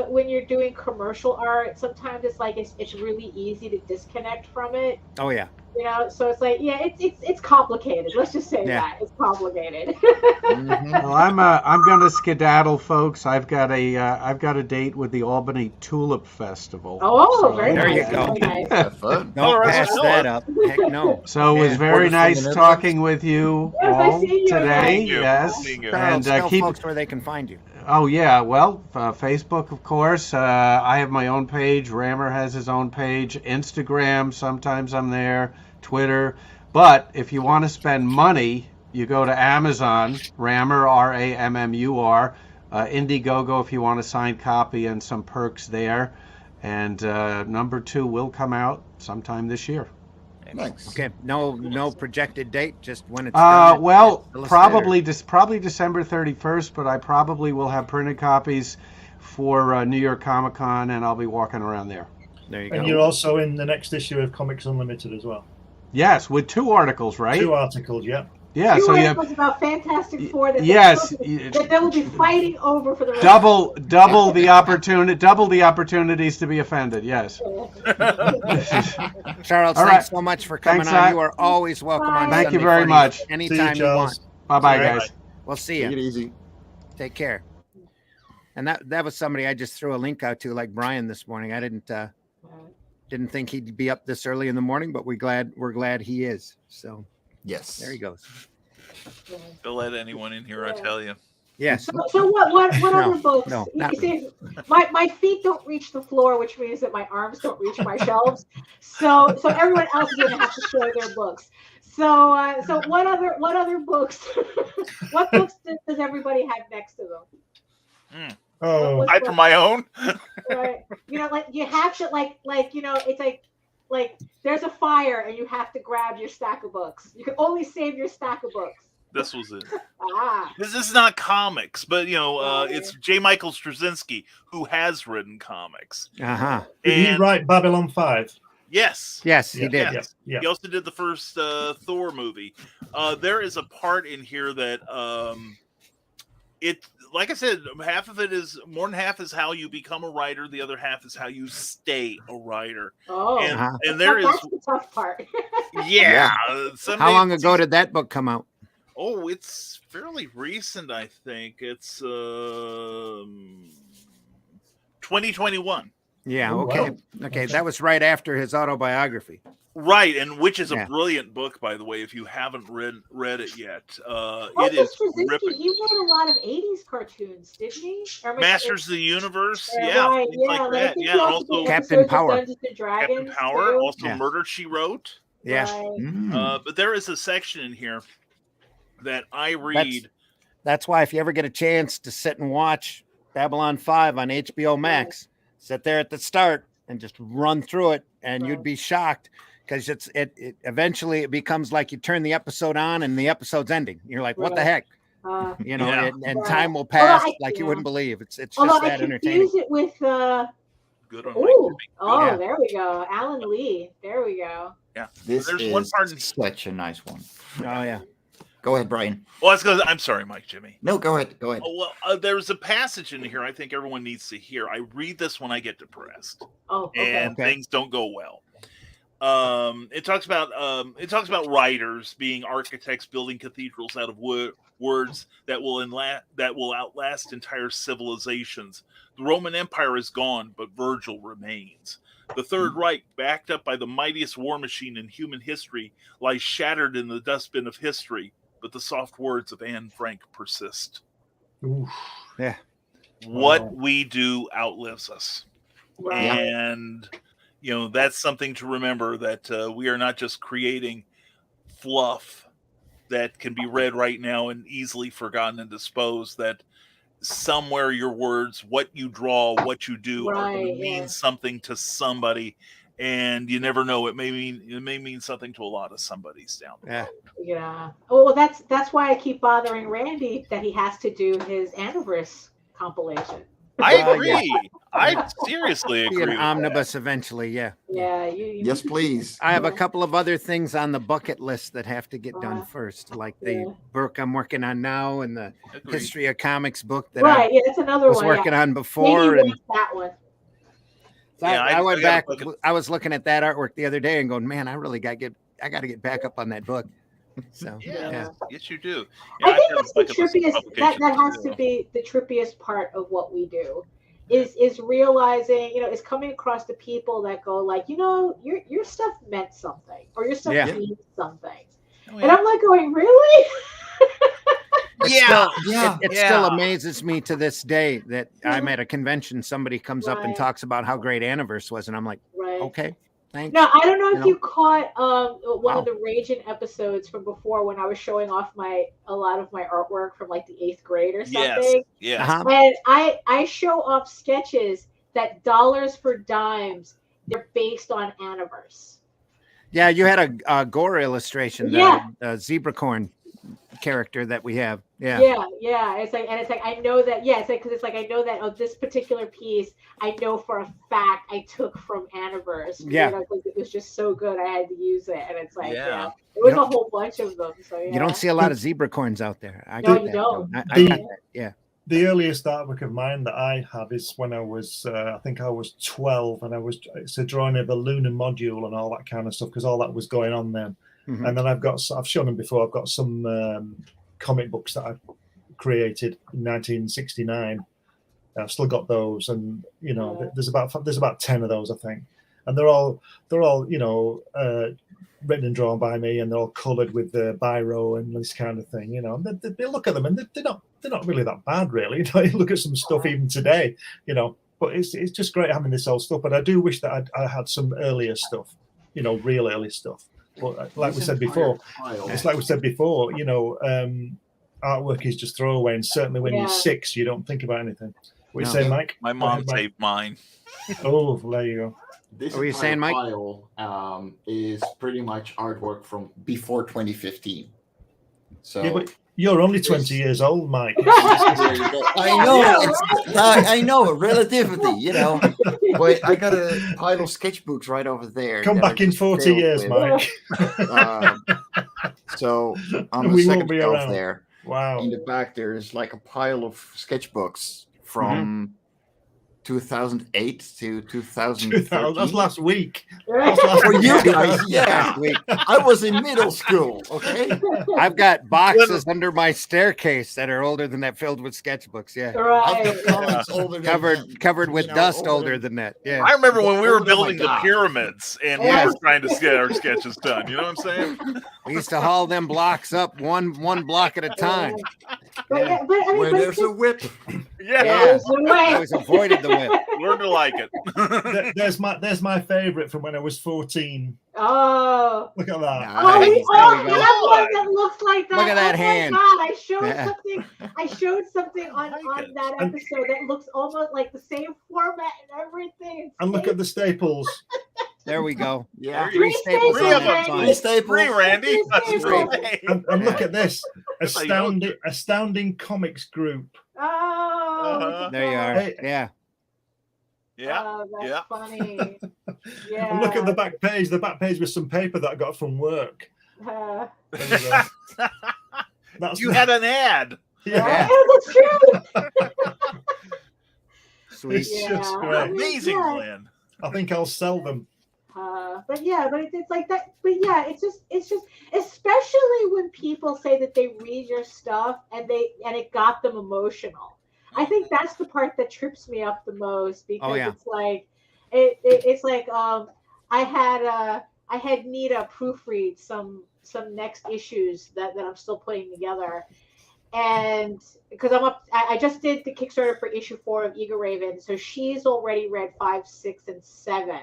[SPEAKER 2] when you're doing commercial art, sometimes it's like it's really easy to disconnect from it.
[SPEAKER 1] Oh yeah.
[SPEAKER 2] So it's like it's complicated. Let's just say that it's complicated.
[SPEAKER 6] Well, I'm gonna skedaddle, folks. I've got a date with the Albany Tulip Festival.
[SPEAKER 2] Oh, very
[SPEAKER 1] there
[SPEAKER 2] nice.
[SPEAKER 1] you go.
[SPEAKER 2] Nice.
[SPEAKER 1] Don't pass that up. Heck no.
[SPEAKER 6] So it was very nice talking with you all today. Yes,
[SPEAKER 1] and tell folks where they can find you.
[SPEAKER 6] Oh yeah, well, Facebook, of course. I have my own page. Rammer has his own page. Instagram, sometimes I'm there. Twitter. But if you want to spend money, you go to Amazon, Rammer, Rammur, Indiegogo if you want a signed copy and some perks there. And number 2 will come out sometime this year.
[SPEAKER 5] Nice.
[SPEAKER 1] Okay. No projected date, just when it's done.
[SPEAKER 6] Well, probably December 31st, but I probably will have printed copies for New York Comic Con, and I'll be walking around there.
[SPEAKER 1] There you go.
[SPEAKER 4] And you're also in the next issue of Comics Unlimited as well.
[SPEAKER 6] Yes, with 2 articles, right?
[SPEAKER 4] 2 articles, yeah.
[SPEAKER 6] Yeah,
[SPEAKER 2] so you have about Fantastic Four that that they will be fighting over for the rest
[SPEAKER 6] double the opportunities to be offended. Yes.
[SPEAKER 1] Charles, thanks so much for coming on. You are always welcome on.
[SPEAKER 6] Thank you very much.
[SPEAKER 1] Anytime you want.
[SPEAKER 6] Bye, guys.
[SPEAKER 1] We'll see you.
[SPEAKER 5] Take it easy.
[SPEAKER 1] Take care. And that was somebody I just threw a link out to, like Brian this morning. I didn't think he'd be up this early in the morning, but we're glad he is. So.
[SPEAKER 5] Yes.
[SPEAKER 1] There he goes.
[SPEAKER 3] Don't let anyone in here, I tell you.
[SPEAKER 1] Yes.
[SPEAKER 2] So what other books?
[SPEAKER 1] No,
[SPEAKER 2] you see, my feet don't reach the floor, which means that my arms don't reach my shelves. So everyone else is going to have to share their books. So what other books? What books does everybody have next to them?
[SPEAKER 3] I for my own.
[SPEAKER 2] Right. Like you have to like it's like there's a fire and you have to grab your stack of books. You can only save your stack of books.
[SPEAKER 3] This was it. This is not comics, but it's J. Michael Straczynski who has written comics.
[SPEAKER 4] Did he write Babylon 5?
[SPEAKER 3] Yes.
[SPEAKER 1] Yes, he did.
[SPEAKER 4] Yeah.
[SPEAKER 3] He also did the first Thor movie. There is a part in here that like I said, more than half is how you become a writer. The other half is how you stay a writer.
[SPEAKER 2] Oh,
[SPEAKER 3] and there is
[SPEAKER 2] the tough part.
[SPEAKER 3] Yeah.
[SPEAKER 1] How long ago did that book come out?
[SPEAKER 3] Oh, it's fairly recent, I think. It's 2021.
[SPEAKER 1] Yeah. Okay. Wow. Okay. That was right after his autobiography.
[SPEAKER 3] Right, and which is a brilliant book, by the way, if you haven't read it yet. It is terrific.
[SPEAKER 2] He wrote a lot of 80s cartoons, didn't he?
[SPEAKER 3] Masters of the Universe,
[SPEAKER 2] right,
[SPEAKER 3] like that. Yeah, and also
[SPEAKER 1] Captain Power.
[SPEAKER 3] Captain Power,
[SPEAKER 2] too.
[SPEAKER 3] also Murder, She Wrote.
[SPEAKER 1] Yeah.
[SPEAKER 2] Right.
[SPEAKER 3] But there is a section in here that I read.
[SPEAKER 1] That's why if you ever get a chance to sit and watch Babylon 5 on HBO Max, sit there at the start and just run through it, and you'd be shocked. Because it eventually it becomes like you turn the episode on and the episode's ending. You're like, what the heck? And time will pass like you wouldn't believe. It's just that entertaining.
[SPEAKER 2] Use it with
[SPEAKER 3] good on
[SPEAKER 2] there we go. Alan Lee. There we go.
[SPEAKER 3] Yeah.
[SPEAKER 5] There's one part such a nice one.
[SPEAKER 1] Oh yeah.
[SPEAKER 5] Go ahead, Brian.
[SPEAKER 3] Well, I'm sorry, Mike, Jimmy.
[SPEAKER 5] No, go ahead.
[SPEAKER 3] Oh, well, there's a passage in here I think everyone needs to hear. I read this when I get depressed.
[SPEAKER 2] Oh, okay.
[SPEAKER 3] And things don't go well. It talks about writers being architects building cathedrals out of words that will outlast entire civilizations. The Roman Empire is gone, but Virgil remains. The Third Reich, backed up by the mightiest war machine in human history, lies shattered in the dustbin of history, but the soft words of Anne Frank persist.
[SPEAKER 4] Oof.
[SPEAKER 1] Yeah.
[SPEAKER 3] What we do outlives us.
[SPEAKER 2] Right.
[SPEAKER 3] And that's something to remember, that we are not just creating fluff that can be read right now and easily forgotten and disposed, that somewhere your words, what you draw, what you do are going to mean something to somebody, and you never know, it may mean something to a lot of somebody's down the road.
[SPEAKER 2] Yeah. Oh, well, that's why I keep bothering Randy that he has to do his Anniversary compilation.
[SPEAKER 3] I agree. I seriously agree.
[SPEAKER 1] Be an omnibus eventually, yeah.
[SPEAKER 2] Yeah.
[SPEAKER 5] Yes, please.
[SPEAKER 1] I have a couple of other things on the bucket list that have to get done first, like the book I'm working on now and the History of Comics book that I
[SPEAKER 2] that's another
[SPEAKER 1] was
[SPEAKER 2] one,
[SPEAKER 1] working on before.
[SPEAKER 2] Maybe that one.
[SPEAKER 1] So I went back. I was looking at that artwork the other day and going, man, I got to get back up on that book. So
[SPEAKER 3] yes, you do.
[SPEAKER 2] I think that's the trippiest. That has to be the trippiest part of what we do, is realizing, is coming across the people that go like, your stuff meant something, or your stuff means something, and I'm like going, really?
[SPEAKER 1] It still amazes me to this day that I'm at a convention, somebody comes up and talks about how great Anniversary was, and I'm like, okay. Thanks.
[SPEAKER 2] Now, I don't know if you caught one of the Ragin episodes from before when I was showing off a lot of my artwork from like the 8th grade or something.
[SPEAKER 3] Yes.
[SPEAKER 2] And I show off sketches that dollars for dimes, they're based on Anniversary.
[SPEAKER 1] Yeah, you had a gore illustration, the zebra corn character that we have. Yeah.
[SPEAKER 2] It's like I know that. Because I know that this particular piece, I know for a fact I took from Anniversary.
[SPEAKER 1] Yeah,
[SPEAKER 2] because it was just so good, I had to use it, and it's like, it was a whole bunch of them. So
[SPEAKER 1] you don't see a lot of zebra corns out there. I
[SPEAKER 2] no,
[SPEAKER 1] get
[SPEAKER 2] you
[SPEAKER 1] that.
[SPEAKER 2] don't.
[SPEAKER 1] I got that. Yeah.
[SPEAKER 4] The earliest artwork of mine that I have is when I was, I think I was 12, and it's a drawing of the lunar module and all that kind of stuff, because all that was going on then. Mm-hmm. And then I've shown them before. I've got some comic books that I created in 1969. I've still got those, and there's about 10 of those, I think, and they're all written and drawn by me, and they're all coloured with the biro and this kind of thing. They look at them, and they're not really that bad, really. You look at some stuff even today, but it's just great having this old stuff. But I do wish that I had some earlier stuff, real early stuff. But like we said before, artwork is just throwaway, and certainly when you're 6, you don't think about anything. What you say, Mike?
[SPEAKER 3] My mom saved mine.
[SPEAKER 4] Oh, there you go.
[SPEAKER 5] This
[SPEAKER 1] what were you saying, Mike?
[SPEAKER 5] Pile is pretty much artwork from before 2015. So
[SPEAKER 4] but you're only 20 years old, Mike.
[SPEAKER 5] I know, relativity, But I got a pile of sketchbooks right over there.
[SPEAKER 4] Come back in 40 years, Mike.
[SPEAKER 5] So on the second shelf
[SPEAKER 4] around.
[SPEAKER 5] there,
[SPEAKER 4] wow.
[SPEAKER 5] In the back, there's like a pile of sketchbooks from 2008 to 2013.
[SPEAKER 4] That's last week.
[SPEAKER 5] For you guys, yeah. I was in middle school, okay?
[SPEAKER 1] I've got boxes under my staircase that are older than that, filled with sketchbooks,
[SPEAKER 2] Right.
[SPEAKER 1] covered with dust older than that. Yeah.
[SPEAKER 3] I remember when we were building the pyramids and we were trying to get our sketches done. You know what I'm saying?
[SPEAKER 1] We used to haul them blocks up one block at a time.
[SPEAKER 2] But
[SPEAKER 5] where there's a whip.
[SPEAKER 1] I always avoided the whip.
[SPEAKER 3] Learn to like it.
[SPEAKER 4] There's my favorite from when I was 14.
[SPEAKER 2] Oh,
[SPEAKER 4] look at that!
[SPEAKER 2] That one that looks like that.
[SPEAKER 1] Look at that hand.
[SPEAKER 2] My God, I showed something on that episode that looks almost like the same format and everything.
[SPEAKER 4] And look at the staples.
[SPEAKER 1] There we go.
[SPEAKER 5] Yeah,
[SPEAKER 2] three staples.
[SPEAKER 3] Three, Randy. That's great.
[SPEAKER 4] And look at this astounding comics group.
[SPEAKER 2] Oh,
[SPEAKER 1] there you are.
[SPEAKER 4] Hey.
[SPEAKER 3] Yeah.
[SPEAKER 2] That's funny. Yeah.
[SPEAKER 4] And look at the back page. The back page with some paper that I got from work.
[SPEAKER 3] You had an ad.
[SPEAKER 2] Yeah, that's true.
[SPEAKER 1] Sweet.
[SPEAKER 4] It's just great.
[SPEAKER 3] Amazing, Glenn.
[SPEAKER 4] I think I'll sell them.
[SPEAKER 2] But it's like that. But yeah, it's just especially when people say that they read your stuff and it got them emotional. I think that's the part that trips me up the most because it's like it's like I had Nita proofread some next issues that I'm still putting together. And because I just did the Kickstarter for issue 4 of Eager Raven, so she's already read 5, 6, and 7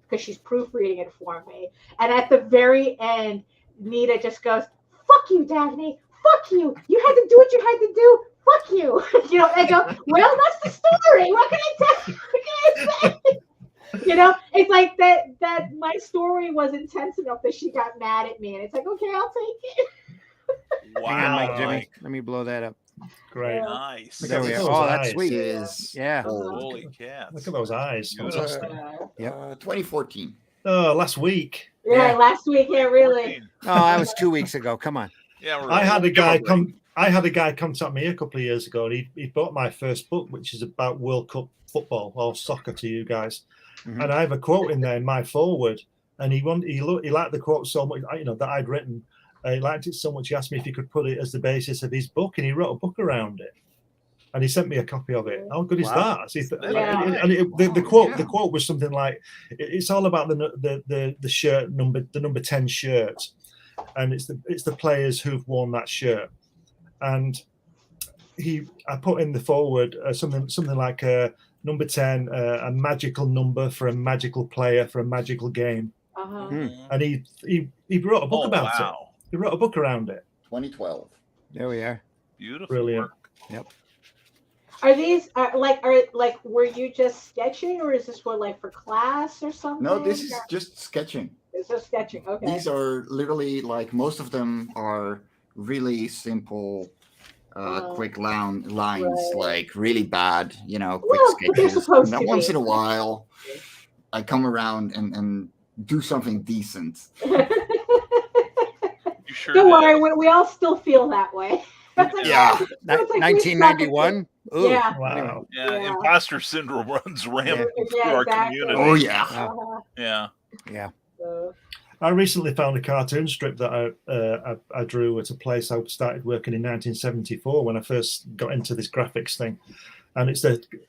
[SPEAKER 2] because she's proofreading it for me. And at the very end, Nita just goes, "Fuck you, Daphne! Fuck you! You had to do what you had to do. Fuck you!" You know, and I go, "Well, that's the story. What can I tell? What can I say?" You know, it's like that my story was intense enough that she got mad at me, and it's like, okay, I'll take it.
[SPEAKER 3] Wow.
[SPEAKER 1] Hang on, Mike, Jimmy. Let me blow that up.
[SPEAKER 4] Great.
[SPEAKER 3] Nice.
[SPEAKER 1] There we are. Oh, that's sweet.
[SPEAKER 5] Yeah.
[SPEAKER 3] Holy cats.
[SPEAKER 4] Look at those eyes. Fantastic.
[SPEAKER 5] 2014.
[SPEAKER 4] Oh, last week.
[SPEAKER 2] Yeah, last week. Yeah, really.
[SPEAKER 1] Oh, that was 2 weeks ago. Come on.
[SPEAKER 3] Yeah,
[SPEAKER 4] I had a guy contact me a couple of years ago, and he bought my first book, which is about World Cup football or soccer to you guys. Mm-hmm. And I have a quote in there in my foreword, and he liked the quote so much, that I'd written. He liked it so much. He asked me if he could put it as the basis of his book, and he wrote a book around it. And he sent me a copy of it. How good is that? The quote was something like, "It's all about the shirt number, the number 10 shirt, and it's the players who've worn that shirt." And I put in the foreword something like number 10, a magical number for a magical player for a magical game. And he wrote a book about it. He wrote a book around it.
[SPEAKER 5] 2012.
[SPEAKER 1] There we are.
[SPEAKER 3] Beautiful.
[SPEAKER 4] Brilliant.
[SPEAKER 3] Work.
[SPEAKER 1] Yep.
[SPEAKER 2] Are these were you just sketching, or is this for class or something?
[SPEAKER 5] No, this is just sketching.
[SPEAKER 2] It's just sketching. Okay.
[SPEAKER 5] These are literally most of them are really simple, quick lines, like really bad, quick sketches. And once in a while, I come around and do something decent.
[SPEAKER 3] Sure
[SPEAKER 2] don't worry, we all still feel that way.
[SPEAKER 5] Yeah.
[SPEAKER 1] 1991. Ooh.
[SPEAKER 2] Yeah.
[SPEAKER 4] Wow.
[SPEAKER 3] Yeah. Imposter syndrome runs rampant through our community.
[SPEAKER 5] Oh yeah.
[SPEAKER 3] Yeah.
[SPEAKER 4] I recently found a cartoon strip that I drew at a place I started working in 1974 when I first got into this graphics thing. And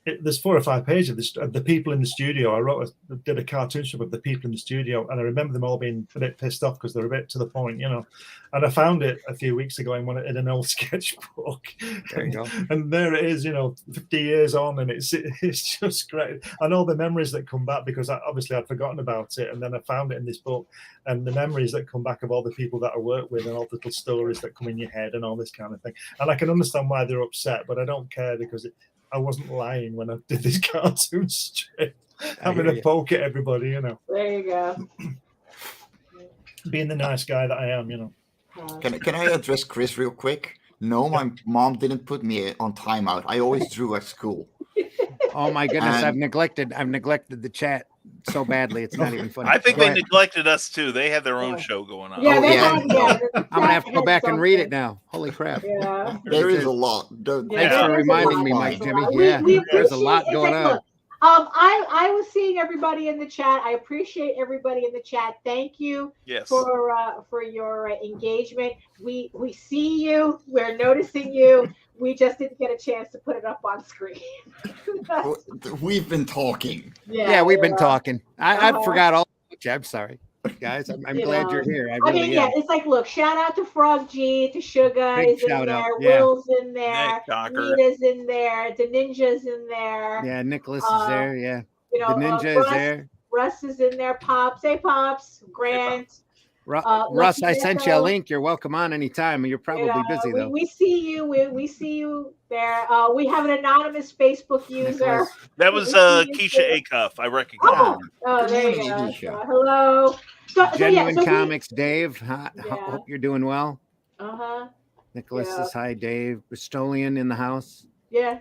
[SPEAKER 4] there's 4 or 5 pages of the people in the studio. Did a cartoon strip of the people in the studio, and I remember them all being a bit pissed off because they're a bit to the point, And I found it a few weeks ago in an old sketchbook.
[SPEAKER 1] There you go.
[SPEAKER 4] And there it is, 50 years on, and it's just great. And all the memories that come back, because obviously I'd forgotten about it, and then I found it in this book, and the memories that come back of all the people that I work with, and all the little stories that come in your head, and all this kind of thing. And I can understand why they're upset, but I don't care because I wasn't lying when I did this cartoon strip. Having a poke at everybody,
[SPEAKER 2] There you go.
[SPEAKER 4] Being the nice guy that I am,
[SPEAKER 5] Can I address Chris real quick? No, my mom didn't put me on timeout. I always drew at school.
[SPEAKER 1] Oh my goodness, I've neglected the chat so badly. It's not even funny.
[SPEAKER 3] I think they neglected us too. They had their own show going on.
[SPEAKER 2] Yeah,
[SPEAKER 1] I'm gonna have to go back and read it now. Holy crap!
[SPEAKER 5] Yeah. There is a lot.
[SPEAKER 1] Thanks for reminding me, Mike, Jimmy. Yeah, there's a lot going on.
[SPEAKER 2] I was seeing everybody in the chat. I appreciate everybody in the chat. Thank you for your engagement. We see you. We're noticing you. We just didn't get a chance to put it up on screen.
[SPEAKER 5] We've been talking.
[SPEAKER 1] Yeah, we've been talking. I forgot all. I'm sorry, guys. I'm glad you're here. I mean,
[SPEAKER 2] it's like, look, shout out to Frog G, to Sugar is in there, Will's in there, Nita's in there, the Ninja's in there.
[SPEAKER 1] Yeah, Nicholas is there. Yeah, the Ninja is there.
[SPEAKER 2] Russ is in there. Pops, hey Pops, Grant.
[SPEAKER 1] Russ, I sent you a link. You're welcome on anytime. You're probably busy though.
[SPEAKER 2] We see you. We see you there. We have an anonymous Facebook user.
[SPEAKER 3] That was Keisha Acuff. I recognize.
[SPEAKER 2] Oh, there you go. Hello.
[SPEAKER 1] Genuine Comics, Dave. Hope you're doing well. Nicholas says hi, Dave. Bristolian in the house.
[SPEAKER 2] Yeah.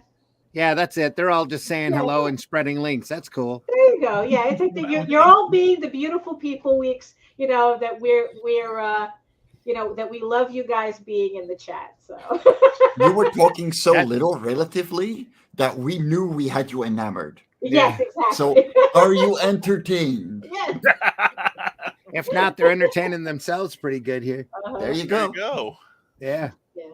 [SPEAKER 1] Yeah, that's it. They're all just saying hello and spreading links. That's cool.
[SPEAKER 2] There you go. Yeah, it's like you're all being the beautiful people that that we love you guys being in the chat. So
[SPEAKER 5] you were talking so little relatively that we knew we had you enamored.
[SPEAKER 2] Yes, exactly.
[SPEAKER 5] So, are you entertained?
[SPEAKER 2] Yes.
[SPEAKER 1] If not, they're entertaining themselves pretty good here.
[SPEAKER 5] There you go.
[SPEAKER 1] Yeah.
[SPEAKER 2] Yeah.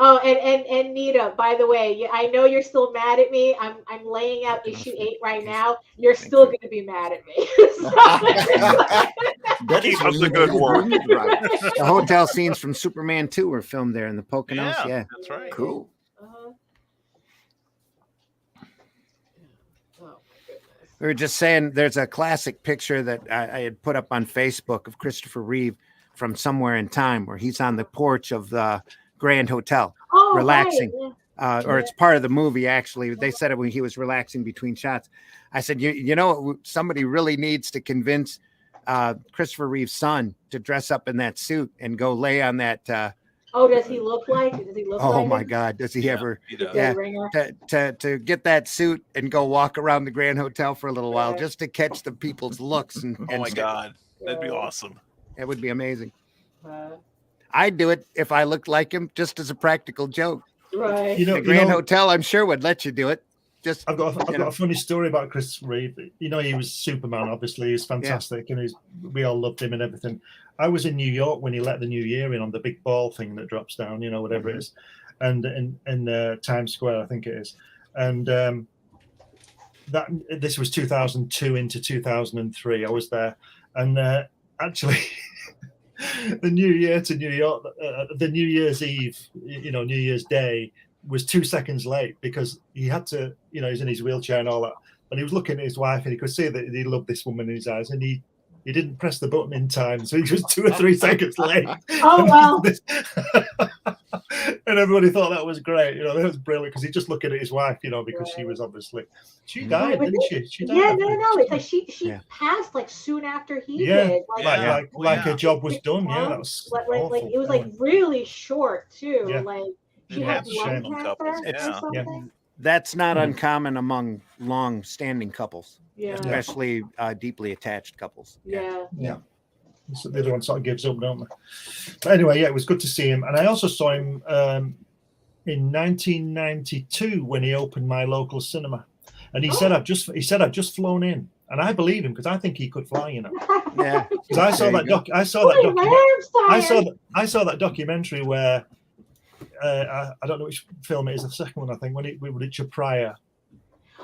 [SPEAKER 2] Oh, and Nita, by the way, I know you're still mad at me. I'm laying out issue 8 right now. You're still going to be mad at me.
[SPEAKER 3] Keep up the good work.
[SPEAKER 1] The hotel scenes from Superman 2 were filmed there in the Poconos. Yeah,
[SPEAKER 3] that's right.
[SPEAKER 5] Cool.
[SPEAKER 1] We were just saying there's a classic picture that I had put up on Facebook of Christopher Reeve from Somewhere in Time, where he's on the porch of the Grand Hotel, relaxing.
[SPEAKER 2] Right.
[SPEAKER 1] Or it's part of the movie, actually. They said it when he was relaxing between shots. I said, you know, somebody really needs to convince Christopher Reeve's son to dress up in that suit and go lay on that.
[SPEAKER 2] Does he look like?
[SPEAKER 1] Oh my God, does he ever? To get that suit and go walk around the Grand Hotel for a little while just to catch the people's looks. And
[SPEAKER 3] oh my God, that'd be awesome.
[SPEAKER 1] It would be amazing. I'd do it if I looked like him, just as a practical joke.
[SPEAKER 2] Right.
[SPEAKER 1] The Grand Hotel, I'm sure, would let you do it. Just
[SPEAKER 4] I've got a funny story about Chris Reeve. You know, he was Superman. Obviously, he's fantastic, and we all loved him and everything. I was in New York when he let the New Year in on the big ball thing that drops down. You know, whatever it is, and in Times Square, I think it is, and that this was 2002 into 2003. I was there, and actually. The New Year to New York, the New Year's Eve, New Year's Day was 2 seconds late because he had to, he's in his wheelchair and all that. And he was looking at his wife and he could see that he loved this woman in his eyes, and he didn't press the button in time, so he was 2 or 3 seconds late.
[SPEAKER 2] Oh wow!
[SPEAKER 4] And everybody thought that was great. That was brilliant because he just looked at his wife, because she was obviously she died, didn't she? She died.
[SPEAKER 2] Yeah, no. It's like she passed like soon after he did.
[SPEAKER 4] Like her job was done. Yeah, that was
[SPEAKER 2] like it was like really short too.
[SPEAKER 4] Yeah.
[SPEAKER 2] Like she had lung cancer or something.
[SPEAKER 1] That's not uncommon among long-standing couples,
[SPEAKER 2] Yeah.
[SPEAKER 1] especially deeply attached couples.
[SPEAKER 2] Yeah.
[SPEAKER 4] So the other one sort of gives up, don't they? But anyway, it was good to see him. And I also saw him in 1992 when he opened my local cinema. And he said I've just flown in. And I believe him because I think he could fly,
[SPEAKER 1] Yeah.
[SPEAKER 4] Because I saw that documentary where I don't know which film it is, the second one, I think, when with Richard Pryor.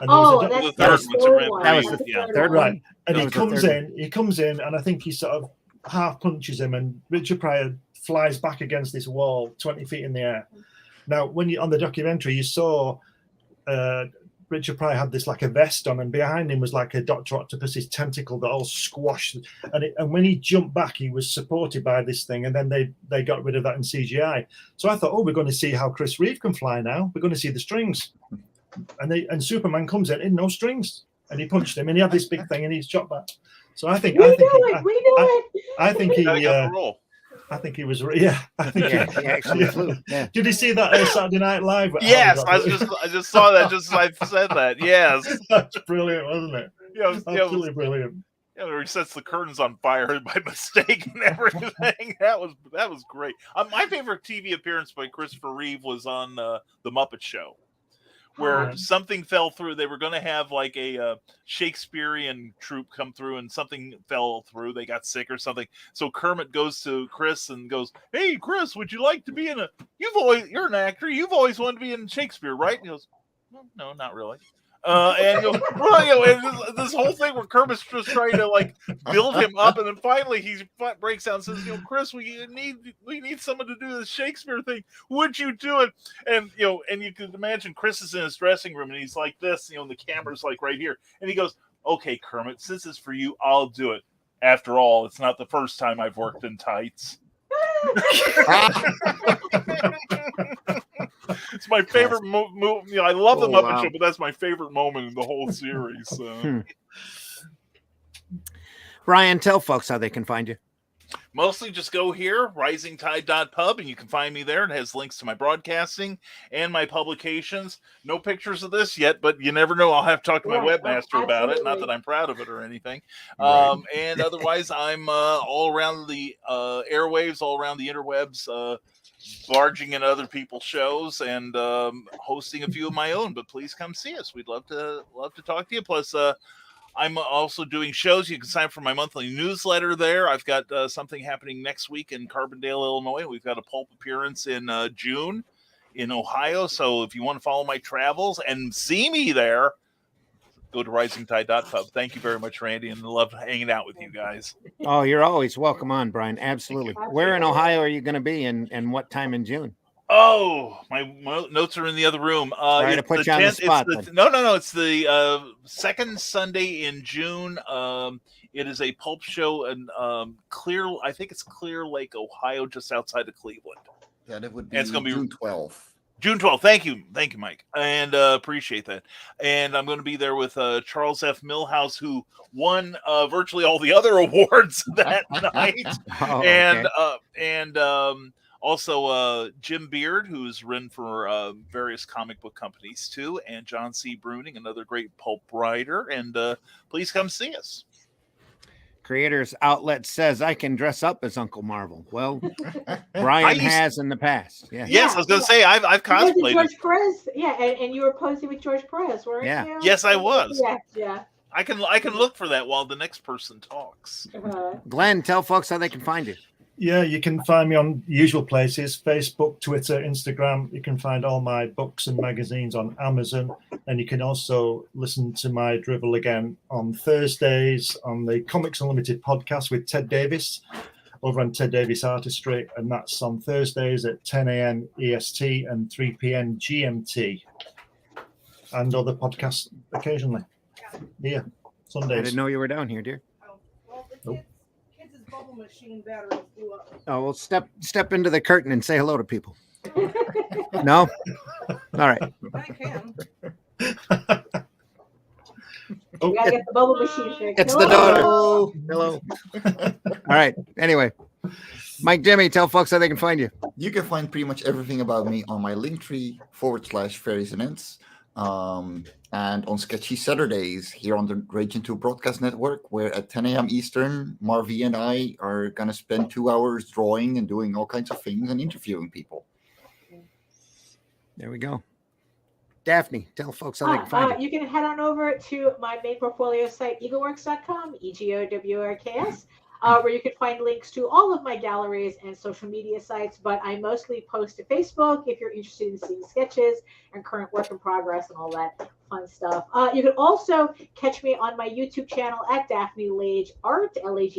[SPEAKER 2] And that's the third one.
[SPEAKER 1] That was the third
[SPEAKER 4] right.
[SPEAKER 1] one.
[SPEAKER 4] And he comes in, and I think he sort of half punches him, and Richard Pryor flies back against this wall 20 feet in the air. Now, when you on the documentary, you saw Richard Pryor had this like a vest on, and behind him was like a Dr. Octopus's tentacle that all squashed. And when he jumped back, he was supported by this thing, and then they got rid of that in CGI. So I thought, we're going to see how Chris Reeve can fly now. We're going to see the strings. And Superman comes in no strings, and he punched him, and he had this big thing, and he's shot back. So I think I think he was he
[SPEAKER 1] actually flew. Yeah.
[SPEAKER 4] Did you see that Saturday Night Live?
[SPEAKER 3] Yes, I just saw that just as I said that. Yes,
[SPEAKER 4] that's brilliant, wasn't it?
[SPEAKER 3] Yeah,
[SPEAKER 4] absolutely brilliant.
[SPEAKER 3] Yeah, where he sets the curtains on fire by mistake and everything. That was great. My favorite TV appearance by Christopher Reeve was on the Muppet Show, where something fell through. They were going to have like a Shakespearean troupe come through, and something fell through. They got sick or something. So Kermit goes to Chris and goes, "Hey, Chris, would you like to be in you're an actor. You've always wanted to be in Shakespeare, right?" And he goes, "No, not really." And this whole thing where Kermit's just trying to like build him up, and then finally he breaks down and says, "Chris, we need someone to do this Shakespeare thing. Would you do it?" And and you can imagine Chris is in his dressing room and he's like this, and the camera's like right here, and he goes, "Okay, Kermit, since it's for you, I'll do it. After all, it's not the first time I've worked in tights." It's my favorite movie. I love the Muppet Show, but that's my favorite moment in the whole series. So.
[SPEAKER 1] Ryan, tell folks how they can find you.
[SPEAKER 3] Mostly just go here, risingtide.pub, and you can find me there. It has links to my broadcasting and my publications. No pictures of this yet, but you never know. I'll have to talk to my webmaster about it. Not that I'm proud of it or anything. Right. And otherwise, I'm all around the airwaves, all around the interwebs. barging in other people's shows and hosting a few of my own. But please come see us. We'd love to talk to you. Plus, I'm also doing shows. You can sign up for my monthly newsletter there. I've got something happening next week in Carbondale, Illinois. We've got a pulp appearance in June in Ohio. So if you want to follow my travels and see me there, go to risingtide.pub. Thank you very much, Randy, and I love hanging out with you guys.
[SPEAKER 1] Oh, you're always welcome on, Brian. Absolutely. Where in Ohio are you going to be and what time in June?
[SPEAKER 3] Oh, my notes are in the other room.
[SPEAKER 1] Sorry to put you on the spot.
[SPEAKER 3] No. It's the second Sunday in June. It is a pulp show in I think it's Clear Lake, Ohio, just outside of Cleveland.
[SPEAKER 5] Yeah, that would be,
[SPEAKER 3] it's going to be
[SPEAKER 5] June 12th.
[SPEAKER 3] June 12th. Thank you, Mike, and appreciate that. And I'm going to be there with Charles F. Millhouse, who won virtually all the other awards that night, and also Jim Beard, who's written for various comic book companies too, and John C. Bruning, another great pulp writer. And please come see us.
[SPEAKER 1] Creators Outlet says I can dress up as Uncle Marvel. Well, Brian has in the past. Yeah.
[SPEAKER 3] Yes, I was going to say I've cosplayed
[SPEAKER 2] George Perez. Yeah, and you were posing with George Perez, weren't you?
[SPEAKER 3] Yes, I was.
[SPEAKER 2] Yeah.
[SPEAKER 3] I can look for that while the next person talks.
[SPEAKER 1] Glenn, tell folks how they can find you.
[SPEAKER 4] Yeah, you can find me on usual places: Facebook, Twitter, Instagram. You can find all my books and magazines on Amazon, and you can also listen to my drivel again on Thursdays on the Comics Unlimited podcast with Ted Davis over on Ted Davis Artistry, and that's on Thursdays at 10 a.m. EST and 3 p.m. GMT, and other podcasts occasionally. Yeah, Sundays.
[SPEAKER 1] I didn't know you were down here, dear.
[SPEAKER 4] Nope.
[SPEAKER 8] Bubble machine batteries blew up.
[SPEAKER 1] Oh, well, step into the curtain and say hello to people. No? All right.
[SPEAKER 8] I can.
[SPEAKER 2] We gotta get the bubble machine fixed.
[SPEAKER 1] It's the daughter. Hello. All right. Anyway, Mike Jimmy, tell folks how they can find you.
[SPEAKER 5] You can find pretty much everything about me on my Linktree /Fairies and Ents. And on Sketchy Saturdays here on the Ragin 2 Broadcast Network, where at 10 a.m. Eastern, Marvy and I are going to spend 2 hours drawing and doing all kinds of things and interviewing people.
[SPEAKER 1] There we go. Daphne, tell folks how they can find you.
[SPEAKER 2] You can head on over to my main portfolio site, egoworks.com, EGOWRKS, where you can find links to all of my galleries and social media sites, but I mostly post to Facebook if you're interested in seeing sketches and current work in progress and all that fun stuff. You can also catch me on my YouTube channel at Daphne Lage Art, Lage,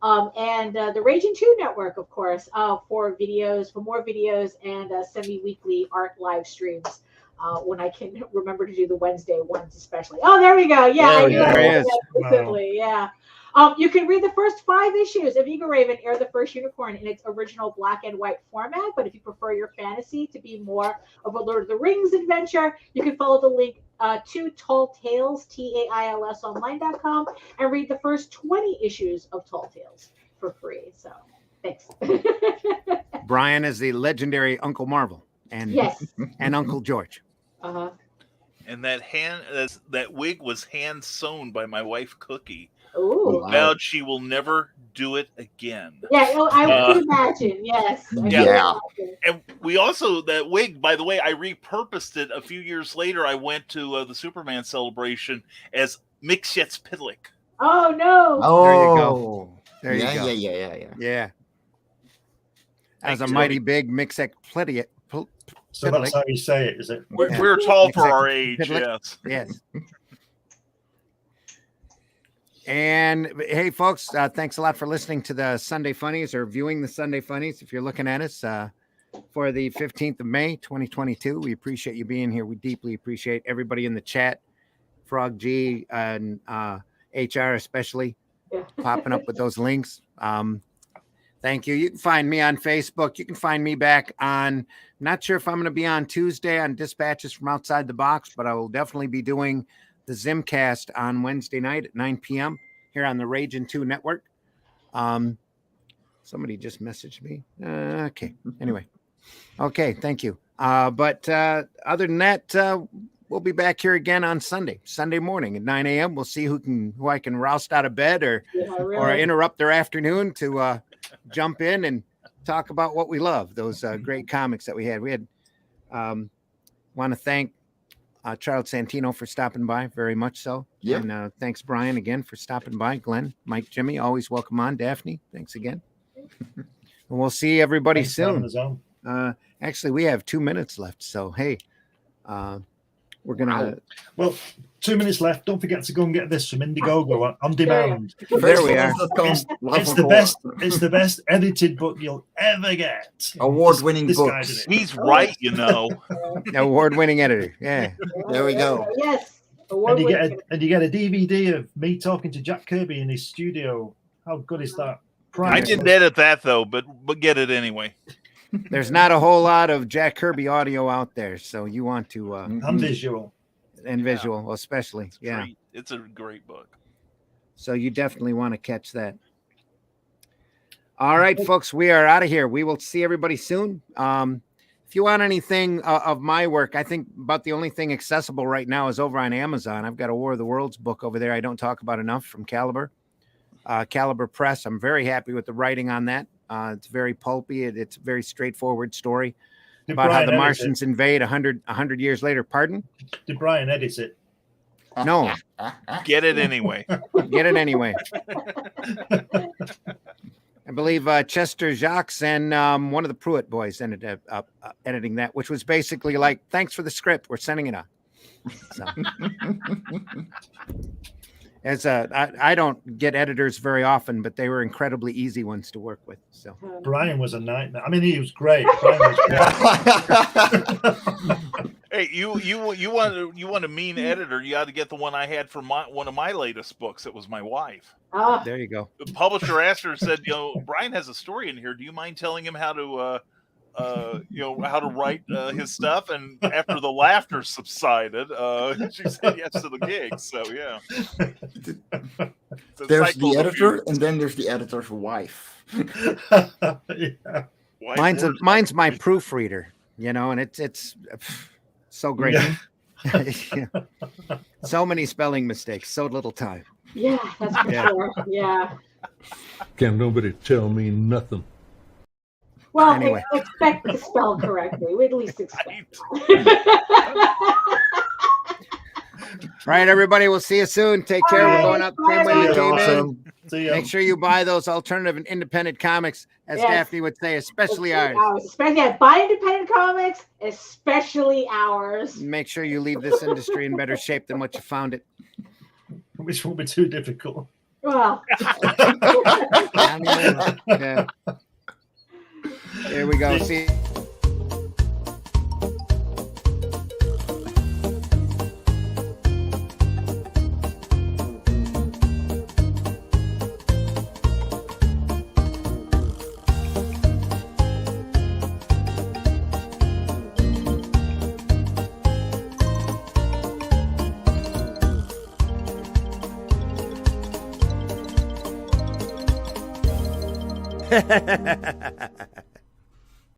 [SPEAKER 2] and the Ragin 2 Network, of course, for more videos and semi-weekly art live streams. When I can remember to do the Wednesday ones, especially. Oh, there we go. Yeah, I knew that recently. Yeah. You can read the first 5 issues of Eagle Raven, Air the First Unicorn, in its original black and white format. But if you prefer your fantasy to be more of a Lord of the Rings adventure, you can follow the link to Tall Tales, TAILS online.com, and read the first 20 issues of Tall Tales for free. So, thanks.
[SPEAKER 1] Brian is the legendary Uncle Marvel, and Uncle George.
[SPEAKER 2] Uh-huh.
[SPEAKER 3] And that wig was hand sewn by my wife Cookie.
[SPEAKER 2] Ooh.
[SPEAKER 3] Who vowed she will never do it again.
[SPEAKER 2] Yeah, I would imagine. Yes.
[SPEAKER 5] Yeah.
[SPEAKER 3] And we also, that wig, by the way, I repurposed it a few years later. I went to the Superman celebration as Mixyetspidlik.
[SPEAKER 2] Oh, no.
[SPEAKER 1] Oh, there you go. There you go.
[SPEAKER 5] Yeah.
[SPEAKER 1] As a mighty big Mixyetspidlik.
[SPEAKER 4] So that's how you say it, is it?
[SPEAKER 3] We're tall for our age, yes.
[SPEAKER 1] Yes. And hey, folks, thanks a lot for listening to the Sunday Funnies or viewing the Sunday Funnies. If you're looking at us for the 15th of May, 2022, we appreciate you being here. We deeply appreciate everybody in the chat, Frog G and HR especially, popping up with those links. Thank you. You can find me on Facebook. You can find me back on, not sure if I'm going to be on Tuesday on Dispatches from Outside the Box, but I will definitely be doing the Zimcast on Wednesday night at 9 p.m. here on the Ragin 2 Network. Somebody just messaged me. Okay. Anyway. Okay. Thank you. But other than that, we'll be back here again on Sunday morning at 9 a.m. We'll see who I can roust out of bed or interrupt their afternoon to jump in and talk about what we love, those great comics that we had. We had want to thank Charles Santino for stopping by, very much so.
[SPEAKER 5] Yeah.
[SPEAKER 1] And thanks, Brian, again for stopping by. Glenn, Mike, Jimmy, always welcome on. Daphne, thanks again. And we'll see everybody soon. Actually, we have 2 minutes left, so hey, we're gonna.
[SPEAKER 4] Well, 2 minutes left. Don't forget to go and get this from Indiegogo on demand.
[SPEAKER 1] There we are.
[SPEAKER 4] It's the best. It's the best edited book you'll ever get.
[SPEAKER 5] Award-winning book.
[SPEAKER 3] He's right, you know.
[SPEAKER 1] Award-winning editor. Yeah.
[SPEAKER 5] There we go.
[SPEAKER 2] Yes.
[SPEAKER 4] And you get a DVD of me talking to Jack Kirby in his studio. How good is that?
[SPEAKER 3] I didn't edit that though, but get it anyway.
[SPEAKER 1] There's not a whole lot of Jack Kirby audio out there, so you want to
[SPEAKER 4] and visual.
[SPEAKER 1] And visual, especially.
[SPEAKER 3] It's a great book.
[SPEAKER 1] So you definitely want to catch that. All right, folks, we are out of here. We will see everybody soon. If you want anything of my work, I think about the only thing accessible right now is over on Amazon. I've got a War of the Worlds book over there I don't talk about enough from Caliber. Caliber Press. I'm very happy with the writing on that. It's very pulpy. It's a very straightforward story about how the Martians invade 100 years later. Pardon?
[SPEAKER 4] Did Brian edit it?
[SPEAKER 1] No.
[SPEAKER 3] Get it anyway.
[SPEAKER 1] Get it anyway. I believe Chester Jacques and one of the Pruitt boys ended up editing that, which was basically like, thanks for the script. We're sending it on. So. I don't get editors very often, but they were incredibly easy ones to work with. So
[SPEAKER 4] Brian was a nightmare. I mean, he was great. Brian was great.
[SPEAKER 3] Hey, you want a mean editor? You got to get the one I had for one of my latest books. It was my wife.
[SPEAKER 1] There you go.
[SPEAKER 3] The publisher asked her, said, Brian has a story in here. Do you mind telling him how to how to write his stuff? And after the laughter subsided, she said yes to the gig. So yeah.
[SPEAKER 5] There's the editor, and then there's the editor's wife.
[SPEAKER 4] Yeah.
[SPEAKER 1] Mine's my proofreader, and it's so great. Yeah. So many spelling mistakes, so little time.
[SPEAKER 2] Yeah, that's for sure. Yeah.
[SPEAKER 9] Can't nobody tell me nothing.
[SPEAKER 2] Well,
[SPEAKER 1] anyway.
[SPEAKER 2] Expect to spell correctly. We at least expect.
[SPEAKER 1] Right, everybody. We'll see you soon. Take care. We're going out the same way you came in.
[SPEAKER 4] See ya.
[SPEAKER 1] Make sure you buy those alternative and independent comics, as Daphne would say, especially ours.
[SPEAKER 2] Buy independent comics, especially ours.
[SPEAKER 1] Make sure you leave this industry in better shape than what you found it.
[SPEAKER 4] Which won't be too difficult.
[SPEAKER 2] Well.
[SPEAKER 1] Yeah. Here we go. See.